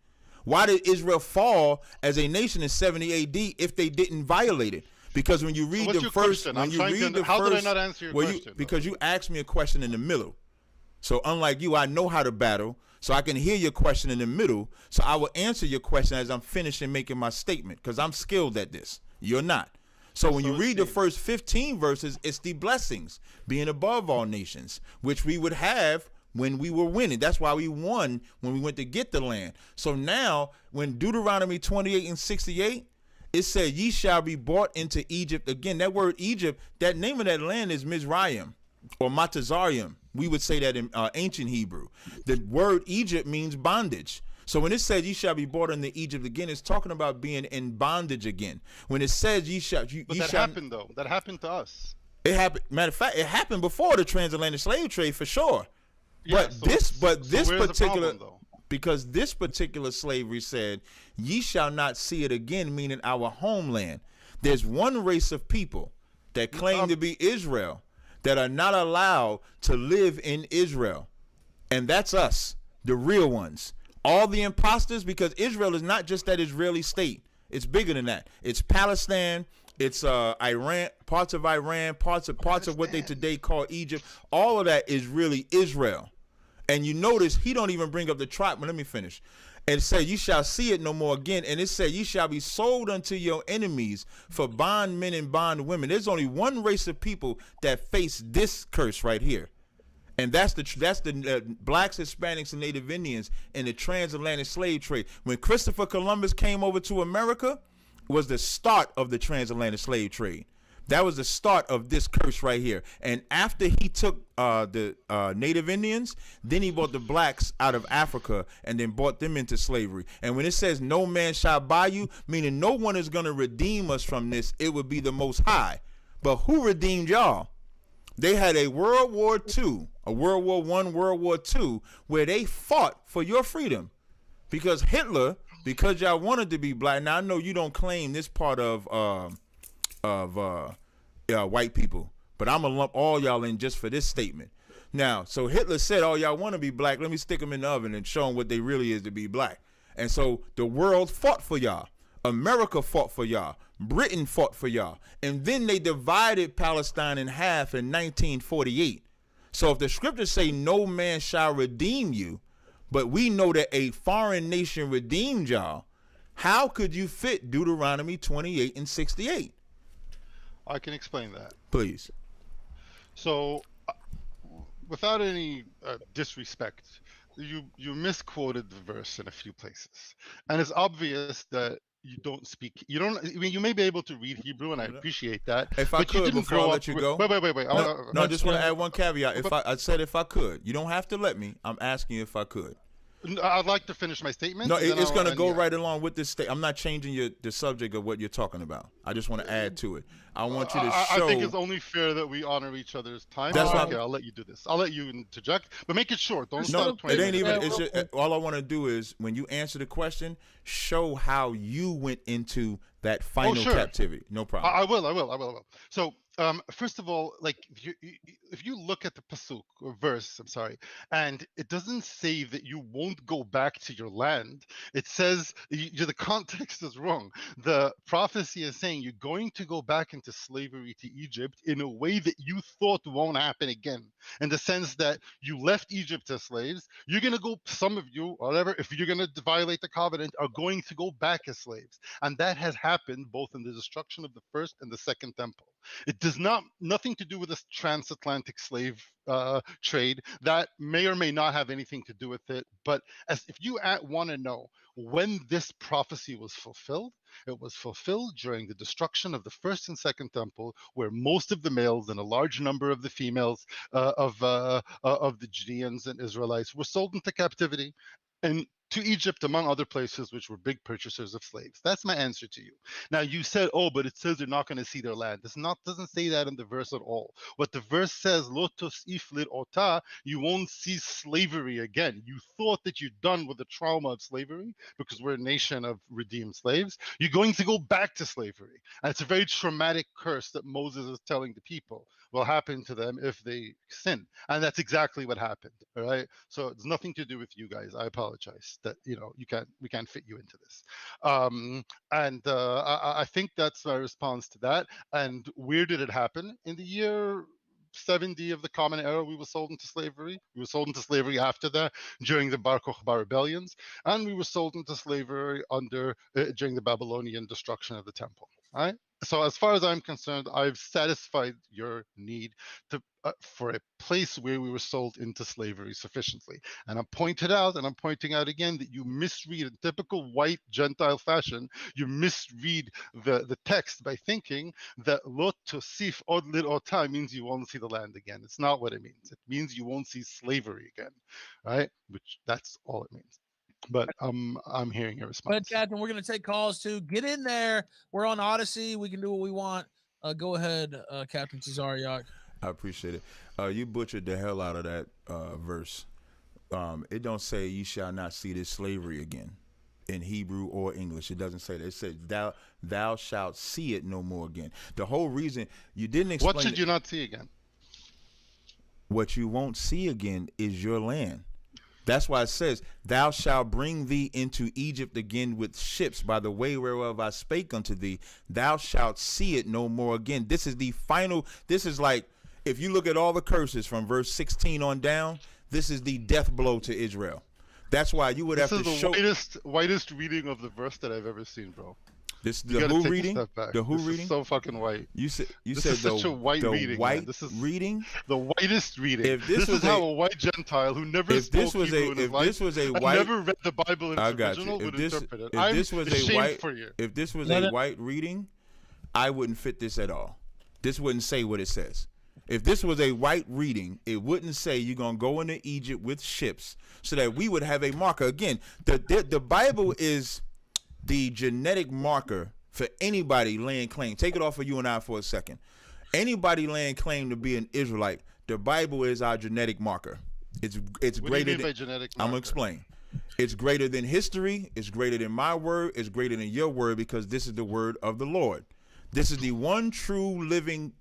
S2: Why did Israel fall as a nation in 70 AD if they didn't violate it? Because when you read
S4: So what's
S2: the
S4: your
S2: first,
S4: question?
S2: when
S4: I'm
S2: you
S4: trying
S2: read
S4: to-
S2: the
S4: how
S2: first,
S4: did I not answer your question,
S2: because
S4: though?
S2: you asked me a question in the middle. So unlike you, I know how to battle, so I can hear your question in the middle. So I will answer your question as I'm finishing making my statement because I'm skilled at this. You're not. So when you read the first 15 verses, it's the blessings, being above all nations, which we would have when we were winning. That's why we won when we went to get the land. So now when Deuteronomy 28 and 68, it said, ye shall be brought into Egypt. Again, that word Egypt, that name of that land is Mizraim or Tazaryach. We would say that in ancient Hebrew. The word Egypt means bondage. So when it says ye shall be brought into Egypt again, it's talking about being in bondage again. When it says ye shall,
S4: But that happened though. That happened to us.
S2: It happened. Matter of fact, it happened before the transatlantic slave trade for sure.
S4: Yeah,
S2: But
S4: so
S2: this
S4: where's the
S2: particular,
S4: problem, though?
S2: because this particular slavery said, ye shall not see it again, meaning our homeland. There's one race of people that claim to be Israel that are not allowed to live in Israel. And that's us, the real ones. All the imposters, because Israel is not just that Israeli state. It's bigger than that. It's Palestine. It's Iran, parts of Iran, parts of what they today call Egypt. All of that is really Israel. And you notice he don't even bring up the tribe. But let me finish. And it said, you shall see it no more again. And it said, you shall be sold unto your enemies for bondmen and bondwomen. There's only one race of people that face this curse right here. And that's the blacks, Hispanics, and Native Indians in the transatlantic slave trade. When Christopher Columbus came over to America, was the start of the transatlantic slave trade. That was the start of this curse right here. And after he took the Native Indians, then he brought the blacks out of Africa and then brought them into slavery. And when it says no man shall buy you, meaning no one is going to redeem us from this, it would be the Most High. But who redeemed y'all? They had a World War II, a World War I, World War II, where they fought for your freedom. Because Hitler, because y'all wanted to be black. Now I know you don't claim this part of white people, but I'm gonna lump all y'all in just for this statement. Now, so Hitler said, "Oh, y'all want to be black? Let me stick them in the oven and show them what they really is to be black." And so the world fought for y'all. America fought for y'all. Britain fought for y'all. And then they divided Palestine in half in 1948. So if the scriptures say no man shall redeem you, but we know that a foreign nation redeemed y'all, how could you fit Deuteronomy 28 and 68?
S4: I can explain that.
S2: Please.
S4: So, without any disrespect, you misquoted the verse in a few places, and it's obvious that you don't speak. You don't. I mean, you may be able to read Hebrew, and I appreciate that.
S2: If I
S4: but you
S2: could,
S4: didn't
S2: before
S4: grow
S2: I
S4: up
S2: let you
S4: with-
S2: go.
S4: Wait.
S2: No, I just want to add one caveat.
S4: But-
S2: I said if I could. You don't have to let me. I'm asking you if I could.
S4: I'd like to finish my statement.
S2: No,
S4: and then
S2: it's
S4: I'll-
S2: going to
S4: and
S2: go
S4: yeah.
S2: right along with this. I'm not changing the subject of what you're talking about. I just want to add to it. I want you to show.
S4: I think it's only fair that we honor each other's time.
S2: That's why-
S4: Okay, I'll let you do this. I'll let you interject, but make it short. Don't
S2: No,
S4: start at 20
S2: it ain't
S4: minutes.
S2: even. It's just, all I want to do is when you answer the question, show how you went into that final
S4: sure.
S2: captivity. No problem.
S4: I will. So, first of all, like if you look at the pasuk or verse, I'm sorry, and it doesn't say that you won't go back to your land. It says the context is wrong. The prophecy is saying you're going to go back into slavery to Egypt in a way that you thought won't happen again. In the sense that you left Egypt as slaves, you're gonna go. Some of you, whatever, if you're gonna violate the covenant, are going to go back as slaves, and that has happened both in the destruction of the first and the second temple. It does nothing to do with this transatlantic slave trade. That may or may not have anything to do with it. But as if you want to know when this prophecy was fulfilled, it was fulfilled during the destruction of the first and second temple, where most of the males and a large number of the females of the Judeans and Israelites were sold into captivity. And to Egypt, among other places, which were big purchasers of slaves. That's my answer to you. Now, you said, oh, but it says they're not going to see their land. This doesn't say that in the verse at all. What the verse says, Lo tosif lir'ota, you won't see slavery again. You thought that you're done with the trauma of slavery because we're a nation of redeemed slaves. You're going to go back to slavery. And it's a very traumatic curse that Moses is telling the people will happen to them if they sin. And that's exactly what happened. All right. So it's nothing to do with you guys. I apologize that we can't fit you into this. I think that's my response to that. And where did it happen? In the year 70 of the Common Era, we were sold into slavery. We were sold into slavery after that, during the Bar Kokhba rebellions, and we were sold into slavery during the Babylonian destruction of the temple. All right. So as far as I'm concerned, I've satisfied your need for a place where we were sold into slavery sufficiently. And I'm pointing out again that you misread in typical white Gentile fashion. You misread the text by thinking that lot tosif od lir'ota means you won't see the land again. It's not what it means. It means you won't see slavery again, right? Which that's all it means. But I'm hearing your response.
S5: But Captain, we're going to take calls too. Get in there. We're on Odyssey. We can do what we want. Go ahead, Captain Tazaryach.
S2: I appreciate it. You butchered the hell out of that verse. It don't say you shall not see this slavery again in Hebrew or English. It doesn't say that. It says thou shalt see it no more again. The whole reason you didn't explain.
S4: What should you not see again?
S2: What you won't see again is your land. That's why it says, thou shalt bring thee into Egypt again with ships by the way whereof I spake unto thee. Thou shalt see it no more again. This is the final. This is like, if you look at all the curses from verse 16 on down, this is the death blow to Israel. That's why you would have to show.
S4: This is the whitest reading of the verse that I've ever seen, bro.
S2: This the who reading? The who
S4: this
S2: reading?
S4: Is so fucking white.
S2: You said
S4: such a white reading.
S2: White
S4: this is
S2: reading.
S4: The whitest reading.
S2: If this was
S4: how a white Gentile who never spoke Hebrew in his life, never read the Bible in its original would interpret it.
S2: If this was a white,
S4: for you.
S2: If this was a white reading, I wouldn't fit this at all. This wouldn't say what it says. If this was a white reading, it wouldn't say you're gonna go into Egypt with ships, so that we would have a marker. Again, the Bible is the genetic marker for anybody laying claim. Take it off of you and I for a second. Anybody laying claim to be an Israelite, the Bible is our genetic marker. It's
S4: what
S2: greater
S4: do you mean
S2: than
S4: by genetic marker?
S2: I'm gonna explain. It's greater than history. It's greater than my word. It's greater than your word, because this is the word of the Lord. This is the one true living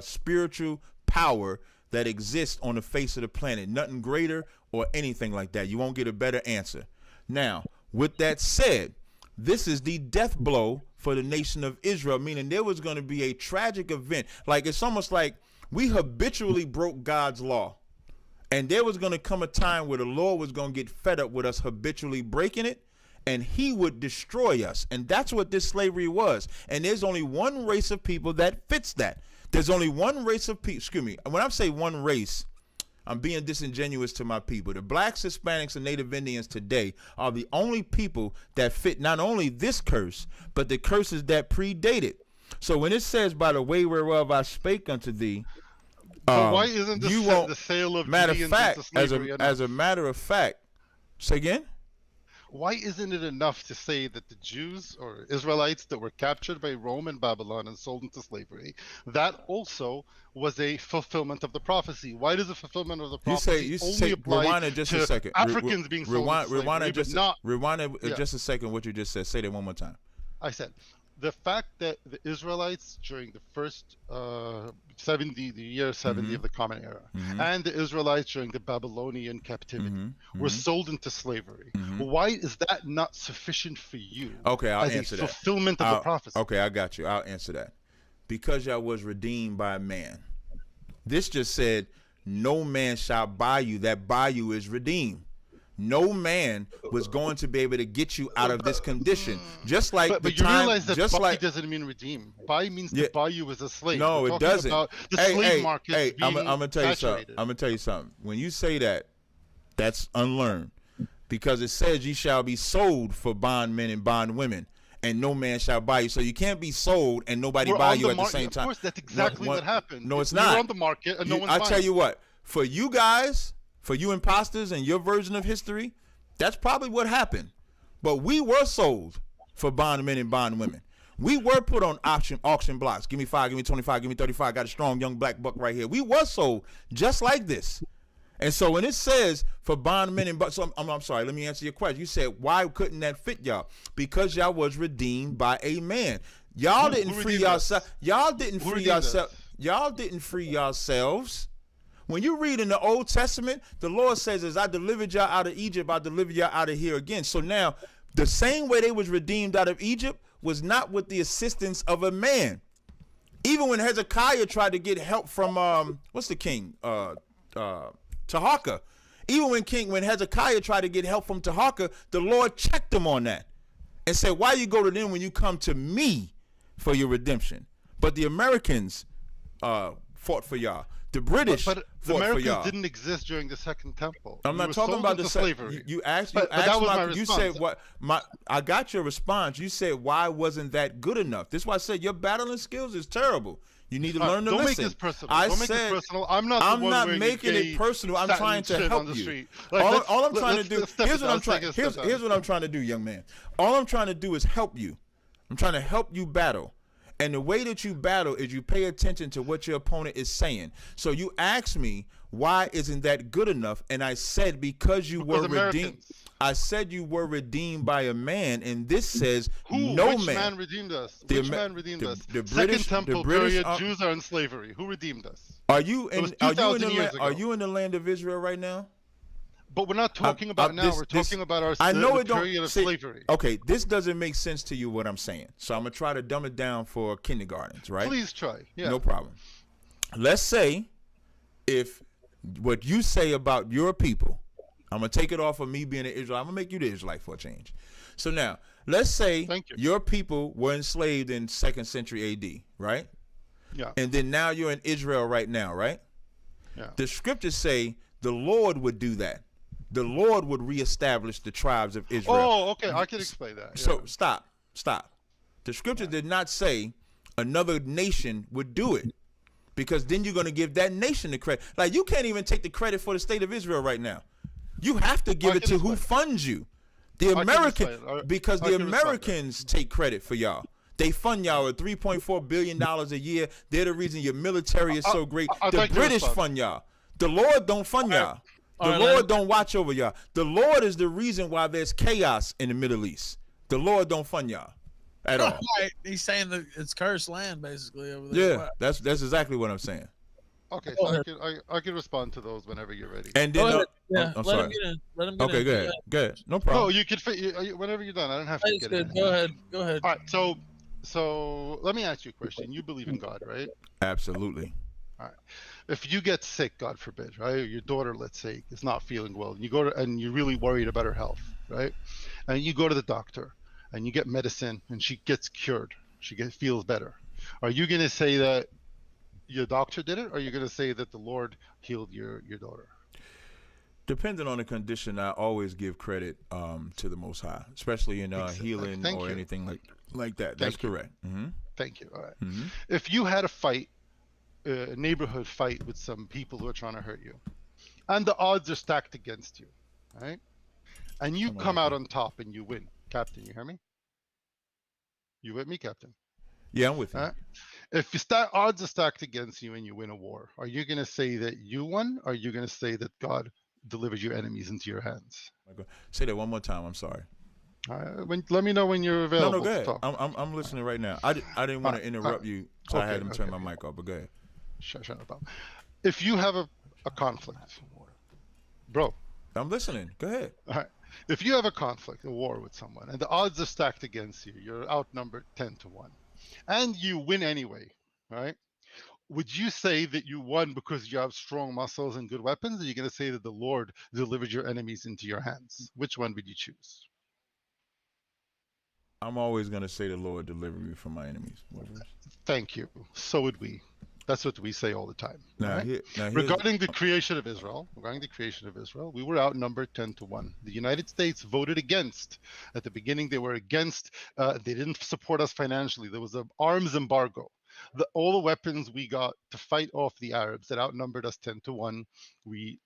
S2: spiritual power that exists on the face of the planet. Nothing greater or anything like that. You won't get a better answer. Now, with that said, this is the death blow for the nation of Israel, meaning there was going to be a tragic event. Like, it's almost like we habitually broke God's law. And there was going to come a time where the Lord was going to get fed up with us habitually breaking it, and he would destroy us. And that's what this slavery was. And there's only one race of people that fits that. There's only one race of people. Excuse me. When I say one race, I'm being disingenuous to my people. The blacks, Hispanics, and Native Indians today are the only people that fit not only this curse, but the curses that predate it. So when it says, by the way whereof I spake unto thee,
S4: why isn't the sale of
S2: matter of
S4: Judeans
S2: fact,
S4: into slavery
S2: as a matter of fact, say again?
S4: Why isn't it enough to say that the Jews or Israelites that were captured by Rome and Babylon and sold into slavery, that also was a fulfillment of the prophecy? Why does the fulfillment of the prophecy only apply to Africans being sold into slavery,
S2: rewind just a second what you just said. Say that one more time.
S4: I said, the fact that the Israelites during the first 70 of the Common Era, and the Israelites during the Babylonian captivity were sold into slavery. Why is that not sufficient for you?
S2: Okay, I'll
S4: as
S2: answer
S4: a fulfillment of the prophecy?
S2: Okay, I got you. I'll answer that. Because y'all was redeemed by man. This just said, no man shall buy you. That buy you is redeemed. No man was going to be able to get you out of this condition. Just like
S4: but you realize that buy doesn't mean redeem. Buy means to buy you as a slave.
S2: No, it doesn't.
S4: About the slave market
S2: I'm gonna tell you
S4: saturated.
S2: something. I'm gonna tell you something. When you say that, that's unlearned, because it says you shall be sold for bondmen and bondwomen, and no man shall buy you. So you can't be sold and nobody buy you at the same time.
S4: Of course, that's exactly what happened.
S2: No, it's not.
S4: You're on the market and no one's buying.
S2: I tell you what, for you guys, for you imposters and your version of history, That's probably what happened. But we were sold for bondmen and bondwomen. We were put on auction blocks. Give me 5, give me 25, give me 35. Got a strong young black buck right here. We were sold just like this. And so when it says for bondmen and so I'm sorry, let me answer your question. You said, why couldn't that fit y'all? Because y'all was redeemed by a man. Y'all didn't free yourselves. Y'all didn't free yourselves. Y'all didn't free yourselves. When you read in the Old Testament, the Lord says, as I delivered y'all out of Egypt, I deliver y'all out of here again. So now, the same way they was redeemed out of Egypt was not with the assistance of a man. Even when Hezekiah tried to get help from, what's the king? Tahaka. Even when Hezekiah tried to get help from Tahaka, the Lord checked him on that and said, why you go to them when you come to me for your redemption? But the Americans fought for y'all. The British
S4: but
S2: fought
S4: the
S2: for
S4: Americans
S2: y'all.
S4: didn't exist during the Second Temple.
S2: I'm not talking about the
S4: slavery.
S2: You asked.
S4: But that was my
S2: you
S4: response.
S2: said what? I got your response. You said why wasn't that good enough? This is why I said your battling skills is terrible. You need to learn to
S4: don't
S2: listen.
S4: Make this personal.
S2: I
S4: don't make
S2: said,
S4: this personal. I'm not.
S2: I'm
S4: the one
S2: not
S4: wearing
S2: making it personal. I'm trying to help you. All I'm trying to do. Here's what I'm trying. Here's what I'm trying to do, young man. All I'm trying to do is help you. I'm trying to help you battle. And the way that you battle is you pay attention to what your opponent is saying. So you asked me, why isn't that good enough? And I said, because you were redeemed. I said you were redeemed by a man, and this says
S4: Which man redeemed us? Which man redeemed us?
S2: The British,
S4: Second Temple period, Jews are in slavery. Who redeemed us?
S2: Are you in the land of Israel right now?
S4: But we're not talking about now. We're talking about our period of slavery.
S2: Okay, this doesn't make sense to you what I'm saying. So I'm going to try to dumb it down for kindergartens, right?
S4: Please try. Yeah.
S2: No problem. Let's say if what you say about your people, I'm going to take it off of me being an Israelite. I'm going to make you the Israelite for a change. So now, let's say your people were enslaved in 2nd century AD, right?
S4: Yeah.
S2: And then now you're in Israel right now, right?
S4: Yeah.
S2: The scriptures say the Lord would do that. The Lord would reestablish the tribes of Israel.
S4: Oh, okay. I can explain that. Yeah.
S2: So stop. The scripture did not say another nation would do it, because then you're going to give that nation the credit. Like, you can't even take the credit for the state of Israel right now. You have to give it to who funds you. The Americans take credit for y'all. They fund y'all at $3.4 billion a year. They're the reason your military is so great. The British fund y'all. The Lord don't fund y'all. The Lord don't watch over y'all. The Lord is the reason why there's chaos in the Middle East. The Lord don't fund y'all at all.
S5: Right. He's saying that it's cursed land, basically, over there.
S2: Yeah, that's exactly what I'm saying.
S4: Okay, so I can respond to those whenever you're ready.
S2: And then,
S5: I'm sorry. Let him get
S2: okay,
S5: in.
S2: Go ahead. No problem.
S4: No, you can whenever you're done. I don't have to get in.
S5: Go ahead.
S4: All right, so let me ask you a question. You believe in God, right?
S2: Absolutely.
S4: All right. If you get sick, God forbid, right? Your daughter, let's say, is not feeling well. You go and you're really worried about her health, right? And you go to the doctor and you get medicine and she gets cured. She feels better. Are you going to say that your doctor did it, or are you going to say that the Lord healed your daughter?
S2: Depending on the condition, I always give credit to the Most High, especially in healing or anything like that. That's correct. Mm-hmm.
S4: Thank you. All right.
S2: Mm-hmm.
S4: If you had a neighborhood fight with some people who are trying to hurt you, and the odds are stacked against you, right? And you come out on top and you win. Captain, you hear me? You with me, Captain?
S2: Yeah, I'm with you.
S4: If odds are stacked against you and you win a war, are you going to say that you won, or are you going to say that God delivered your enemies into your hands?
S2: Say that one more time. I'm sorry.
S4: Let me know when you're available.
S2: No, go ahead.
S4: To talk.
S2: I'm listening right now. I didn't want to interrupt you, so I had him turn my mic off, but go ahead.
S4: Shut up. If you have a conflict, bro.
S2: I'm listening. Go ahead.
S4: All right. If you have a conflict, a war with someone, and the odds are stacked against you, you're outnumbered 10-1, and you win anyway, right? Would you say that you won because you have strong muscles and good weapons, or are you going to say that the Lord delivered your enemies into your hands? Which one would you choose?
S2: I'm always going to say the Lord delivered me from my enemies.
S4: Thank you. So would we. That's what we say all the time.
S2: Now,
S4: right? Regarding the creation of Israel, we were outnumbered 10-1. The United States voted against. At the beginning, they were against. They didn't support us financially. There was an arms embargo. All the weapons we got to fight off the Arabs that outnumbered us 10-1, we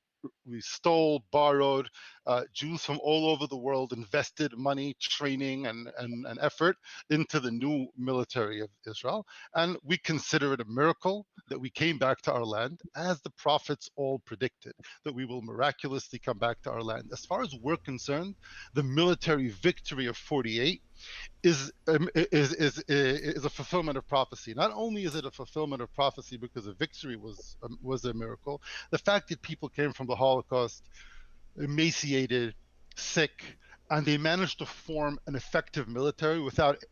S4: we stole, borrowed. Jews from all over the world invested money, training, and effort into the new military of Israel. And we consider it a miracle that we came back to our land, as the prophets all predicted, that we will miraculously come back to our land. As far as we're concerned, the military victory of 48 is a fulfillment of prophecy. Not only is it a fulfillment of prophecy because the victory was a miracle, the fact that people came from the Holocaust emaciated, sick, and they managed to form an effective military without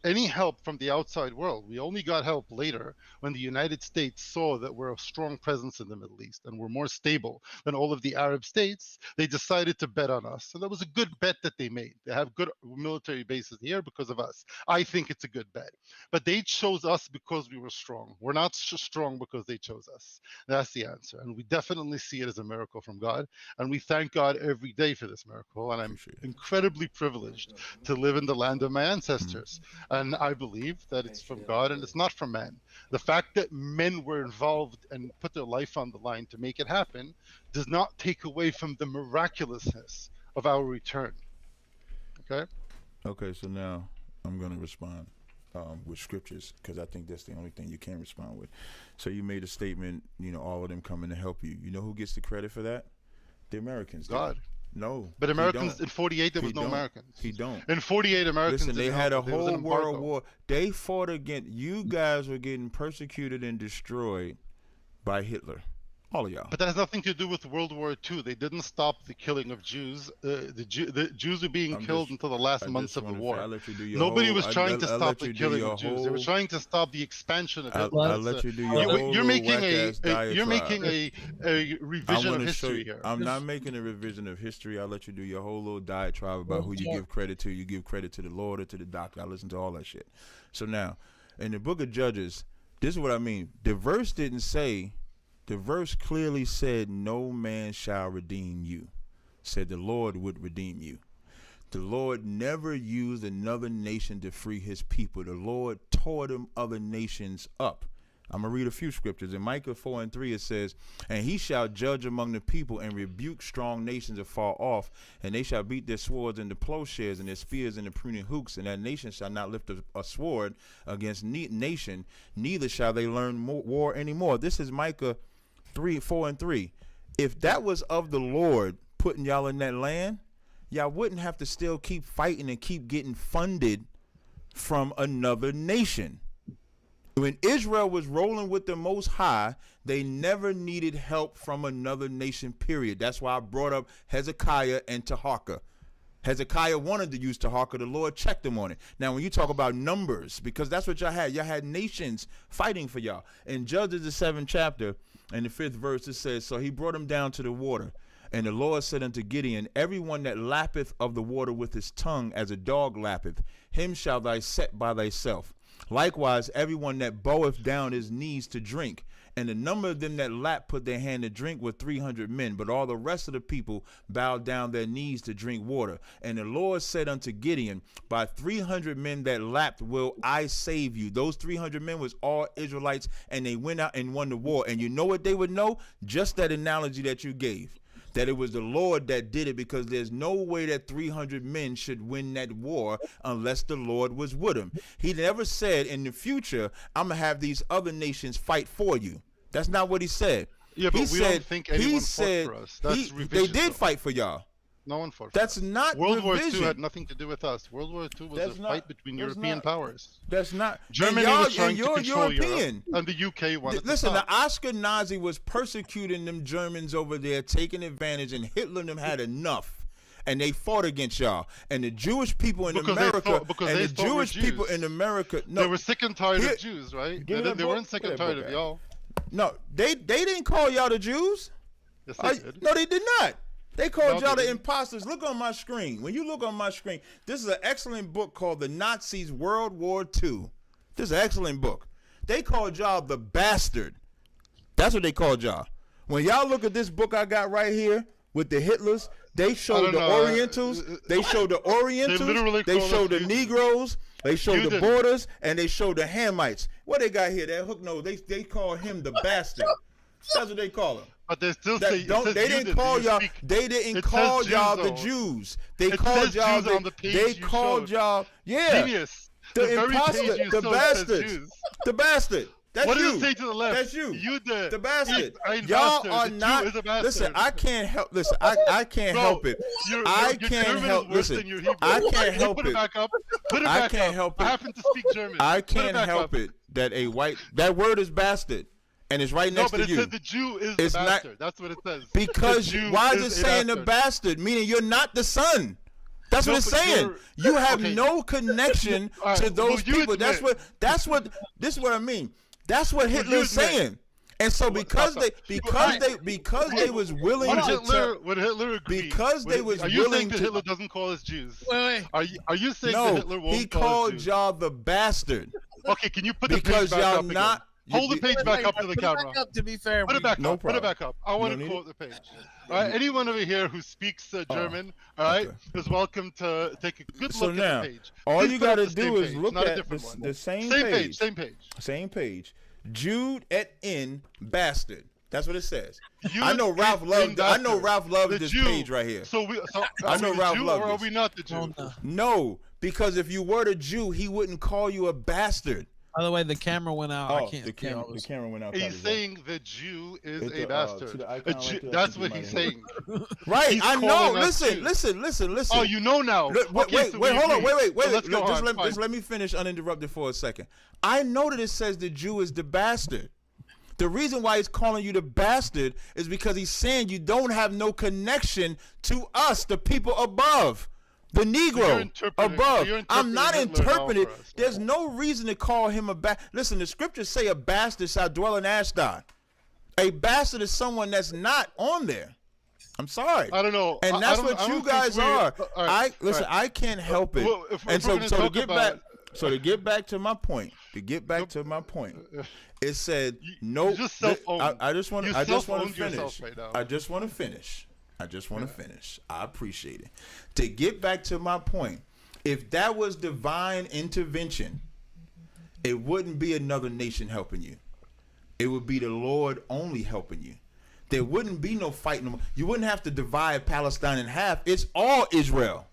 S4: any help from the outside world. We only got help later when the United States saw that we're a strong presence in the Middle East and we're more stable than all of the Arab states. They decided to bet on us. And that was a good bet that they made. They have good military bases here because of us. I think it's a good bet. But they chose us because we were strong. We're not strong because they chose us. That's the answer. And we definitely see it as a miracle from God. And we thank God every day for this miracle. And I'm incredibly privileged to live in the land of my ancestors. And I believe that it's from God and it's not from man. The fact that men were involved and put their life on the line to make it happen does not take away from the miraculousness of our return. Okay?
S2: Okay, so now I'm going to respond with scriptures, because I think that's the only thing you can respond with. So you made a statement, all of them coming to help you. You know who gets the credit for that? The Americans.
S4: God.
S2: No.
S4: But Americans in 48, there was no Americans.
S2: He don't.
S4: In 48, Americans.
S2: Listen, they had a whole world war. They fought against, you guys were getting persecuted and destroyed by Hitler. All of y'all.
S4: But that has nothing to do with World War II. They didn't stop the killing of Jews. The Jews were being killed until the last months of the war. Nobody was trying to stop the killing of Jews. They were trying to stop the expansion of Hitler.
S2: I'll let you do your whole
S4: You're making a revision of history here.
S2: I'm not making a revision of history. I'll let you do your whole little diatribe about who you give credit to. You give credit to the Lord or to the doctor. I listen to all that shit. So now, in the book of Judges, this is what I mean. The verse didn't say. The verse clearly said, no man shall redeem you. Said the Lord would redeem you. The Lord never used another nation to free his people. The Lord tore them other nations up. I'm going to read a few scriptures. In Micah 4:3 it says, and he shall judge among the people and rebuke strong nations afar off, and they shall beat their swords into plowshares and their spears into pruning hooks, and that nation shall not lift a sword against nation, neither shall they learn war anymore. This is Micah 4:3. If that was of the Lord putting y'all in that land, y'all wouldn't have to still keep fighting and keep getting funded from another nation. When Israel was rolling with the Most High, they never needed help from another nation, period. That's why I brought up Hezekiah and Tazaryach. Hezekiah wanted to use Tazaryach. The Lord checked him on it. Now, when you talk about numbers, because that's what y'all had nations fighting for y'all. In Judges, the 7th chapter, in the 5th verse, it says, so he brought him down to the water. And the Lord said unto Gideon, everyone that lappeth of the water with his tongue as a dog lappeth, him shall thou set by thyself. Likewise, everyone that boweth down his knees to drink. And the number of them that lap put their hand to drink were 300 men. But all the rest of the people bowed down their knees to drink water. And the Lord said unto Gideon, by 300 men that lapped will I save you. Those 300 men was all Israelites, and they went out and won the war. And you know what they would know? Just that analogy that you gave. That it was the Lord that did it, because there's no way that 300 men should win that war unless the Lord was with them. He never said in the future, I'm going to have these other nations fight for you. That's not what he said.
S4: Yeah, but we don't think anyone fought for us. That's
S2: they did fight for y'all.
S4: No one fought for
S2: That's
S4: us.
S2: not
S4: World War
S2: revision.
S4: II had nothing to do with us. World War II was fight between European powers.
S2: That's not.
S4: Germany was trying to control
S2: European.
S4: Europe, and the UK wanted
S2: Listen,
S4: to stop.
S2: the Ashkenazi was persecuting them Germans over there, taking advantage, and Hitler and them had enough. And they fought against y'all. And the Jewish people in America, people in America, no,
S4: they were sick and tired of Jews, right? They weren't sick and tired of y'all.
S2: No, they didn't call y'all the Jews.
S4: Yes, they did.
S2: No, they did not. They called y'all the imposters. Look on my screen. When you look on my screen, this is an excellent book called The Nazis World War II. This is an excellent book. They called y'all the bastard. That's what they called y'all. When y'all look at this book I got right here with the Hitlers, they showed the Orientals. They showed the Orientals. They showed the Negroes. They showed the borders, and they showed the Hamites. What they got here? That hook nose. They call him the bastard. That's what they call them.
S4: But they still
S2: That
S4: say
S2: don't. They didn't call y'all. They didn't call y'all the Jews. They called y'all. They called y'all. Yeah.
S4: Genius.
S2: The imposter. The bastard. The bastard. That's
S4: what
S2: you.
S4: does it say to the left?
S2: That's you.
S4: You
S2: the bastard.
S4: Y'all
S2: are not. Listen, I can't help. Listen, I can't help it. I can't help. Listen, I can't help it.
S4: Put it back up. Put it back up.
S2: I can't help it.
S4: I happen to speak German.
S2: I can't help it that a white that word is bastard, and it's right next to you.
S4: No, but it said the Jew is the bastard. That's what it says.
S2: Because why is it saying the bastard? Meaning you're not the son. That's what it's saying. You have no connection to those people. That's what. This is what I mean. That's what Hitler's saying. And so because they was willing to
S4: would Hitler agree?
S2: Because they was
S4: willing to. Are you saying
S2: that
S4: Hitler doesn't call us Jews?
S5: Wait.
S4: Are you saying that Hitler won't
S2: he
S4: call us
S2: called
S4: Jews?
S2: y'all the bastard.
S4: Okay, can you put the
S2: because
S4: page back
S2: y'all
S4: up
S2: not
S4: again? Hold the page back up to the camera.
S5: Put it back up, to be fair.
S4: Put it back
S2: no
S4: up.
S2: problem.
S4: Put it back up. I want to quote the page. All right, anyone over here who speaks German, all right, is welcome to take a good look at the page.
S2: All you got to do is
S4: page,
S2: look
S4: not
S2: at the same page. Same page. Jude et in bastard. That's what it says. I know Ralph loved. I know Ralph loved this page right here.
S4: So
S2: I know Ralph loved
S4: or are
S2: this.
S4: we not the Jew?
S2: No, because if you were the Jew, he wouldn't call you a bastard.
S5: By the way, the camera went out. I can't.
S2: The camera went out.
S4: He's saying the Jew is a bastard. That's what he's saying.
S2: Right, I know. Listen.
S4: Oh, you know now.
S2: Wait, hold on. Wait. Just let me finish uninterrupted for a second. I know that it says the Jew is the bastard. The reason why he's calling you the bastard is because he's saying you don't have no connection to us, the people above. The Negro above. I'm not interpreting. There's no reason to call him a bastard. Listen, the scriptures say a bastard shall dwell in Ashdod. A bastard is someone that's not on there. I'm sorry.
S4: I don't know.
S2: And that's what you guys are. I can't help it. And so to get back to my point, it said no. I just want to finish. I just want to finish. I appreciate it. To get back to my point, if that was divine intervention, it wouldn't be another nation helping you. It would be the Lord only helping you. There wouldn't be no fighting. You wouldn't have to divide Palestine in half. It's all Israel.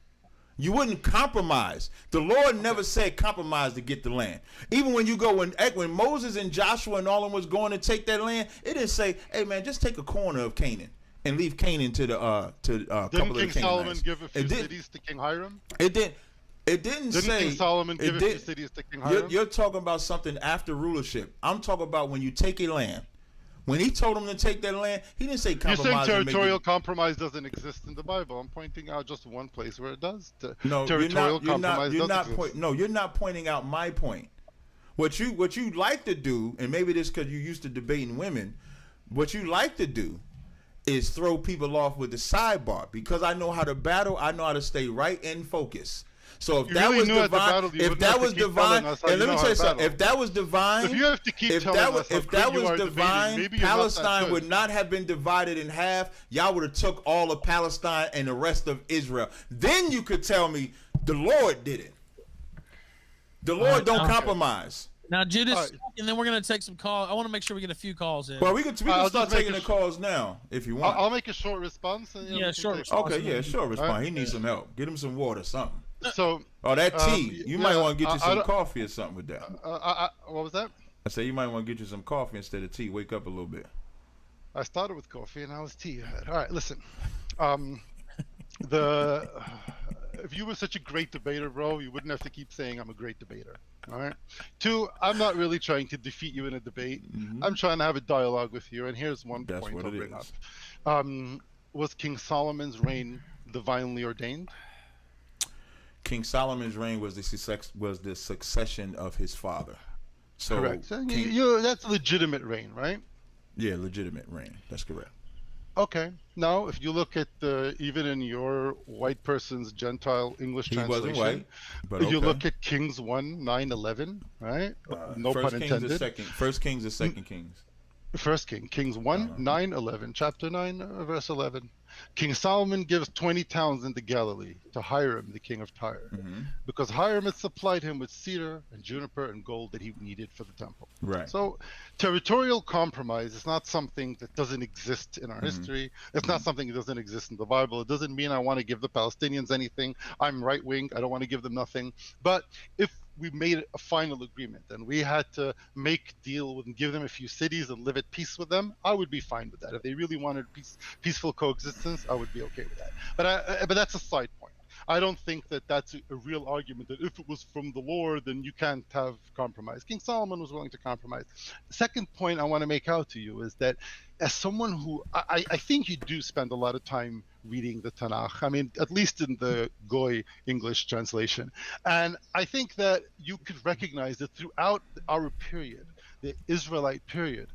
S2: You wouldn't compromise. The Lord never said compromise to get the land. Even when you go when Moses and Joshua and all of them was going to take that land, it didn't say, "Hey man, just take a corner of Canaan and leave Canaan to the couple of the Canaanites."
S4: Didn't King Solomon give a few cities to King Hiram?
S2: It didn't say.
S4: King Solomon give a few cities to King Hiram?
S2: You're talking about something after rulership. I'm talking about when you take a land. When he told them to take that land, he didn't say compromise.
S4: You're saying territorial compromise doesn't exist in the Bible. I'm pointing out just one place where it does.
S2: No,
S4: territorial compromise doesn't exist.
S2: No, you're not pointing out my point. What you like to do, and maybe this because you used to debating women, what you like to do is throw people off with the sidebar. Because I know how to battle, I know how to stay right in focus. So if that was divine, and let me tell you something. If that was divine, if that was divine, Palestine would not have been divided in half. Y'all would have took all of Palestine and the rest of Israel. Then you could tell me the Lord did it. The Lord don't compromise.
S5: Now, Judas, and then we're going to take some calls. I want to make sure we get a few calls in.
S2: Well, we can start taking the calls now if you want.
S4: I'll make a short response.
S5: Short response.
S2: Okay, short response. He needs some help. Get him some water, something.
S4: So,
S2: that tea. You might want to get you some coffee or something with that.
S4: What was that?
S2: I said you might want to get you some coffee instead of tea. Wake up a little bit.
S4: I started with coffee and now it's tea. All right, listen. If you were such a great debater, bro, you wouldn't have to keep saying I'm a great debater. All right. 2, I'm not really trying to defeat you in a debate. Mm-hmm. I'm trying to have a dialogue with you. And here's one point I'll bring up. Was King Solomon's reign divinely ordained?
S2: King Solomon's reign was the succession of his father. So
S4: correct. So that's a legitimate reign, right?
S2: Yeah, legitimate reign. That's correct.
S4: Okay. Now, if you look at even in your white person's Gentile English translation,
S2: he wasn't white, but
S4: you look at Kings 1:9-11, right? No pun intended.
S2: First Kings and Second Kings.
S4: First King, Kings 1, 9, 11, chapter 9, verse 11. King Solomon gives 20 towns into Galilee to Hiram, the king of Tyre, because Hiram had supplied him with cedar and juniper and gold that he needed for the temple.
S2: Right.
S4: So territorial compromise is not something that doesn't exist in our history. It's not something that doesn't exist in the Bible. It doesn't mean I want to give the Palestinians anything. I'm right wing. I don't want to give them nothing. But if we made a final agreement and we had to make deal with and give them a few cities and live at peace with them, I would be fine with that. If they really wanted peaceful coexistence, I would be okay with that. But that's a side point. I don't think that that's a real argument that if it was from the Lord, then you can't have compromise. King Solomon was willing to compromise. The second point I want to make out to you is that as someone who, I think you do spend a lot of time reading the Tanakh, I mean, at least in the Goy English translation. And I think that you could recognize that throughout our period, the Israelite period,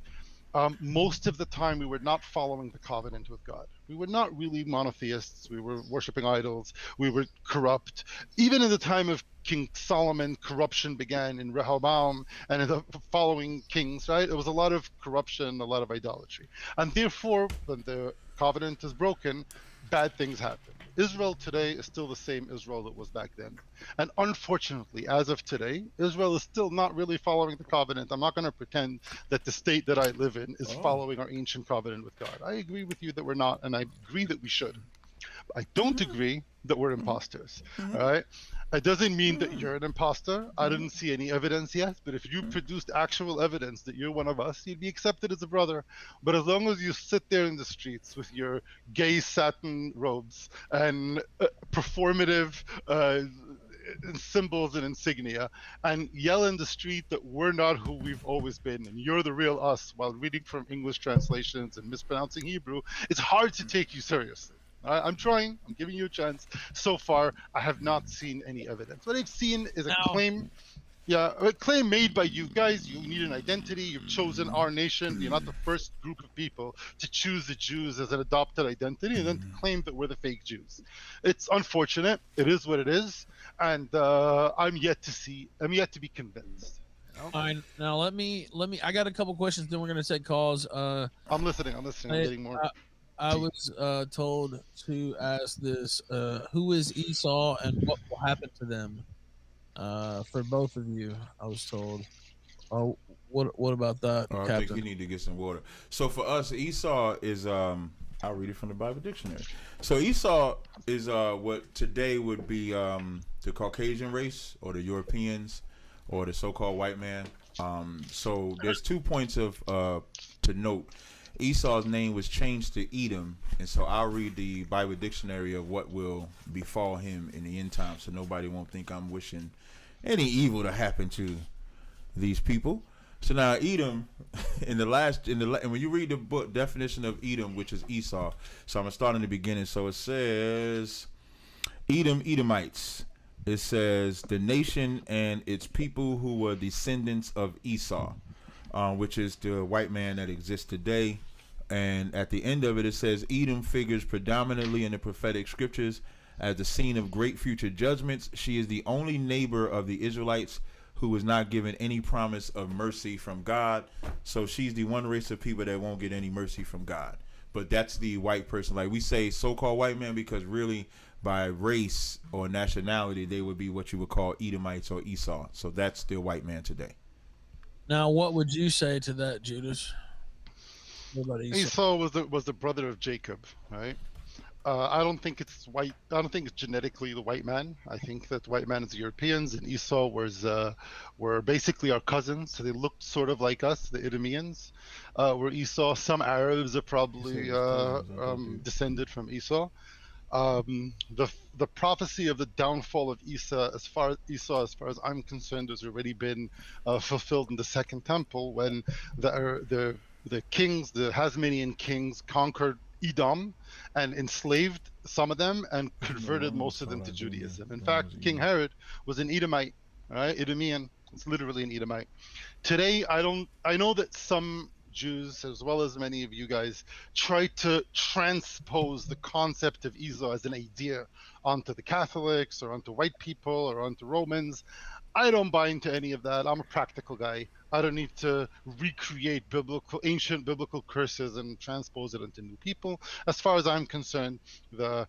S4: most of the time we were not following the covenant with God. We were not really monotheists. We were worshiping idols. We were corrupt. Even in the time of King Solomon, corruption began in Rehoboam and in the following kings, right? It was a lot of corruption, a lot of idolatry. And therefore, when the covenant is broken, bad things happen. Israel today is still the same Israel that was back then. And unfortunately, as of today, Israel is still not really following the covenant. I'm not going to pretend that the state that I live in is following our ancient covenant with God. I agree with you that we're not, and I agree that we should. I don't agree that we're imposters. All right. It doesn't mean that you're an imposter. I didn't see any evidence yet, but if you produced actual evidence that you're one of us, you'd be accepted as a brother. But as long as you sit there in the streets with your gay satin robes and performative symbols and insignia and yell in the street that we're not who we've always been and you're the real us while reading from English translations and mispronouncing Hebrew, it's hard to take you seriously. I'm trying. I'm giving you a chance. So far, I have not seen any evidence. What I've seen is a claim. Yeah, a claim made by you guys. You need an identity. You've chosen our nation. You're not the first group of people to choose the Jews as an adopted identity and then to claim that we're the fake Jews. It's unfortunate. It is what it is. And I'm yet to be convinced. You know?
S5: All right, now let me. I got a couple questions. Then we're gonna take calls.
S4: I'm listening. I'm getting more.
S5: I was told to ask this: who is Esau, and what will happen to them? For both of you, I was told. Oh, what about that,
S2: I
S5: Captain?
S2: think you need to get some water. So for us, Esau is I'll read it from the Bible dictionary. So Esau is what today would be the Caucasian race or the Europeans or the so-called white man. So there's 2 points of to note. Esau's name was changed to Edom, and so I'll read the Bible dictionary of what will befall him in the end time, so nobody won't think I'm wishing any evil to happen to these people. So now Edom, and when you read the book definition of Edom, which is Esau, so I'm gonna start in the beginning. So it says Edom, Edomites. It says the nation and its people who were descendants of Esau. Which is the white man that exists today. And at the end of it, it says Edom figures predominantly in the prophetic scriptures as the scene of great future judgments. She is the only neighbor of the Israelites who was not given any promise of mercy from God. So she's the one race of people that won't get any mercy from God. But that's the white person. Like we say so-called white man because really by race or nationality, they would be what you would call Edomites or Esau. So that's the white man today.
S5: Now, what would you say to that, Judas? What about Esau?
S4: Esau was the brother of Jacob, right? I don't think it's white. I don't think it's genetically the white man. I think that white man is the Europeans, and Esau were basically our cousins. So they looked sort of like us, the Idumeans. Were Esau. Some Arabs are probably descended from Esau. The prophecy of the downfall of Esau, as far as I'm concerned, has already been fulfilled in the Second Temple when the kings, the Hasmonean kings, conquered Edom and enslaved some of them and converted most of them to Judaism. In fact, King Herod was an Edomite, right? Idumean. It's literally an Edomite. Today, I know that some Jews, as well as many of you guys, try to transpose the concept of Esau as an idea onto the Catholics or onto white people or onto Romans. I don't buy into any of that. I'm a practical guy. I don't need to recreate ancient biblical curses and transpose it into new people. As far as I'm concerned, the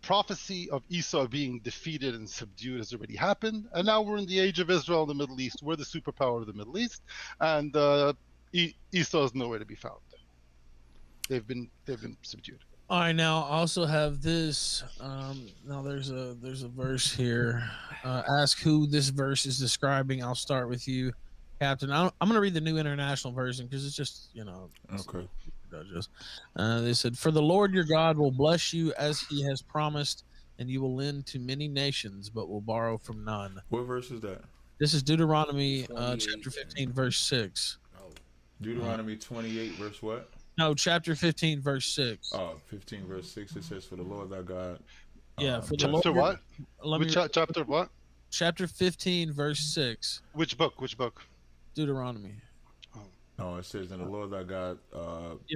S4: prophecy of Esau being defeated and subdued has already happened, and now we're in the age of Israel in the Middle East. We're the superpower of the Middle East, and Esau is nowhere to be found. They've been subdued.
S5: All right, now I also have this. Now there's a verse here. Ask who this verse is describing. I'll start with you, Captain. I'm going to read the New International Version because it's just
S2: Okay.
S5: They said, "For the Lord your God will bless you as He has promised, and you will lend to many nations, but will borrow from none."
S2: What verse is that?
S5: This is Deuteronomy chapter 15, verse 6.
S2: Deuteronomy 28, verse what?
S5: No, chapter 15, verse 6.
S2: 15, verse 6. It says, "For the Lord thy God."
S5: Yeah, for the
S4: Chapter
S5: Lord.
S4: what? Chapter what?
S5: Chapter 15, verse 6.
S4: Which book?
S5: Deuteronomy.
S2: Oh, it says, "And the Lord thy God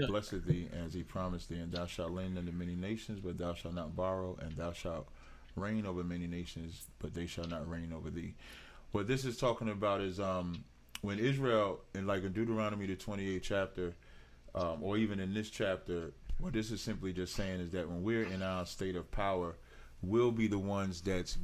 S2: blessed thee as he promised thee, and thou shalt lend unto many nations, but thou shalt not borrow, and thou shalt reign over many nations, but they shall not reign over thee." What this is talking about is when Israel, in Deuteronomy the 28th chapter, or even in this chapter, what this is simply just saying is that when we're in our state of power, we'll be the ones that's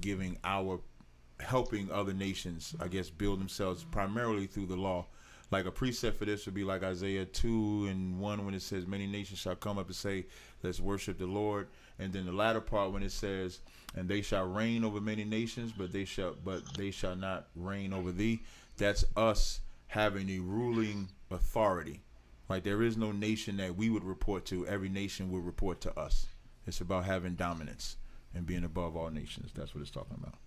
S2: helping other nations, I guess, build themselves primarily through the law. Like a precept for this would be like Isaiah 2:1 when it says, "Many nations shall come up and say, let's worship the Lord." And then the latter part when it says, "And they shall reign over many nations, but they shall not reign over thee." That's us having a ruling authority. Like there is no nation that we would report to. Every nation will report to us. It's about having dominance and being above all nations. That's what it's talking about.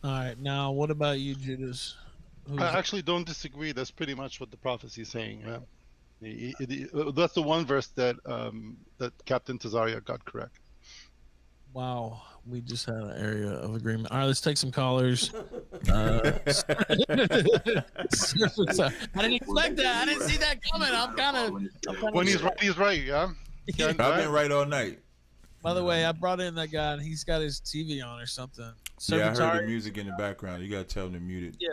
S5: All right. Now, what about you, Judas?
S4: I actually don't disagree. That's pretty much what the prophecy is saying. That's the one verse that Captain Tazaryach got correct.
S5: Wow, we just had an area of agreement. All right, let's take some callers. I didn't expect that. I didn't see that coming. I'm kind of.
S4: When he's right, he's right. Yeah.
S2: I've been right all night.
S5: By the way, I brought in that guy, and he's got his TV on or something.
S2: Yeah, I heard the music in the background. You gotta tell him to mute it.
S5: Yeah,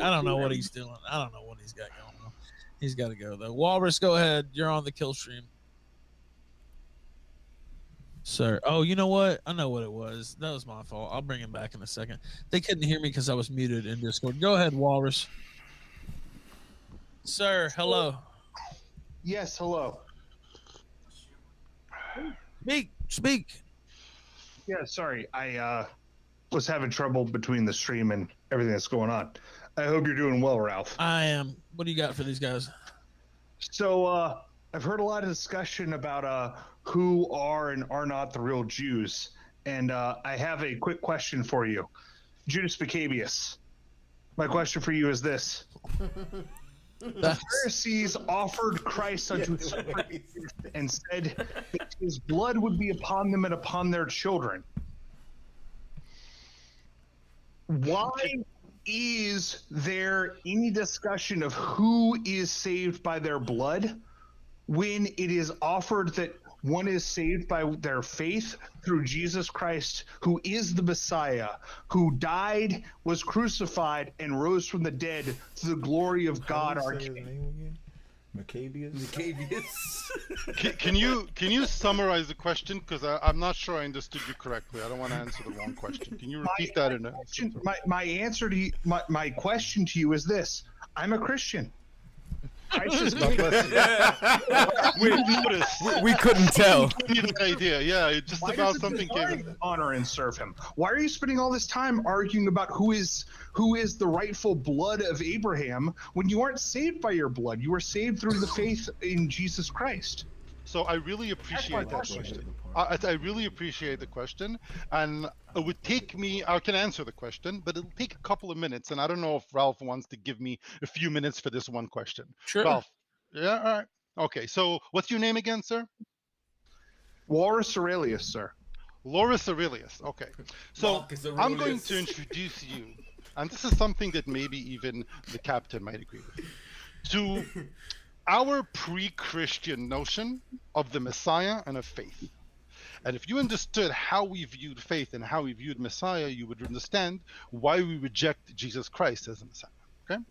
S5: I don't know what he's doing. I don't know what he's got going on. He's got to go though. Walrus, go ahead. You're on the kill stream. Sir. Oh, you know what? I know what it was. That was my fault. I'll bring him back in a second. They couldn't hear me because I was muted in Discord. Go ahead, Walrus. Sir, hello.
S6: Yes, hello.
S5: Speak.
S6: Yeah, sorry. I was having trouble between the stream and everything that's going on. I hope you're doing well, Ralph.
S5: I am. What do you got for these guys?
S6: So, I've heard a lot of discussion about who are and are not the real Jews. And I have a quick question for you. Judas Maccabeus, my question for you is this. The Pharisees offered Christ unto and said that his blood would be upon them and upon their children. Why is there any discussion of who is saved by their blood when it is offered that one is saved by their faith through Jesus Christ, who is the Messiah, who died, was crucified, and rose from the dead to the glory of God our King?
S2: Maccabeus.
S4: Can you summarize the question? Because I'm not sure I understood you correctly. I don't want to answer the wrong question. Can you repeat that?
S6: My answer to you, my question to you is this: I'm a Christian.
S1: We couldn't tell.
S4: Idea, yeah, just
S6: Why
S4: about
S6: does
S4: something.
S6: Honor and serve him. Why are you spending all this time arguing about who is the rightful blood of Abraham when you aren't saved by your blood? You were saved through the faith in Jesus Christ.
S4: So I really appreciate that question. I really appreciate the question, and it would take me. I can answer the question, but it'll take a couple of minutes, and I don't know if Ralph wants to give me a few minutes for this one question.
S5: Sure.
S4: Ralph. Yeah. All right. Okay. So what's your name again, sir?
S6: Laurus Aurelius, sir.
S4: Laurus Aurelius. Okay. So I'm going to introduce you, and this is something that maybe even the captain might agree with, to our pre-Christian notion of the Messiah and of faith. And if you understood how we viewed faith and how we viewed Messiah, you would understand why we reject Jesus Christ as a Messiah. Okay?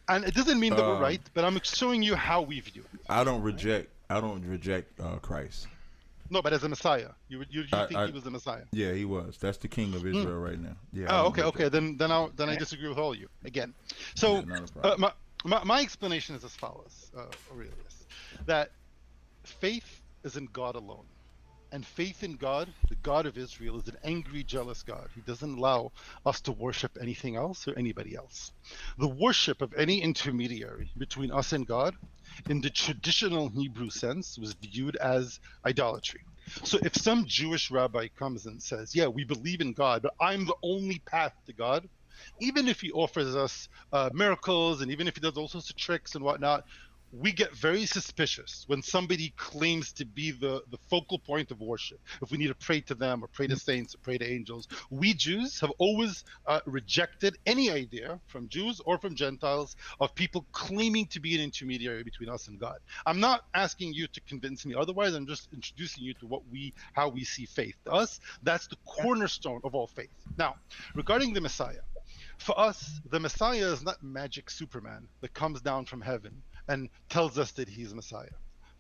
S4: And it doesn't mean that we're right, but I'm showing you how we view it.
S2: I don't reject Christ.
S4: No, but as a Messiah, you think he was the Messiah?
S2: Yeah, he was. That's the king of Israel right now. Yeah.
S4: Oh, okay. Then I disagree with all of you again. So my explanation is as follows, Aurelius, that faith is in God alone. And faith in God, the God of Israel, is an angry, jealous God. He doesn't allow us to worship anything else or anybody else. The worship of any intermediary between us and God, in the traditional Hebrew sense, was viewed as idolatry. So if some Jewish rabbi comes and says, yeah, we believe in God, but I'm the only path to God, even if he offers us miracles and even if he does all sorts of tricks and whatnot, we get very suspicious when somebody claims to be the focal point of worship. If we need to pray to them or pray to saints or pray to angels, we Jews have always rejected any idea from Jews or from Gentiles of people claiming to be an intermediary between us and God. I'm not asking you to convince me otherwise. I'm just introducing you to how we see faith. To us, that's the cornerstone of all faith. Now, regarding the Messiah, for us, the Messiah is not magic Superman that comes down from heaven and tells us that he's Messiah.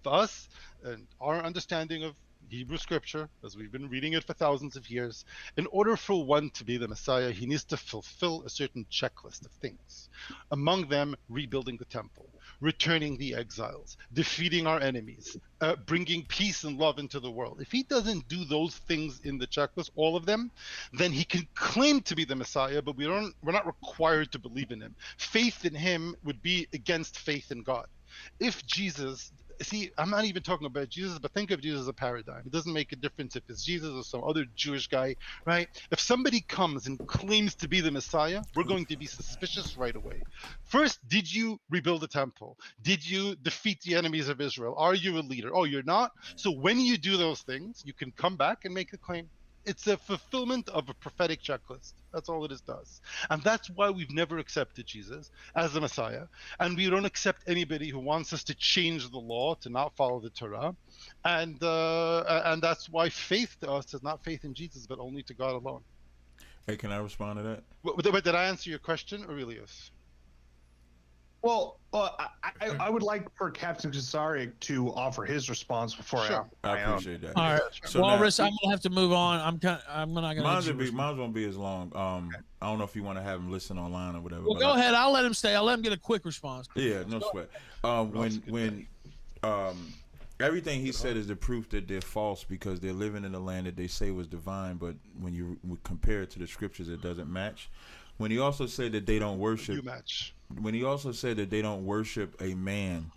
S4: For us, and our understanding of Hebrew scripture, as we've been reading it for thousands of years, in order for one to be the Messiah, he needs to fulfill a certain checklist of things. Among them, rebuilding the temple, returning the exiles, defeating our enemies, bringing peace and love into the world. If he doesn't do those things in the checklist, all of them, then he can claim to be the Messiah, but we're not required to believe in him. Faith in him would be against faith in God. If Jesus, see, I'm not even talking about Jesus, but think of Jesus as a paradigm. It doesn't make a difference if it's Jesus or some other Jewish guy, right? If somebody comes and claims to be the Messiah, we're going to be suspicious right away. First, did you rebuild the temple? Did you defeat the enemies of Israel? Are you a leader? Oh, you're not? So when you do those things, you can come back and make a claim. It's a fulfillment of a prophetic checklist. That's all it does. And that's why we've never accepted Jesus as the Messiah. And we don't accept anybody who wants us to change the law, to not follow the Torah. And that's why faith to us is not faith in Jesus, but only to God alone.
S2: Hey, can I respond to that?
S4: But did I answer your question, Aurelius?
S6: Well, I would like for Captain Tazaryach to offer his response before
S2: I appreciate that.
S5: All right,
S2: So
S5: Walrus, I'm gonna have to move on. I'm not gonna.
S2: Mine won't be as long. I don't know if you want to have him listen online or whatever.
S5: Well, go ahead. I'll let him stay. I'll let him get a quick response.
S2: Yeah, no sweat. When everything he said is the proof that they're false because they're living in a land that they say was divine, but when you compare it to the scriptures, it doesn't match. When he also said that they don't worship, when he also said that they don't worship a man,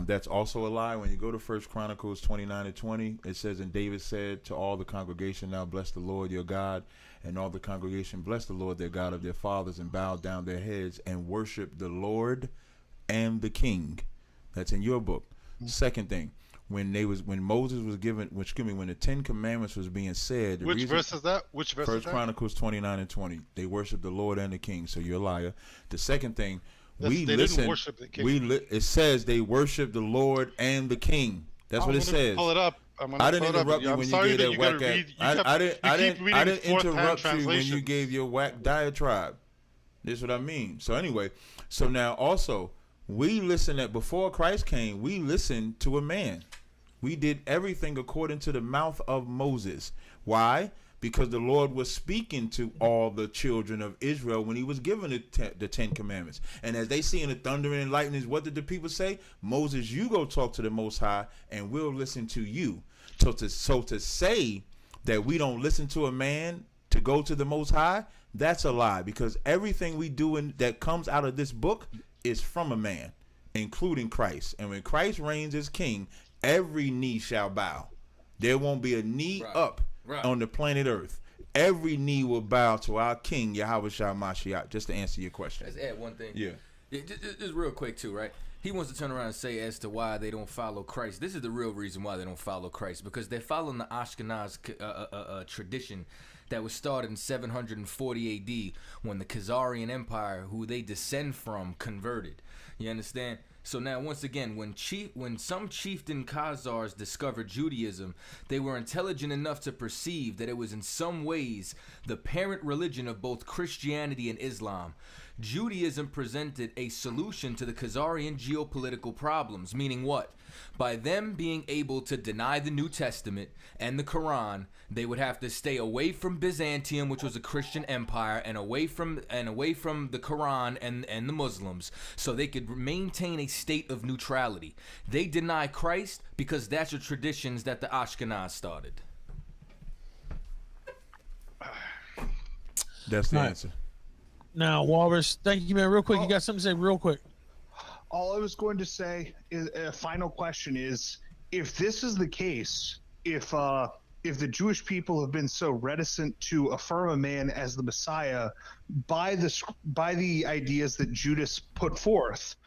S2: that's also a lie. When you go to 1 Chronicles 29:20, it says, and David said to all the congregation, now bless the Lord your God. And all the congregation blessed the Lord their God of their fathers and bowed down their heads and worshiped the Lord and the king. That's in your book. Second thing, when Moses was given, when the 10 Commandments was being said.
S4: Which verse is that? Which verse is that?
S2: 1 Chronicles 29:20. They worship the Lord and the king. So you're a liar. The second thing,
S4: didn't worship the king.
S2: It says they worship the Lord and the king. That's what it says.
S4: Pull it up.
S2: I didn't interrupt you when you gave that whack at. I didn't interrupt you when you gave your whack diatribe. This is what I mean. So anyway, so now also we before Christ came, we listened to a man. We did everything according to the mouth of Moses. Why? Because the Lord was speaking to all the children of Israel when he was giving the 10 Commandments. And as they see in the thunder and lightnings, what did the people say? Moses, you go talk to the Most High and we'll listen to you. So to say that we don't listen to a man to go to the Most High, that's a lie. Because everything we do that comes out of this book is from a man, including Christ. And when Christ reigns as king, every knee shall bow. There won't be a knee up on the planet Earth. Every knee will bow to our King, Yahweh Shah Mashiach. Just to answer your question.
S1: Let's add one thing.
S2: Yeah.
S1: Just real quick, too, right? He wants to turn around and say as to why they don't follow Christ. This is the real reason why they don't follow Christ, because they're following the Ashkenaz tradition that was started in 740 AD when the Khazarian Empire, who they descend from, converted. You understand? So now, once again, when some chieftain Khazars discovered Judaism, they were intelligent enough to perceive that it was in some ways the parent religion of both Christianity and Islam. Judaism presented a solution to the Khazarian geopolitical problems, meaning what? By them being able to deny the New Testament and the Quran, they would have to stay away from Byzantium, which was a Christian empire, and away from the Quran and the Muslims, so they could maintain a state of neutrality. They deny Christ because that's the traditions that the Ashkenaz started.
S2: That's the answer.
S5: Now, Walrus, thank you, man. Real quick, you got something to say real quick.
S6: All I was going to say is a final question is, if this is the case, if the Jewish people have been so reticent to affirm a man as the Messiah by the ideas that Judas put forth,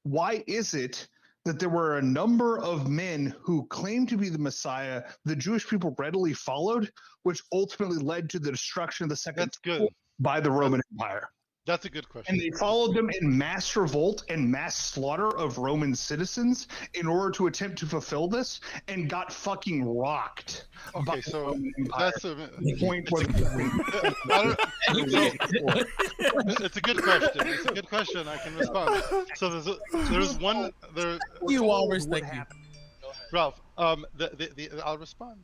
S6: why is it that there were a number of men who claimed to be the Messiah the Jewish people readily followed, which ultimately led to the destruction of the second temple by the Roman Empire?
S4: That's a good question.
S6: And they followed them in mass revolt and mass slaughter of Roman citizens in order to attempt to fulfill this, and got fucking rocked.
S4: Okay, so that's a
S6: point.
S4: It's a good question. It's a good question. I can respond. So there's one there.
S5: You always think you.
S4: Ralph, I'll respond.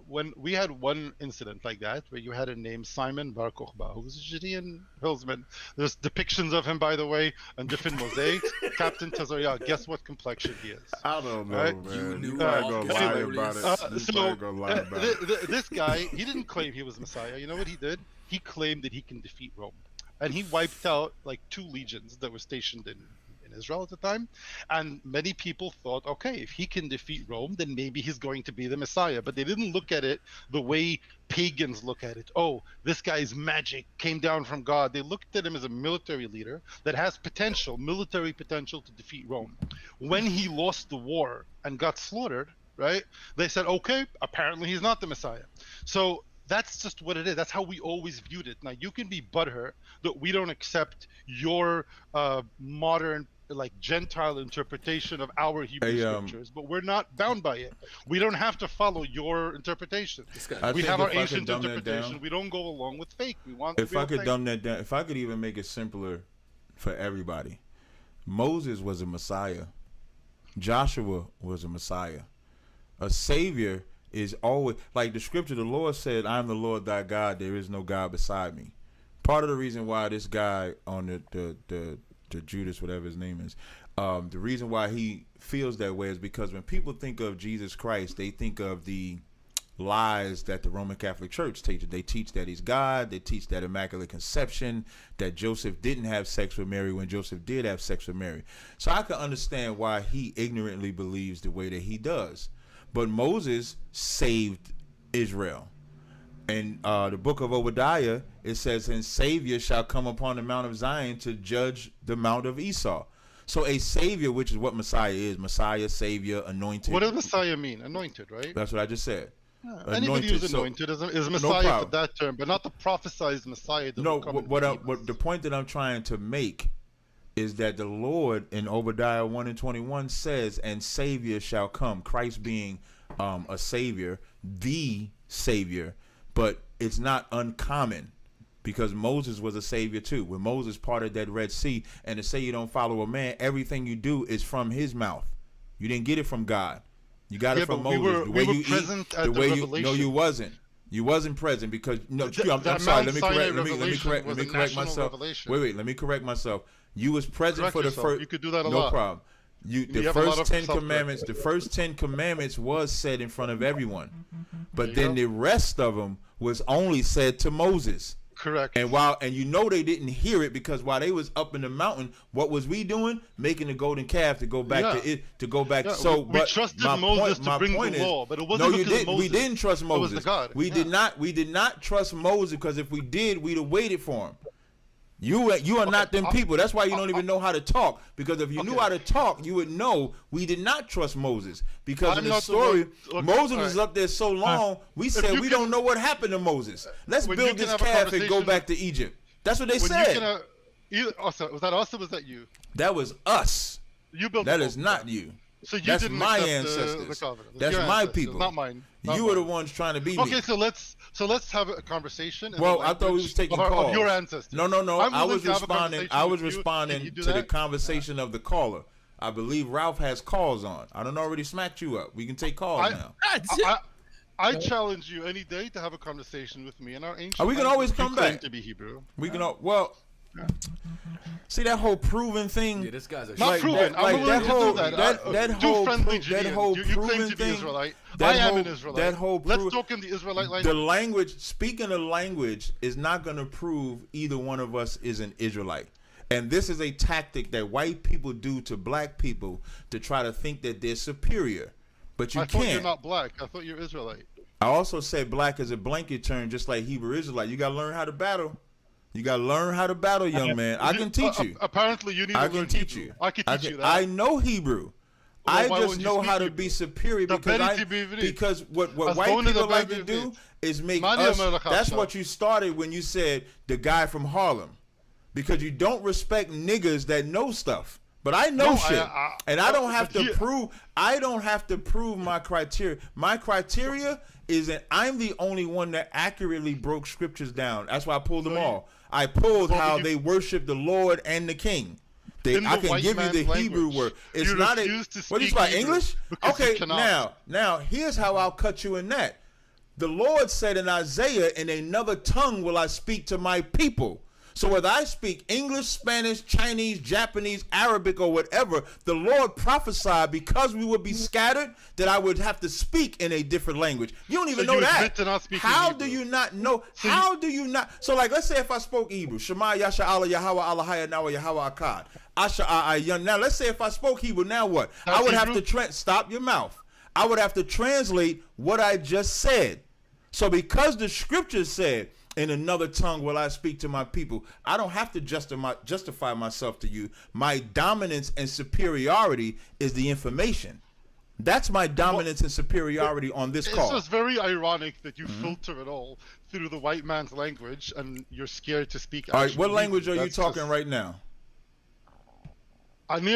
S4: When we had one incident like that, where you had a name Simon Bar Kokhba, who was a Judean hillsman. There's depictions of him, by the way, on different mosaics. Captain Tazaryach, guess what complexion he is?
S2: I don't know,
S4: right?
S2: man. You ain't gonna lie about it.
S4: This guy, he didn't claim he was Messiah. You know what he did? He claimed that he can defeat Rome. And he wiped out like 2 legions that were stationed in Israel at the time, and many people thought, okay, if he can defeat Rome, then maybe he's going to be the Messiah. But they didn't look at it the way pagans look at it. Oh, this guy's magic came down from God. They looked at him as a military leader that has military potential to defeat Rome. When he lost the war and got slaughtered, right, they said, okay, apparently he's not the Messiah. So that's just what it is. That's how we always viewed it. Now, you can be butthurt that we don't accept your modern, like, Gentile interpretation of our Hebrew scriptures, but we're not bound by it. We don't have to follow your interpretation. We have our ancient interpretation. We don't go along with fake. We want.
S2: If I could dumb that down, if I could even make it simpler for everybody, Moses was a Messiah. Joshua was a Messiah. A Savior is always, like the scripture, the Lord said, I am the Lord thy God, there is no God beside me. Part of the reason why this guy on the Judas, whatever his name is, the reason why he feels that way is because when people think of Jesus Christ, they think of the lies that the Roman Catholic Church teaches. They teach that he's God. They teach that Immaculate Conception, that Joseph didn't have sex with Mary when Joseph did have sex with Mary. So I can understand why he ignorantly believes the way that he does. But Moses saved Israel. In the book of Obadiah, it says, and Savior shall come upon the Mount of Zion to judge the Mount of Esau. So a Savior, which is what Messiah is, Messiah, Savior, anointed.
S4: What does Messiah mean? Anointed, right?
S2: That's what I just said.
S4: Anybody who's anointed is Messiah for that term, but not the prophesized Messiah.
S2: What the point that I'm trying to make is that the Lord in Obadiah 1:21 says, and Savior shall come, Christ being a Savior, the Savior. But it's not uncommon because Moses was a Savior too. When Moses parted that Red Sea, and to say you don't follow a man, everything you do is from his mouth. You didn't get it from God. You got it from Moses.
S4: We were present at the revelation.
S2: No, you wasn't. You wasn't present because I'm sorry. Let me correct myself. Wait. Let me correct myself. You was present for the first.
S4: You could do that a lot.
S2: No problem. The first 10 commandments. The first 10 commandments was said in front of everyone, but then the rest of them was only said to Moses.
S4: Correct.
S2: And they didn't hear it because while they was up in the mountain, what was we doing? Making the golden calf to go back to it. To go back. Yeah.
S4: So, we trusted Moses to bring the law, but it wasn't because of Moses.
S2: We didn't trust Moses.
S4: It was the God.
S2: We did not trust Moses because if we did, we'd have waited for him. You are not them people. That's why you don't even know how to talk. Because if you knew how to talk, you would know we did not trust Moses. Because in the story, Moses was up there so long, we said we don't know what happened to Moses. Let's build this calf and go back to Egypt. That's what they said.
S4: Was that us or was that you?
S2: That was us.
S4: You built
S2: that is not you.
S4: So you
S2: That's
S4: didn't
S2: my
S4: accept
S2: ancestors.
S4: That's
S2: my people.
S4: Not mine.
S2: You were the ones trying to be me.
S4: Okay, so let's have a conversation.
S2: Well, I thought we was taking calls.
S4: Of your ancestors.
S2: No. I was responding to the conversation of the caller. I believe Ralph has calls on. I done already smacked you up. We can take calls now.
S4: I challenge you any day to have a conversation with me in our ancient.
S2: We can always come back.
S4: To be Hebrew.
S2: We can well. See that whole proven thing?
S1: Yeah, this guy's
S4: not proven. I'm willing to do that.
S2: That whole
S4: you claim to be Israelite. I am an Israelite. Let's talk in the Israelite language.
S2: The language, speaking of language, is not going to prove either one of us is an Israelite. And this is a tactic that white people do to black people to try to think that they're superior. But you can't.
S4: I thought you're not black. I thought you're Israelite.
S2: I also said black is a blanket term, just like Hebrew Israelite. You got to learn how to battle. You got to learn how to battle, young man. I can teach you.
S4: Apparently, you need to learn Hebrew. I can teach you that.
S2: I know Hebrew. I just know how to be superior because what white people like to do is make us. That's what you started when you said the guy from Harlem, because you don't respect niggas that know stuff. But I know shit, and I don't have to prove. I don't have to prove my criteria. My criteria is that I'm the only one that accurately broke scriptures down. That's why I pulled them all. I pulled how they worship the Lord and the King. I can give you the Hebrew word. It's not a. What is like English? Okay, now here's how I'll cut you in that. The Lord said in Isaiah, "In another tongue will I speak to my people." So whether I speak English, Spanish, Chinese, Japanese, Arabic, or whatever, the Lord prophesied because we would be scattered that I would have to speak in a different language. You don't even know that. How do you not know? How do you not? So like, let's say if I spoke Hebrew, Shema Yasha Allah Yahweh Allah Haya Nawa Yahweh Akkad. Asha Ayan. Now let's say if I spoke Hebrew, now what? I would have to stop your mouth. I would have to translate what I just said. So because the scripture said, "In another tongue will I speak to my people," I don't have to justify myself to you. My dominance and superiority is the information. That's my dominance and superiority on this call.
S4: It's just very ironic that you filter it all through the white man's language and you're scared to speak.
S2: All right, what language are you talking right now?
S4: I don't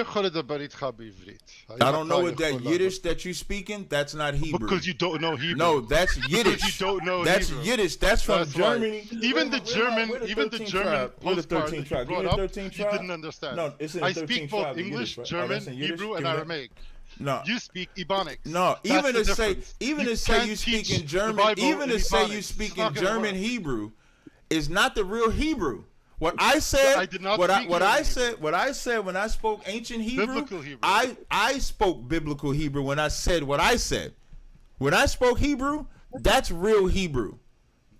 S2: know what that Yiddish that you speaking. That's not Hebrew.
S4: Because you don't know Hebrew.
S2: No, that's Yiddish.
S4: Because you don't know
S2: that's
S4: Hebrew.
S2: Yiddish. That's from Germany.
S4: Even the German
S2: postcard that you brought up,
S4: you didn't understand.
S2: No, it's in
S4: I speak both English, German, Hebrew, and Aramaic.
S2: No,
S4: you speak Ebonics.
S2: No, even to say you speak in German, even to say you speak in German Hebrew, is not the real Hebrew. What I said,
S4: I did not
S2: what I said when I spoke ancient Hebrew, I spoke biblical Hebrew when I said what I said. When I spoke Hebrew, that's real Hebrew.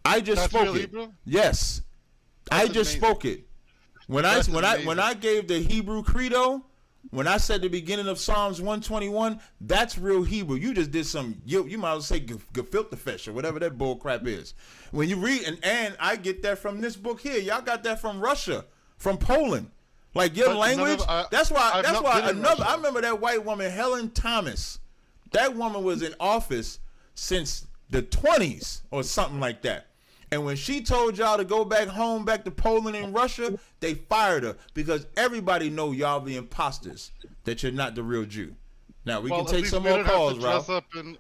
S2: I just spoke it. Hebrew? Yes, I just spoke it. When I gave the Hebrew credo, when I said the beginning of Psalms 121, that's real Hebrew. You just did some, you might as well say gefilte fish or whatever that bull crap is. When you read, and I get that from this book here. Y'all got that from Russia, from Poland. Like your language, that's why I remember that white woman, Helen Thomas. That woman was in office since the 20s or something like that. And when she told y'all to go back home, back to Poland and Russia, they fired her because everybody know y'all the imposters, that you're not the real Jew. Now we can take some more calls, Ralph.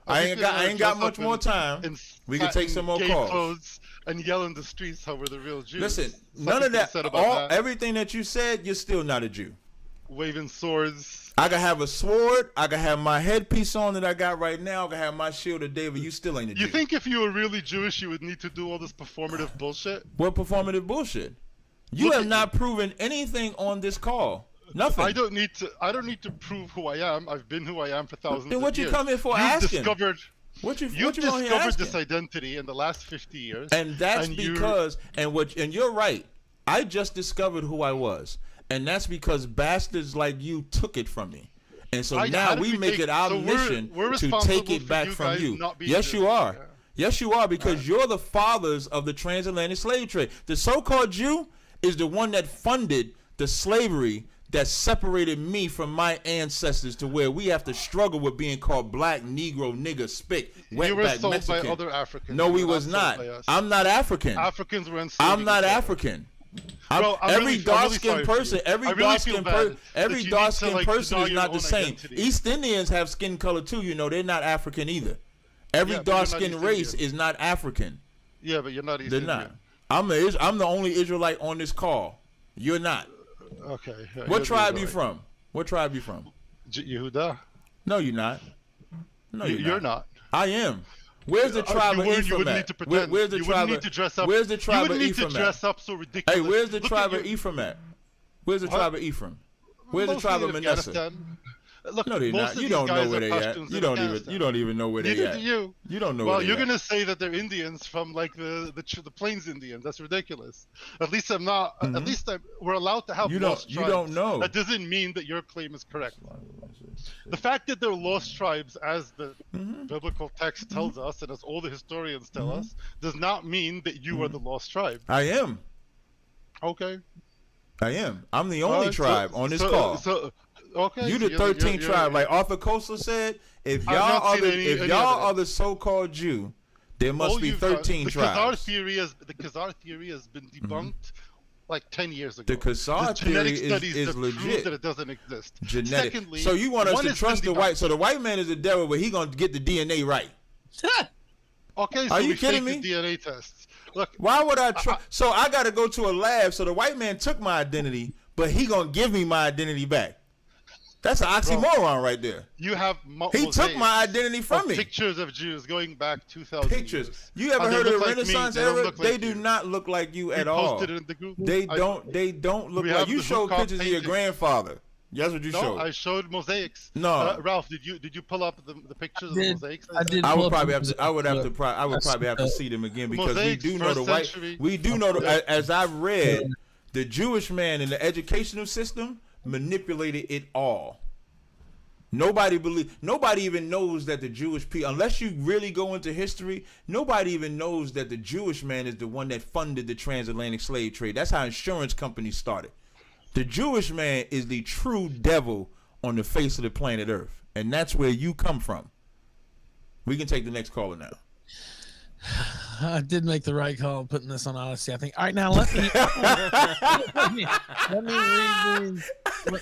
S2: I ain't got much more time. We can take some more calls
S4: and yell in the streets how we're the real Jews.
S2: Listen, none of that. Everything that you said, you're still not a Jew.
S4: Waving swords.
S2: I can have a sword. I can have my headpiece on that I got right now. I can have my shield of David. You still ain't a Jew.
S4: You think if you were really Jewish, you would need to do all this performative bullshit?
S2: What performative bullshit? You have not proven anything on this call. Nothing.
S4: I don't need to prove who I am. I've been who I am for thousands of years.
S2: Then what you come here for
S4: You've
S2: asking?
S4: You've discovered this identity in the last 50 years.
S2: And that's because you're right. I just discovered who I was. And that's because bastards like you took it from me. And so now we make it our mission to take it back from you. Yes, you are. Yeah. Yes, you are, because you're the fathers of the transatlantic slave trade. The so-called Jew is the one that funded the slavery that separated me from my ancestors to where we have to struggle with being called black, Negro, nigger, spick, wetback,
S4: You were sold
S2: Mexican.
S4: by other Africans.
S2: No,
S4: You
S2: we
S4: were
S2: was
S4: sold
S2: not.
S4: by us.
S2: I'm not African.
S4: Africans were enslaved.
S2: I'm not African.
S4: Bro, I'm
S2: every
S4: really
S2: dark-skinned
S4: sorry
S2: person,
S4: for you.
S2: every
S4: I really
S2: dark-skinned
S4: feel bad
S2: every
S4: that you need
S2: dark-skinned
S4: to, like,
S2: person
S4: deny
S2: is
S4: your
S2: not the
S4: own
S2: same.
S4: identity.
S2: East Indians have skin color too. You know, they're not African either. Every
S4: Yeah, but you're not
S2: dark-skinned
S4: East
S2: race
S4: Indian.
S2: is not African.
S4: Yeah, but you're not East
S2: They're
S4: Indian.
S2: not. I'm the only Israelite on this call. You're not.
S4: Okay. Yeah,
S2: What
S4: you're the
S2: tribe you
S4: Israelite.
S2: from? What tribe you from?
S4: Yehuda?
S2: No, you're not. No,
S4: You're not.
S2: I am. Where's the tribe of
S4: you
S2: Ephraim
S4: wouldn't need
S2: at?
S4: to pretend.
S2: Where's the
S4: you
S2: tribe
S4: wouldn't need
S2: of
S4: to dress up.
S2: Where's the tribe
S4: you
S2: of
S4: wouldn't need
S2: Ephraim
S4: to dress
S2: at?
S4: up so ridiculous.
S2: Hey, where's the
S4: Look
S2: tribe
S4: at
S2: of
S4: you.
S2: Ephraim at? Where's the
S4: What?
S2: tribe of Ephraim? Where's the
S4: Mostly
S2: tribe of
S4: in
S2: Manasseh?
S4: Afghanistan. Look,
S2: No, they're
S4: most
S2: not.
S4: of
S2: You
S4: these
S2: don't know
S4: guys
S2: where
S4: are
S2: they at.
S4: Pashtuns
S2: You
S4: in
S2: don't
S4: Afghanistan.
S2: even know where they
S4: Neither
S2: at.
S4: do you.
S2: You don't know
S4: Well,
S2: where
S4: you're
S2: they at.
S4: gonna say that they're Indians from like the Plains Indians. That's ridiculous. At least I'm not. At least we're allowed to have
S2: You
S4: lost
S2: don't- you
S4: tribes.
S2: don't know.
S4: That doesn't mean that your claim is correct. The fact that they're lost tribes, as the biblical text tells us, and as all the historians tell us, does not mean that you are the lost tribe.
S2: I am.
S4: Okay.
S2: I am. I'm the only tribe on this
S4: so,
S2: call.
S4: Okay.
S2: You
S4: so
S2: the 13th
S4: you're-
S2: tribe, like Arthur Koestler said. If
S4: I've
S2: y'all
S4: not
S2: are
S4: seen
S2: the,
S4: any
S2: if y'all
S4: evidence.
S2: are the so-called Jew, there must
S4: all
S2: be
S4: you've
S2: 13
S4: the Khazar
S2: tribes.
S4: theory the Khazar theory has been debunked like 10 years ago.
S2: The Khazar
S4: There's genetic
S2: theory
S4: studies
S2: is
S4: that prove
S2: legit.
S4: that it doesn't exist.
S2: Genetic.
S4: Secondly,
S2: So you want us
S4: one
S2: to
S4: has
S2: trust
S4: been
S2: the white?
S4: debunked.
S2: So the white man is the devil, but he gonna get the DNA right.
S4: Okay, so
S2: Are you
S4: we
S2: kidding
S4: faked
S2: me?
S4: the DNA tests. Look,
S2: Why would I trust? So I got to go to a lab. So the white man took my identity, but he gonna give me my identity back. That's an oxymoron right there.
S4: you have
S2: He took my identity from me.
S4: Pictures of Jews going back 2,000
S2: Pictures.
S4: years.
S2: You ever
S4: And they
S2: heard of the
S4: look like me.
S2: Renaissance
S4: They don't
S2: era?
S4: look
S2: They
S4: like
S2: do
S4: you.
S2: not look like you
S4: We
S2: at all.
S4: posted it in the group.
S2: They don't look
S4: We
S2: like
S4: have
S2: you.
S4: the
S2: Showed
S4: Bukak
S2: pictures of your
S4: painting.
S2: grandfather. That's what you
S4: No,
S2: showed.
S4: I showed mosaics.
S2: No.
S4: Ralph, did you pull up the pictures of the
S5: did.
S4: mosaics?
S5: I did.
S2: I
S5: pull
S2: would
S5: up
S2: probably
S5: the
S2: have to. I would have to. I would
S5: That's-
S2: probably have to see them again because
S4: Mosaics,
S2: we do know the
S4: first
S2: white.
S4: century.
S2: We do know the. As I've read, the Jewish man in the educational system manipulated it all. Nobody even knows that the Jewish people, unless you really go into history, nobody even knows that the Jewish man is the one that funded the transatlantic slave trade. That's how insurance companies started. The Jewish man is the true devil on the face of the planet Earth, and that's where you come from. We can take the next caller now.
S5: I did make the right call putting this on Odyssey, I think. All right, now let me read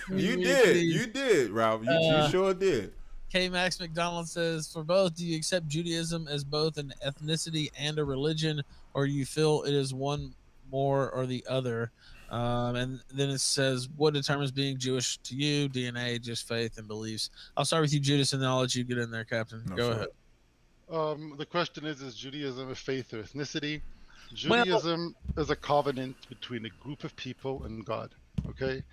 S5: these.
S2: You did, Ralph. You sure did.
S5: K. Max McDonald says, for both, do you accept Judaism as both an ethnicity and a religion, or you feel it is one more or the other? And then it says, what determines being Jewish to you? DNA, just faith and beliefs. I'll start with you, Judas, and then I'll let you get in there, Captain.
S2: No,
S5: Go
S2: sure.
S5: ahead.
S4: The question is Judaism a faith or ethnicity? Judaism is a covenant between a group of people and God. Okay,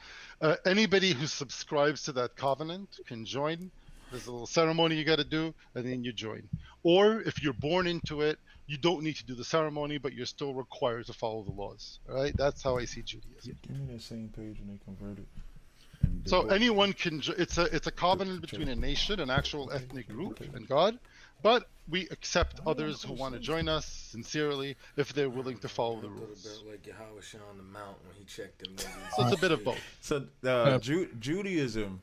S4: anybody who subscribes to that covenant can join. There's a little ceremony you got to do, and then you join. Or if you're born into it, you don't need to do the ceremony, but you're still required to follow the laws. All right, that's how I see Judaism.
S2: Give me that same page when they converted.
S4: So anyone can. It's a covenant between a nation, an actual ethnic group, and God. But we accept others who want to join us sincerely if they're willing to follow the rules.
S1: Like Yahweh on the mount when he checked them.
S4: So it's a bit of both.
S2: So Judaism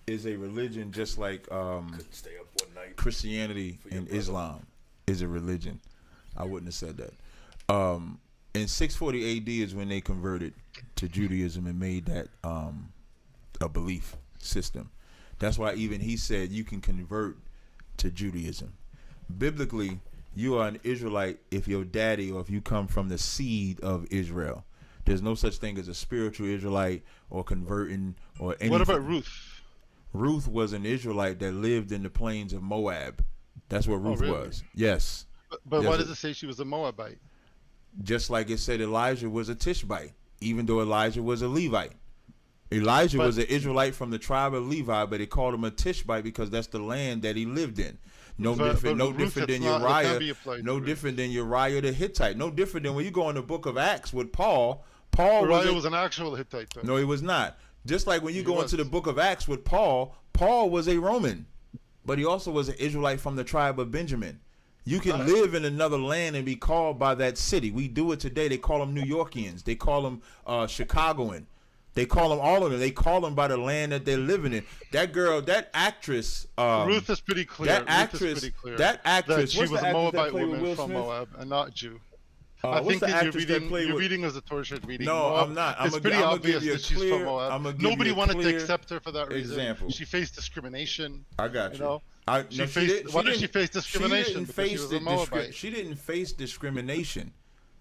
S2: is a religion just like
S1: Couldn't stay up one night.
S2: Christianity and Islam is a religion. I wouldn't have said that. In 640 AD is when they converted to Judaism and made that a belief system. That's why even he said you can convert to Judaism. Biblically, you are an Israelite if your daddy or if you come from the seed of Israel. There's no such thing as a spiritual Israelite or converting or anything.
S4: What about Ruth?
S2: Ruth was an Israelite that lived in the plains of Moab. That's what Ruth
S4: really?
S2: was. Yes.
S4: But
S2: Yes,
S4: why
S2: it-
S4: does it say she was a Moabite?
S2: Just like it said Elijah was a Tishbite, even though Elijah was a Levite. Elijah was an Israelite from the tribe of Levi, but they called him a Tishbite because that's the land that he lived in. No
S4: But
S2: different
S4: Ruth,
S2: than
S4: it's not- it can't be
S2: Uriah.
S4: applied
S2: No
S4: to
S2: different than Uriah the Hittite. No different than when you go in the book of Acts with Paul. Paul
S4: Uriah
S2: was
S4: was an actual Hittite. Though.
S2: no, he was not. Just like when you
S4: He
S2: go
S4: was.
S2: into the book of Acts with Paul, Paul was a Roman, but he also was an Israelite from the tribe of Benjamin. You can live in another land and be called by that city. We do it today. They call them New Yorkians. They call them Chicagoan. They call them all of them. They call them by the land that they're living in. That girl, that actress.
S4: Ruth is pretty clear.
S2: That actress. That
S4: she was a Moabite woman from Moab and not a Jew. I think that you're reading as a tortured reading.
S2: No, I'm not.
S4: It's pretty obvious that she's from Moab. Nobody wanted to accept her for that reason.
S2: Example.
S4: She faced discrimination.
S2: I got you.
S4: Why did she face discrimination?
S2: She didn't face discrimination.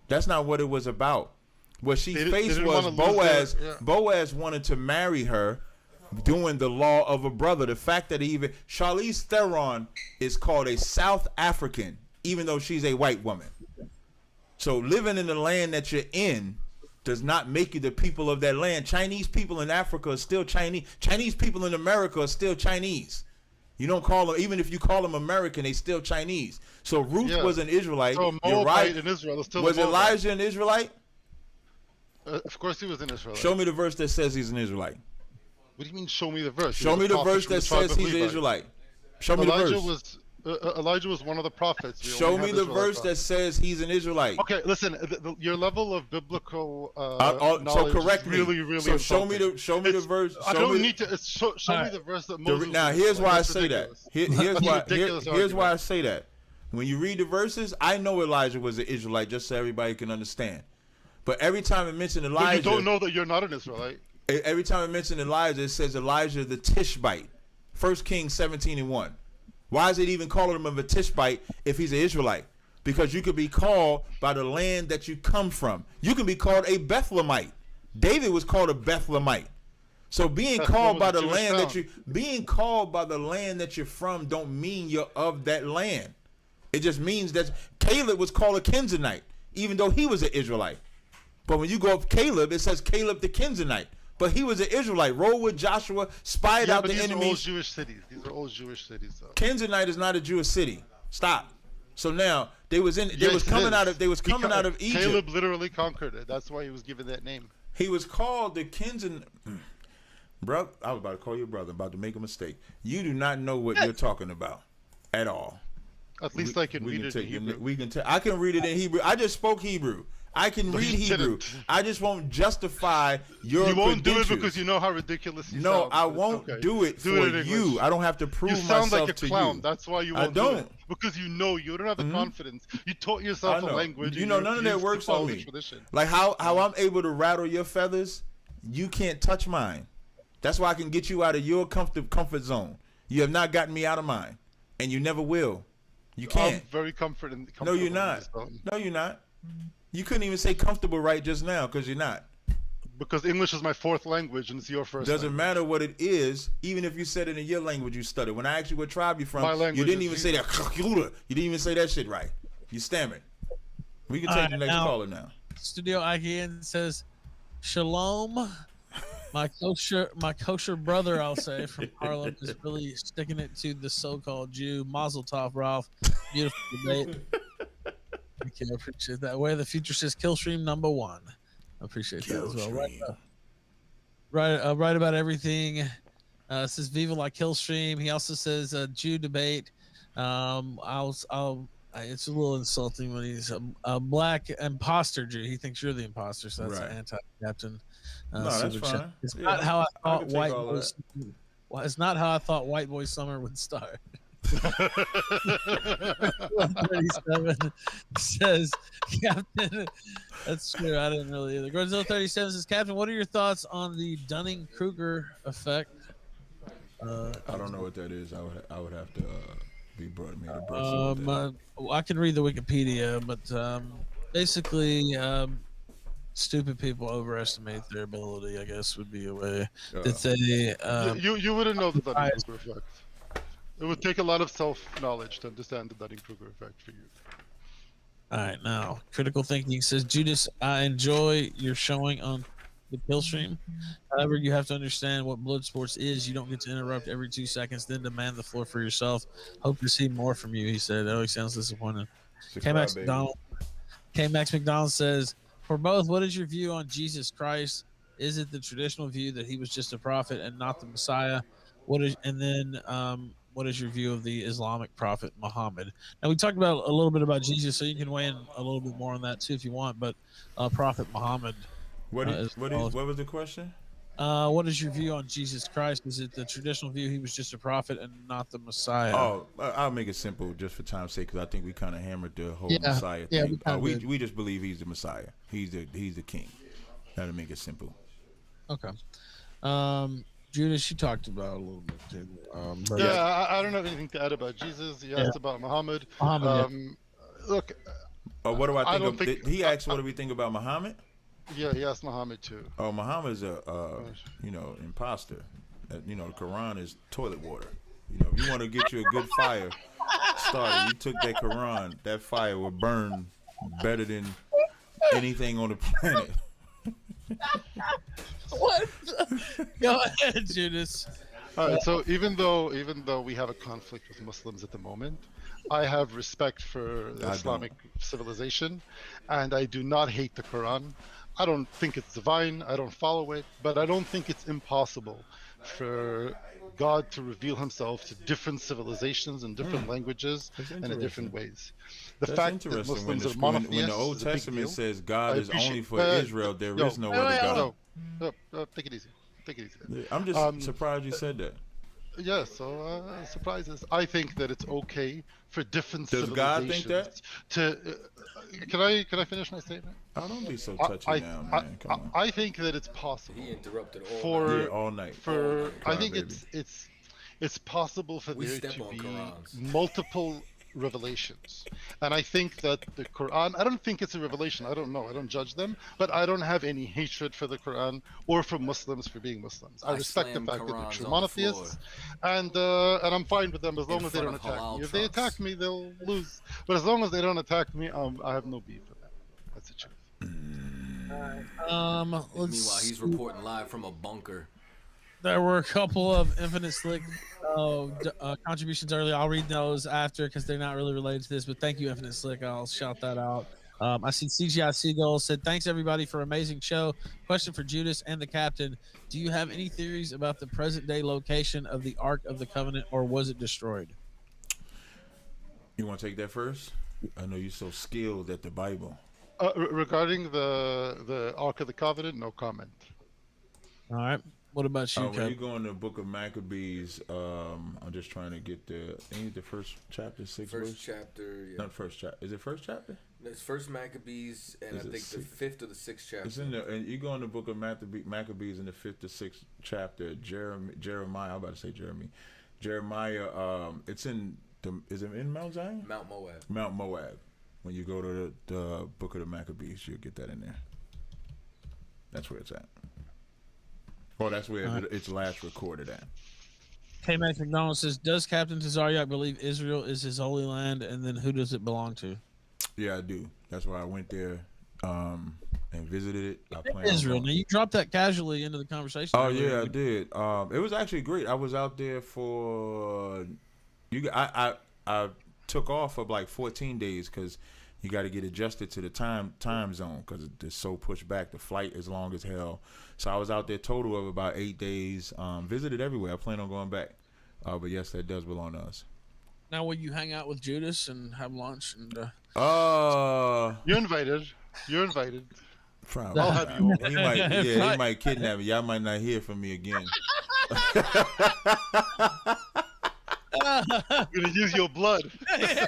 S2: That's not what it was about. What she faced was Boaz. Boaz wanted to marry her, doing the law of a brother. The fact that Charlize Theron is called a South African, even though she's a white woman. So living in the land that you're in does not make you the people of that land. Chinese people in Africa are still Chinese. Chinese people in America are still Chinese. You don't call them, even if you call them American, they still Chinese. So Ruth was an Israelite.
S4: So Moabite in Israel is still
S2: was Elijah an Israelite?
S4: Of course he was an Israelite.
S2: Show me the verse that says he's an Israelite.
S4: What do you mean show me the verse?
S2: Show me the verse that says he's an Israelite. Show me the verse.
S4: Elijah was one of the prophets.
S2: Show me the verse that says he's an Israelite.
S4: Okay, listen. Your level of biblical knowledge
S2: so correct
S4: is really, really.
S2: So show me the verse.
S4: I don't need to. Show me the verse that Moses.
S2: Now here's why I say that. Here's why I say that. When you read the verses, I know Elijah was an Israelite, just so everybody can understand. But every time it mentions Elijah,
S4: but you don't know that you're not an Israelite.
S2: Every time it mentions Elijah, it says Elijah the Tishbite. 1 Kings 17:1. Why is it even calling him a Tishbite if he's an Israelite? Because you could be called by the land that you come from. You can be called a Bethlehemite. David was called a Bethlehemite. So being called by the land that you're from don't mean you're of that land. It just means that Caleb was called a Kenizzite, even though he was an Israelite. But when you go up Caleb, it says Caleb the Kenizzite. But he was an Israelite. Rode with Joshua, spied out the enemies.
S4: These are all Jewish cities. These are all Jewish cities, though.
S2: Kenizzite is not a Jewish city. Stop. So now they was coming out of Egypt.
S4: Caleb literally conquered it. That's why he was given that name.
S2: He was called the Kenizzite. Bro, I was about to call your brother. About to make a mistake. You do not know what you're talking about at all.
S4: At least I can read it in Hebrew.
S2: I can read it in Hebrew. I just spoke Hebrew. I can read Hebrew. I just won't justify your
S4: You won't
S2: credentials.
S4: do it because you know how ridiculous you sound.
S2: No, I won't do it for you. I don't have to prove myself to you.
S4: You sound like a clown. That's why you won't do it. Because you don't have the confidence. You taught yourself a language.
S2: You know, none of that works on me. Like how I'm able to rattle your feathers, you can't touch mine. That's why I can get you out of your comfort zone. You have not gotten me out of mine, and you never will. You can't.
S4: I'm very comfortable.
S2: No, you're not. No, you're not. You couldn't even say comfortable right just now because you're not.
S4: Because English is my fourth language and it's your first.
S2: Doesn't matter what it is. Even if you said it in your language, you stuttered. When I asked you what tribe you're from, you didn't even say that. You didn't even say that shit right. You stammered. We can take the next caller now.
S5: Studio IGN says, "Shalom, my kosher brother, I'll say, from Harlem is really sticking it to the so-called Jew. Mazel tov, Ralph. Beautiful debate." Thank you. I appreciate that. Where the future says Killstream #1. I appreciate that as well. Right about everything. Says Viva la Killstream. He also says Jew debate. It's a little insulting when he's a black imposter Jew. He thinks you're the imposter, so that's an anti-captain.
S2: No, that's fine.
S5: It's not how I thought white boys. Well, it's not how I thought White Boy Summer would start. 37 says Captain. That's true. I didn't really either. Godzilla 37 says, Captain, what are your thoughts on the Dunning-Kruger effect?
S2: I don't know what that is. I would have to be brought me to
S5: I can read the Wikipedia, but basically, stupid people overestimate their ability, I guess, would be a way that they.
S4: You wouldn't know the Dunning-Kruger effect. It would take a lot of self-knowledge to understand the Dunning-Kruger effect for you.
S5: All right, now Critical Thinking says, Judas, I enjoy your showing on the kill stream. However, you have to understand what blood sports is. You don't get to interrupt every 2 seconds, then demand the floor for yourself. Hope to see more from you, he said. That always sounds disappointing. K-Max McDonald says, for both, what is your view on Jesus Christ? Is it the traditional view that he was just a prophet and not the Messiah? what is your view of the Islamic prophet Muhammad? Now we talked about a little bit about Jesus, so you can weigh in a little bit more on that too if you want. But Prophet Muhammad.
S2: What was the question?
S5: What is your view on Jesus Christ? Is it the traditional view he was just a prophet and not the Messiah?
S2: Oh, I'll make it simple just for time's sake, because I think we kind of hammered the whole Messiah thing. We just believe he's the Messiah. He's the king. That'll make it simple.
S5: Okay. Judas, you talked about a little bit too.
S4: I don't have anything to add about Jesus. You asked about Muhammad. Look,
S2: what do I think? He asked, "What do we think about Muhammad?"
S4: Yeah, he asked Muhammad too.
S2: Oh, Muhammad's a imposter. The Quran is toilet water. If you want to get you a good fire started, you took that Quran, that fire will burn better than anything on the planet.
S5: What? Go ahead, Judas.
S4: All right. So even though we have a conflict with Muslims at the moment, I have respect for the Islamic civilization, and I do not hate the Quran. I don't think it's divine. I don't follow it, but I don't think it's impossible for God to reveal himself to different civilizations and different languages and in different ways.
S2: That's fact that Muslims are monotheists, when the Old Testament says God is only for Israel, there is no other God.
S4: Take it easy. Take it easy.
S2: I'm just surprised you said that.
S4: Yeah, so surprises. I think that it's okay for different
S2: Does
S4: civilizations.
S2: God think
S4: that? Can I finish my statement?
S2: Oh, don't be so touchy now, man. Come on.
S4: I think that it's possible.
S1: He interrupted all night.
S4: I think it's possible for there to be multiple revelations, and I think that the Quran, I don't think it's a revelation. I don't know, I don't judge them, but I don't have any hatred for the Quran or for Muslims for being Muslims. I respect the fact that they're true monotheists, and I'm fine with them as long as they don't attack me. If they attack me, they'll lose, but as long as they don't attack me, I have no beef with them. That's the truth.
S1: Meanwhile, he's reporting live from a bunker.
S5: There were a couple of Infinite Slick contributions earlier. I'll read those after because they're not really related to this. But thank you, Infinite Slick. I'll shout that out. I see CGI Seagull said, "Thanks everybody for amazing show. Question for Judas and the captain: do you have any theories about the present day location of the Ark of the Covenant, or was it destroyed?"
S2: You want to take that first? I know you're so skilled at the Bible.
S4: Regarding the Ark of the Covenant, no comment.
S5: All right. What about you,
S2: when you go in the book of Maccabees, I'm just trying to get the first chapter,
S1: First chapter, yeah.
S2: Not first chapter. Is it first chapter?
S1: It's first Maccabees, and I think the 5th or the 6th chapter.
S2: It's in and you go in the book of Maccabees in the 5th to 6th chapter. Jeremiah. I'm about to say Jeremiah. It's in is it in Mount Zion?
S1: Mount Moab.
S2: Mount Moab. When you go to the book of the Maccabees, you'll get that in there. That's where it's at. Oh, that's where it's last recorded at.
S5: K. Max McDonald says, "Does Captain Tazaryach believe Israel is his holy land, and then who does it belong to?"
S2: Yeah, I do. That's why I went there and visited it.
S5: Israel. Now you dropped that casually into the conversation.
S2: Oh yeah, I did. It was actually great. I was out there for I took off for like 14 days because you got to get adjusted to the time zone because it's so pushed back. The flight is long as hell. So I was out there total of about 8 days. Visited everywhere. I plan on going back. But yes, that does belong to us.
S5: Now, will you hang out with Judas and have lunch? And
S4: you're invited. You're invited.
S2: Probably. I'll have you over. He might kidnap me. Y'all might not hear from me again.
S4: I'm gonna use your blood.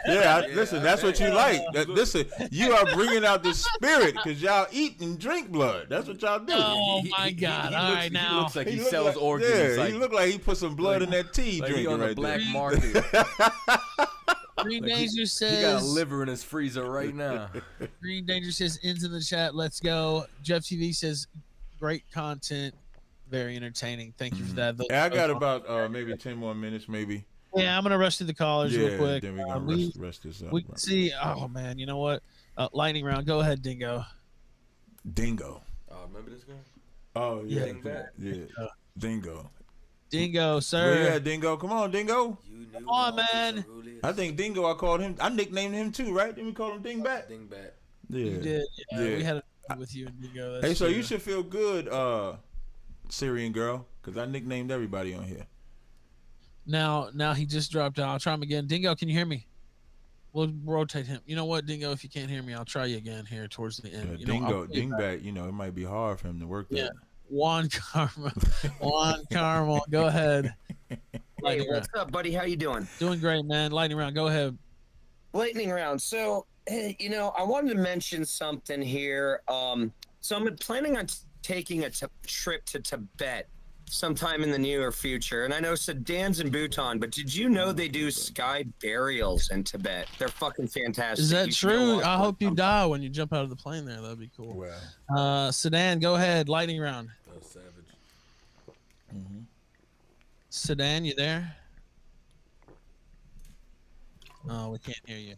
S2: Listen, that's what you like. Listen, you are bringing out the spirit because y'all eat and drink blood. That's what y'all do.
S5: Oh my God! All right, now
S1: he looks like he sells organs. Yeah,
S2: he look like he put some blood in that tea drinking
S1: on the
S2: right
S1: black
S2: there.
S1: Market.
S5: Green Danger says
S1: he got a liver in his freezer right now.
S5: Green Danger says ends in the chat. Let's go. Jeff TV says great content, very entertaining. Thank you for that.
S2: I got about maybe 10 more minutes, maybe.
S5: Yeah, I'm gonna rush through the callers real quick.
S2: Then we're gonna rest this up.
S5: We can see. Oh man, you know what? Lightning round. Go ahead, Dingo.
S2: Dingo.
S1: Oh, remember this guy?
S2: Oh yeah,
S5: Dingo.
S2: Dingo.
S5: Dingo, sir.
S2: Yeah, Dingo. Come on, Dingo.
S5: Come on, man.
S2: I think Dingo. I called him. I nicknamed him too, right? Didn't we call him Dingbat?
S1: Dingbat.
S2: Yeah.
S5: You did. Yeah. We had a with you and Dingo.
S2: Hey, so you should feel good, Syrian girl, because I nicknamed everybody on here.
S5: Now he just dropped out. I'll try him again. Dingo, can you hear me? We'll rotate him. You know what, Dingo? If you can't hear me, I'll try you again here towards the end.
S2: Dingbat, it might be hard for him to work that.
S5: Juan Carmel, go ahead.
S7: Hey, what's up, buddy? How you doing?
S5: Doing great, man. Lightning round, go ahead.
S7: Lightning round. So, I wanted to mention something here. So I'm planning on taking a trip to Tibet sometime in the near future. And I know Sudan's in Bhutan, but did you know they do sky burials in Tibet? They're fucking fantastic.
S5: Is that true? I hope you die when you jump out of the plane there. That'd be cool. Wow. Sudan, go ahead. Lightning round.
S1: That was savage.
S5: Sudan, you there? Oh, we can't hear you.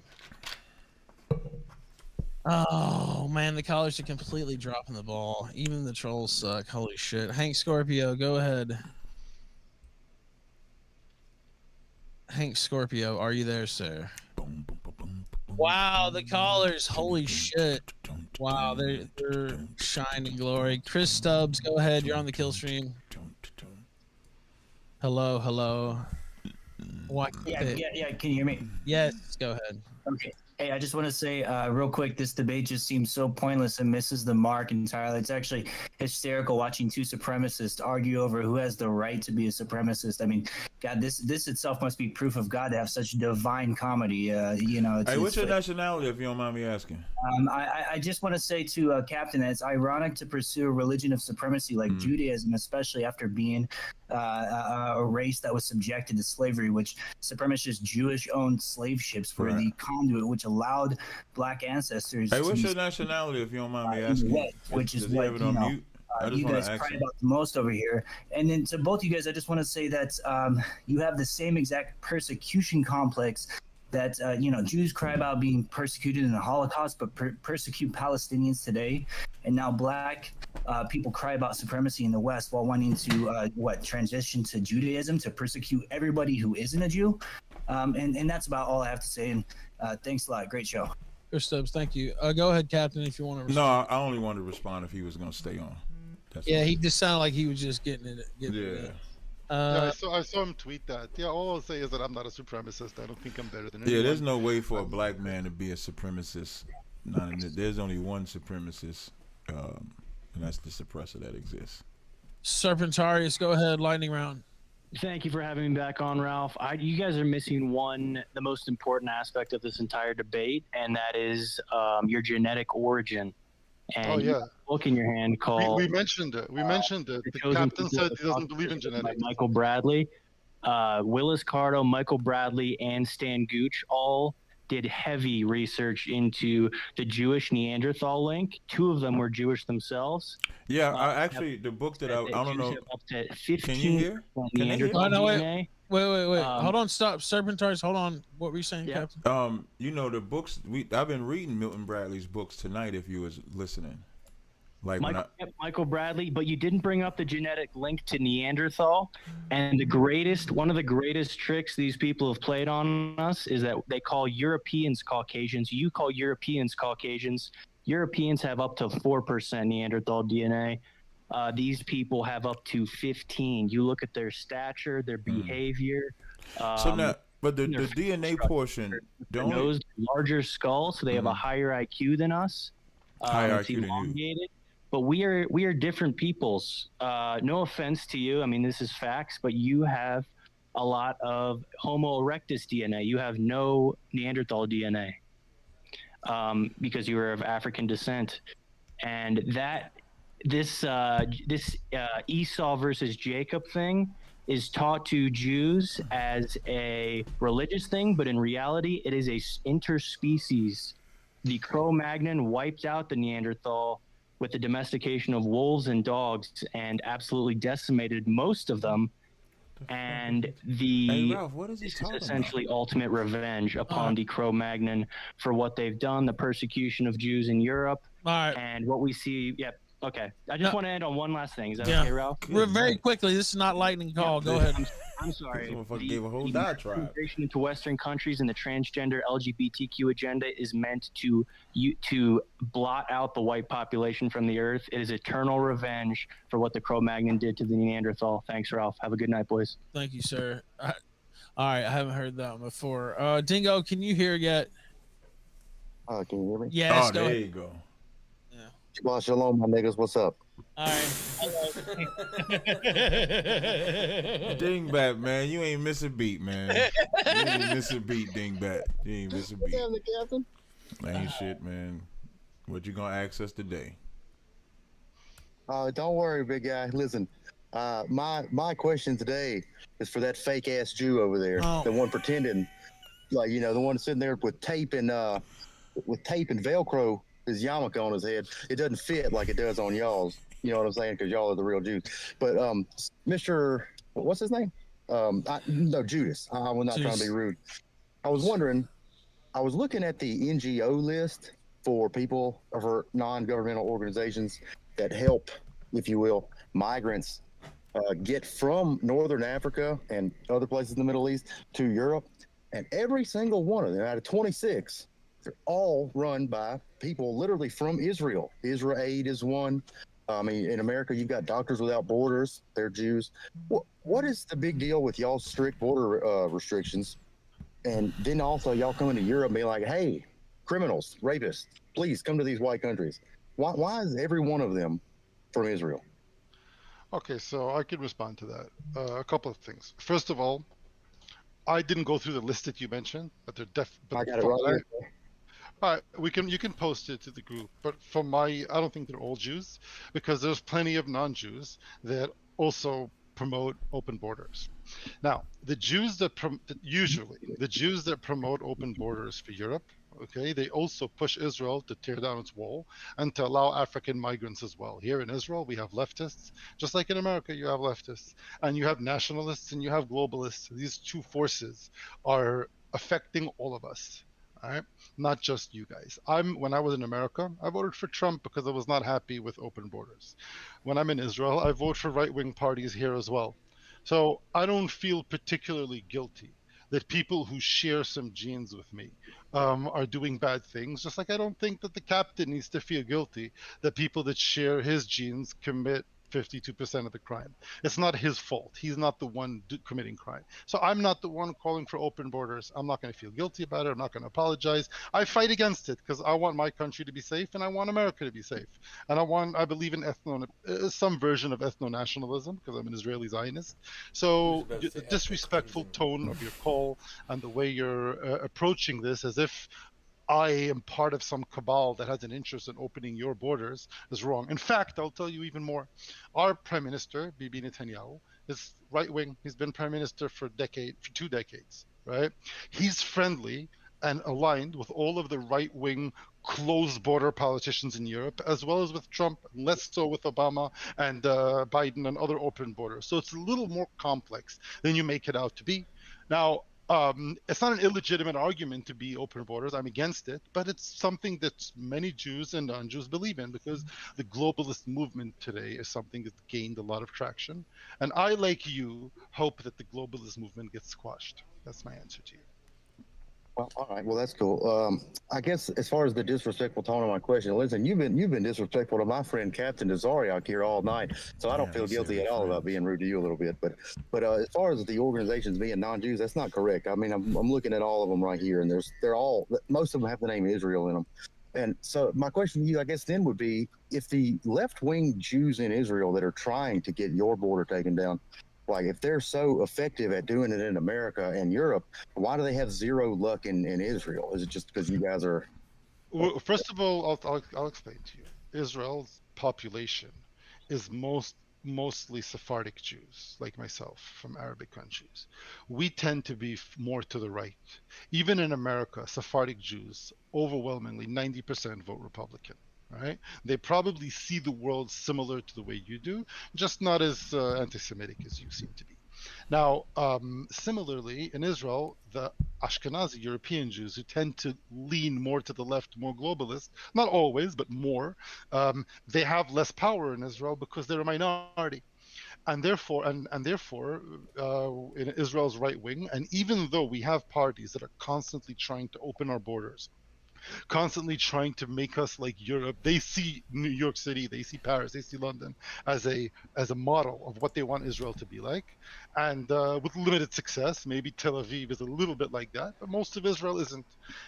S5: Oh, man, the callers are completely dropping the ball. Even the trolls suck. Holy shit. Hank Scorpio, go ahead. Hank Scorpio, are you there, sir? Wow, the callers. Holy shit. Wow, they're shining glory. Chris Stubbs, go ahead. You're on the kill stream. Hello.
S8: Yeah. Can you hear me?
S5: Yes, go ahead.
S8: Okay. Hey, I just want to say real quick, this debate just seems so pointless and misses the mark entirely. It's actually hysterical watching two supremacists argue over who has the right to be a supremacist. I mean, God, this itself must be proof of God to have such divine comedy.
S2: What's your nationality, if you don't mind me asking?
S8: I just want to say to Captain that it's ironic to pursue a religion of supremacy like Judaism, especially after being a race that was subjected to slavery, which supremacist Jewish-owned slave ships were the conduit which allowed black ancestors.
S2: Hey, what's your nationality, if you don't mind me asking?
S8: Which is what you guys cry about the most over here. And then to both you guys, I just want to say that you have the same exact persecution complex that Jews cry about being persecuted in the Holocaust, but persecute Palestinians today. And now black people cry about supremacy in the West while wanting to transition to Judaism to persecute everybody who isn't a Jew. And that's about all I have to say. And thanks a lot. Great show.
S5: Chris Stubbs, thank you. Go ahead, Captain, if you want to
S2: No,
S5: respond.
S2: I only wanted to respond if he was going to stay on.
S5: He just sounded like he was just getting it.
S4: I saw him tweet that. Yeah, all I'll say is that I'm not a supremacist. I don't think I'm better than anyone.
S2: Yeah, there's no way for a black man to be a supremacist. There's only one supremacist, and that's the suppressor that exists.
S5: Serpentarius, go ahead, lightning round.
S9: Thank you for having me back on, Ralph. You guys are missing the most important aspect of this entire debate, and that is your genetic origin. And you have a book in your hand called...
S4: We mentioned it. The captain said he doesn't believe in genetics.
S9: Michael Bradley. Willis Carto, Michael Bradley, and Stan Gooch all did heavy research into the Jewish Neanderthal link. Two of them were Jewish themselves.
S2: Yeah, actually, the book that I don't know...
S9: Up to 15
S2: Can you hear?
S9: DNA.
S5: Wait. Hold on, stop. Serpentarius, hold on. What were you saying, Captain?
S2: The books, I've been reading Milton Bradley's books tonight, if you was listening.
S9: Michael Bradley, but you didn't bring up the genetic link to Neanderthal. And one of the greatest tricks these people have played on us is that they call Europeans Caucasians. You call Europeans Caucasians. Europeans have up to 4% Neanderthal DNA. These people have up to 15. You look at their stature, their behavior.
S2: But the DNA portion,
S9: nose, larger skull, so they have a higher IQ than us.
S2: Higher IQ than you.
S9: But we are different peoples. No offense to you. I mean, this is facts, but you have a lot of Homo erectus DNA. You have no Neanderthal DNA because you are of African descent. And this Esau versus Jacob thing is taught to Jews as a religious thing, but in reality, it is a interspecies. The Cro-Magnon wiped out the Neanderthal with the domestication of wolves and dogs and absolutely decimated most of them. And
S2: Ralph, what is he talking
S9: essentially
S2: about?
S9: Ultimate revenge upon the Cro-Magnon for what they've done, the persecution of Jews in Europe, and what we see. Yep. Okay. I just want to end on one last thing. Is that okay, Ralph?
S5: Very quickly. This is not lightning call. Go ahead.
S9: I'm sorry.
S2: Gave a whole diatribe.
S9: Immigration into Western countries and the transgender LGBTQ agenda is meant to blot out the white population from the earth. It is eternal revenge for what the Cro-Magnon did to the Neanderthal. Thanks, Ralph. Have a good night, boys.
S5: Thank you, sir. All right, I haven't heard that one before. Dingo, can you hear yet?
S10: Can you hear me?
S5: Yes,
S2: Oh, there you go.
S5: Yeah.
S10: Well, shalom, my niggas. What's up?
S5: All right.
S2: Dingbat, man, you ain't miss a beat, man. You ain't miss a beat, Dingbat. You ain't miss a beat.
S10: Damn, the captain.
S2: Ain't shit, man. What you gonna ask us today?
S10: Don't worry, big guy. Listen, my question today is for that fake ass Jew over there, the one pretending, like the one sitting there with tape and Velcro his yarmulke on his head. It doesn't fit like it does on y'all's. You know what I'm saying? Because y'all are the real Jews. But Mr. What's his name? No, Judas. I was not trying to be rude. I was wondering. I was looking at the NGO list for people or for non-governmental organizations that help, if you will, migrants get from Northern Africa and other places in the Middle East to Europe. And every single one of them, out of 26, they're all run by people literally from Israel. Israel Aid is one. I mean, in America, you've got Doctors Without Borders. They're Jews. What is the big deal with y'all's strict border restrictions? And then also y'all come into Europe and be like, hey, criminals, rapists, please come to these white countries. Why is every one of them from Israel?
S4: Okay, so I could respond to that. A couple of things. First of all, I didn't go through the list that you mentioned, but they're
S10: I got it right here.
S4: All right, you can post it to the group, but I don't think they're all Jews, because there's plenty of non-Jews that also promote open borders. Now, the Jews that promote open borders for Europe, okay, they also push Israel to tear down its wall and to allow African migrants as well. Here in Israel, we have leftists, just like in America, you have leftists, and you have nationalists and you have globalists. These two forces are affecting all of us. All right, not just you guys. When I was in America, I voted for Trump because I was not happy with open borders. When I'm in Israel, I vote for right-wing parties here as well. So I don't feel particularly guilty that people who share some genes with me are doing bad things. Just like I don't think that the captain needs to feel guilty that people that share his genes commit 52% of the crime. It's not his fault. He's not the one committing crime. So I'm not the one calling for open borders. I'm not going to feel guilty about it. I'm not going to apologize. I fight against it because I want my country to be safe and I want America to be safe. And I believe in some version of ethno-nationalism because I'm an Israeli Zionist. So the disrespectful tone of your call and the way you're approaching this as if I am part of some cabal that has an interest in opening your borders is wrong. In fact, I'll tell you even more. Our prime minister, Bibi Netanyahu, is right wing. He's been prime minister for 2 decades, right? He's friendly and aligned with all of the right wing closed border politicians in Europe, as well as with Trump, less so with Obama and Biden and other open borders. So it's a little more complex than you make it out to be. Now, it's not an illegitimate argument to be open borders. I'm against it, but it's something that many Jews and non-Jews believe in because the globalist movement today is something that's gained a lot of traction. And I, like you, hope that the globalist movement gets squashed. That's my answer to you.
S10: Well, all right. Well, that's cool. I guess as far as the disrespectful tone of my question, listen, you've been disrespectful to my friend Captain Tazaryach here all night, so I don't feel guilty at all about being rude to you a little bit. But as far as the organizations being non-Jews, that's not correct. I mean, I'm looking at all of them right here, and most of them have the name Israel in them. And so my question to you, I guess, then would be, if the left-wing Jews in Israel that are trying to get your border taken down, like if they're so effective at doing it in America and Europe, why do they have zero luck in Israel? Is it just because you guys are?
S4: Well, first of all, I'll explain to you. Israel's population is mostly Sephardic Jews, like myself, from Arabic countries. We tend to be more to the right. Even in America, Sephardic Jews, overwhelmingly 90% vote Republican. Right? They probably see the world similar to the way you do, just not as anti-Semitic as you seem to be. Now, similarly, in Israel, the Ashkenazi European Jews who tend to lean more to the left, more globalist, not always, but more, they have less power in Israel because they're a minority. And therefore, in Israel's right wing, and even though we have parties that are constantly trying to open our borders, constantly trying to make us like Europe. They see New York City, they see Paris, they see London as a model of what they want Israel to be like, and with limited success. Maybe Tel Aviv is a little bit like that, but most of Israel isn't.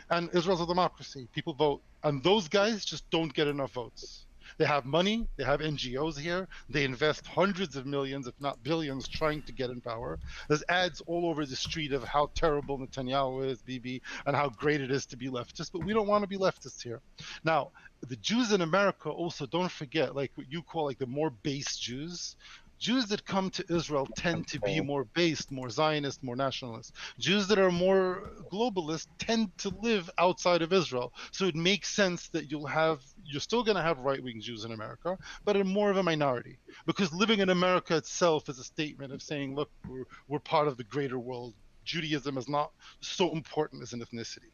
S4: And Israel's a democracy. People vote, and those guys just don't get enough votes. They have money, they have NGOs here, they invest hundreds of millions, if not billions, trying to get in power. There's ads all over the street of how terrible Netanyahu is, Bibi, and how great it is to be leftist, but we don't want to be leftists here. Now, the Jews in America also, don't forget, like what you call like the more base Jews. Jews that come to Israel tend to be more based, more Zionist, more nationalist. Jews that are more globalist tend to live outside of Israel. So it makes sense that you're still going to have right-wing Jews in America, but in more of a minority. Because living in America itself is a statement of saying, look, we're part of the greater world. Judaism is not so important as an ethnicity.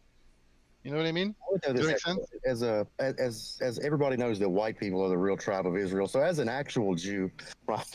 S4: You know what I mean?
S10: Does that make sense? As everybody knows that white people are the real tribe of Israel. So as an actual Jew, right,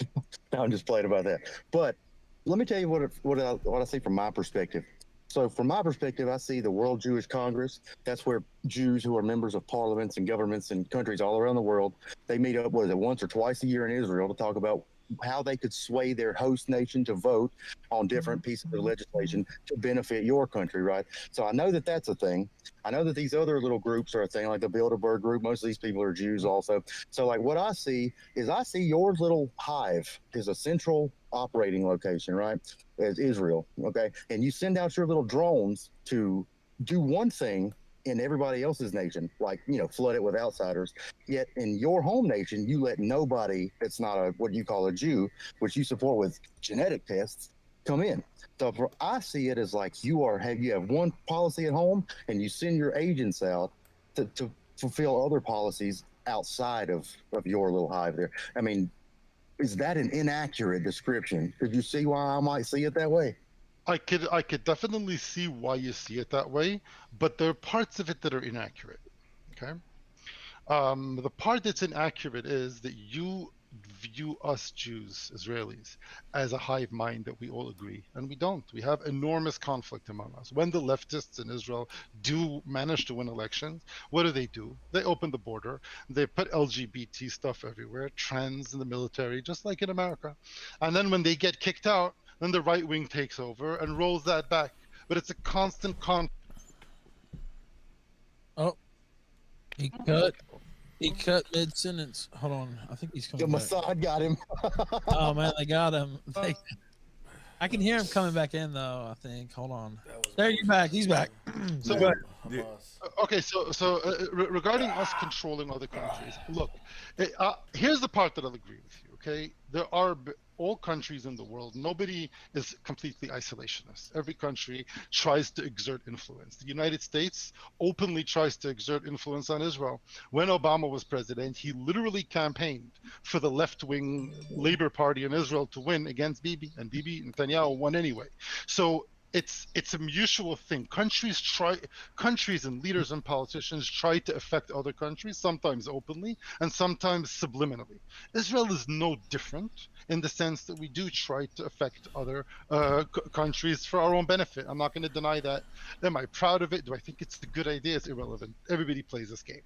S10: I'm just playing about that. But let me tell you what I see from my perspective. So from my perspective, I see the World Jewish Congress. That's where Jews who are members of parliaments and governments in countries all around the world, they meet up, once or twice a year in Israel to talk about how they could sway their host nation to vote on different pieces of legislation to benefit your country, right? So I know that that's a thing. I know that these other little groups are a thing, like the Bilderberg group. Most of these people are Jews also. So like what I see your little hive is a central operating location, right? As Israel, okay? And you send out your little drones to do one thing in everybody else's nation, like, flood it with outsiders. Yet in your home nation, you let nobody that's not what you call a Jew, which you support with genetic tests, come in. So I see it as like you have one policy at home and you send your agents out to fulfill other policies outside of your little hive there. I mean, is that an inaccurate description? Could you see why I might see it that way?
S4: I could definitely see why you see it that way, but there are parts of it that are inaccurate. Okay. The part that's inaccurate is that you view us Jews, Israelis, as a hive mind that we all agree, and we don't. We have enormous conflict among us. When the leftists in Israel do manage to win elections, what do? They open the border, they put LGBT stuff everywhere, trans in the military, just like in America. And then when they get kicked out, then the right wing takes over and rolls that back. But it's a constant
S5: Oh, he cut mid sentence. Hold on, I think he's coming back.
S10: Mossad got him.
S5: Oh man, they got him. I can hear him coming back in though. I think. Hold on. There, you're back. He's back.
S4: So okay, so regarding us controlling other countries, look, here's the part that I'll agree with you. Okay, there are all countries in the world. Nobody is completely isolationist. Every country tries to exert influence. The United States openly tries to exert influence on Israel. When Obama was president, he literally campaigned for the left-wing Labor Party in Israel to win against Bibi, and Bibi Netanyahu won anyway. So it's a mutual thing. Countries and leaders and politicians try to affect other countries, sometimes openly and sometimes subliminally. Israel is no different in the sense that we do try to affect other countries for our own benefit. I'm not going to deny that. Am I proud of it? Do I think it's a good idea? It's irrelevant. Everybody plays this game.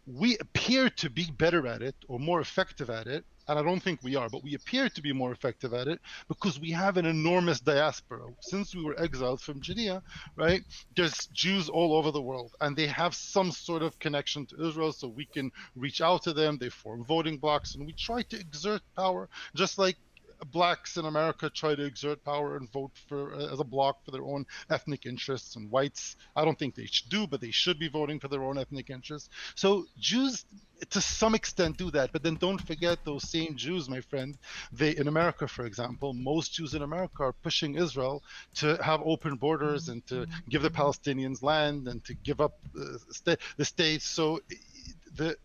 S4: We appear to be better at it or more effective at it, and I don't think we are, but we appear to be more effective at it because we have an enormous diaspora. Since we were exiled from Judea, right, there's Jews all over the world, and they have some sort of connection to Israel, so we can reach out to them. They form voting blocks, and we try to exert power, just like blacks in America try to exert power and vote for as a bloc for their own ethnic interests, and whites, I don't think they should do, but they should be voting for their own ethnic interests. So Jews to some extent do that, but then don't forget those same Jews, my friend, in America, for example, most Jews in America are pushing Israel to have open borders and to give the Palestinians land and to give up the states. So the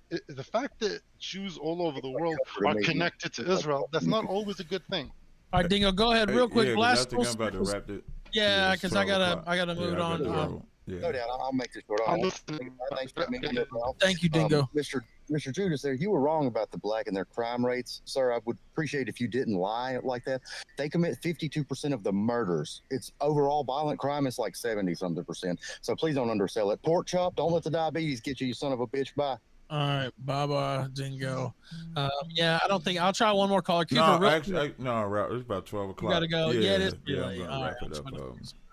S4: fact that Jews all over the world are connected to Israel, that's not always a good thing.
S5: All right, Dingo, go ahead real quick.
S2: Yeah,
S5: Last
S2: I'm about to wrap it.
S5: Yeah, because I gotta move it on.
S2: Yeah.
S10: No doubt. I'll make this short.
S4: I'm listening.
S10: Thanks for having me.
S5: Thank you, Dingo.
S10: Mr. Judas, there, you were wrong about the black and their crime rates, sir. I would appreciate if you didn't lie like that. They commit 52% of the murders. It's overall violent crime is like 70-something%. So please don't undersell it. Pork chop, don't let the diabetes get you, you son of a bitch. Bye.
S5: All right, bye, Dingo. Yeah, I don't think I'll try one more caller.
S2: No, actually, Ralph, it's about 12 o'clock.
S5: You gotta go. Yeah, it is.
S2: Yeah,
S5: Really.
S2: I'm gonna wrap it up.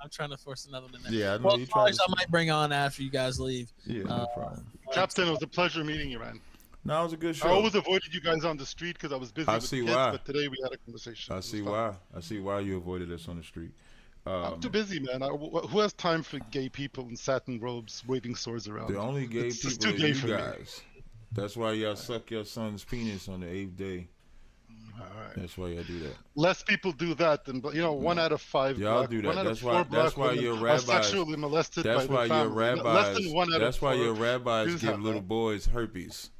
S5: I'm trying to force another one in there.
S2: Yeah, I know you
S5: I might bring on after you guys leave.
S2: Yeah, no problem.
S4: Captain, it was a pleasure meeting you, man.
S2: No, it was a good show.
S4: I always avoided you guys on the street because I was busy with the kids, but today we had a conversation.
S2: I see why. I see why you avoided us on the street.
S4: I'm too busy, man. Who has time for gay people in satin robes waving swords around?
S2: The only gay people are you guys. That's why y'all suck your son's penis on the 8th day.
S4: All right.
S2: That's why y'all do that.
S4: Less people do that than, 1 out of 5
S2: y'all do that. That's why your rabbis
S4: are sexually molested
S2: that's
S4: by
S2: why
S4: their
S2: your
S4: family.
S2: rabbis
S4: Less than 1 out
S2: that's
S4: of
S2: why
S4: 4
S2: your rabbis
S4: Jews
S2: give little boys herpes.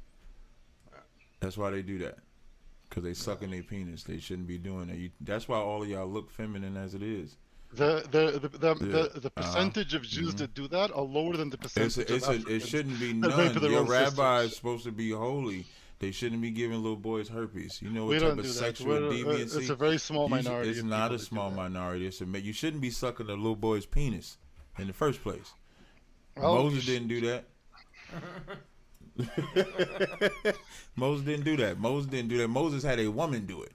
S2: That's why they do that. Because they sucking their penis. They shouldn't be doing that. That's why all of y'all look feminine as it is.
S4: The percentage of Jews that do that are lower than the percentage of Africans.
S2: It shouldn't be none. Your rabbi is supposed to be holy. They shouldn't be giving little boys herpes. You know what type of sexual deviancy?
S4: It's a very small minority.
S2: It's not a small minority. You shouldn't be sucking a little boy's penis in the first place. Moses didn't do that. Moses didn't do that. Moses had a woman do it.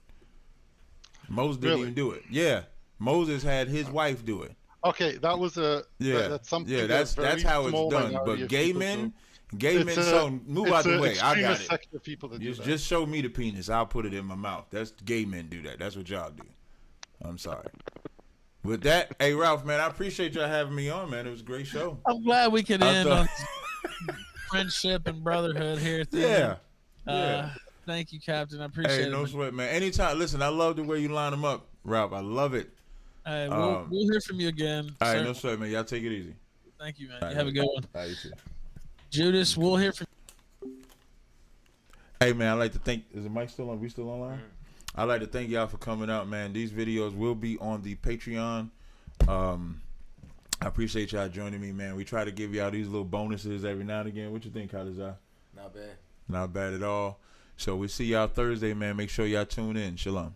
S2: Moses didn't even do it. Yeah. Moses had his wife do it.
S4: Okay, that was that's something.
S2: Yeah, that's how it's done. But gay men, so move out the way. I got it. Just show me the penis. I'll put it in my mouth. That's gay men do that. That's what y'all do. I'm sorry. With that, hey Ralph, man, I appreciate y'all having me on, man. It was a great show.
S5: I'm glad we could end on friendship and brotherhood here.
S2: Yeah.
S5: Thank you, Captain. I appreciate it.
S2: Hey, no sweat, man. Anytime. Listen, I love the way you line them up, Ralph. I love it.
S5: Hey, we'll hear from you again.
S2: All right, no sweat, man. Y'all take it easy.
S5: Thank you, man. You have a good one.
S2: All right, you too.
S5: Judas, we'll hear from you.
S2: Hey, man, I'd like to thank. Is the mic still on? We still online? I'd like to thank y'all for coming out, man. These videos will be on the Patreon. I appreciate y'all joining me, man. We try to give y'all these little bonuses every now and again. What you think, Tazaryach?
S1: Not bad.
S2: Not bad at all. So we see y'all Thursday, man. Make sure y'all tune in. Shalom.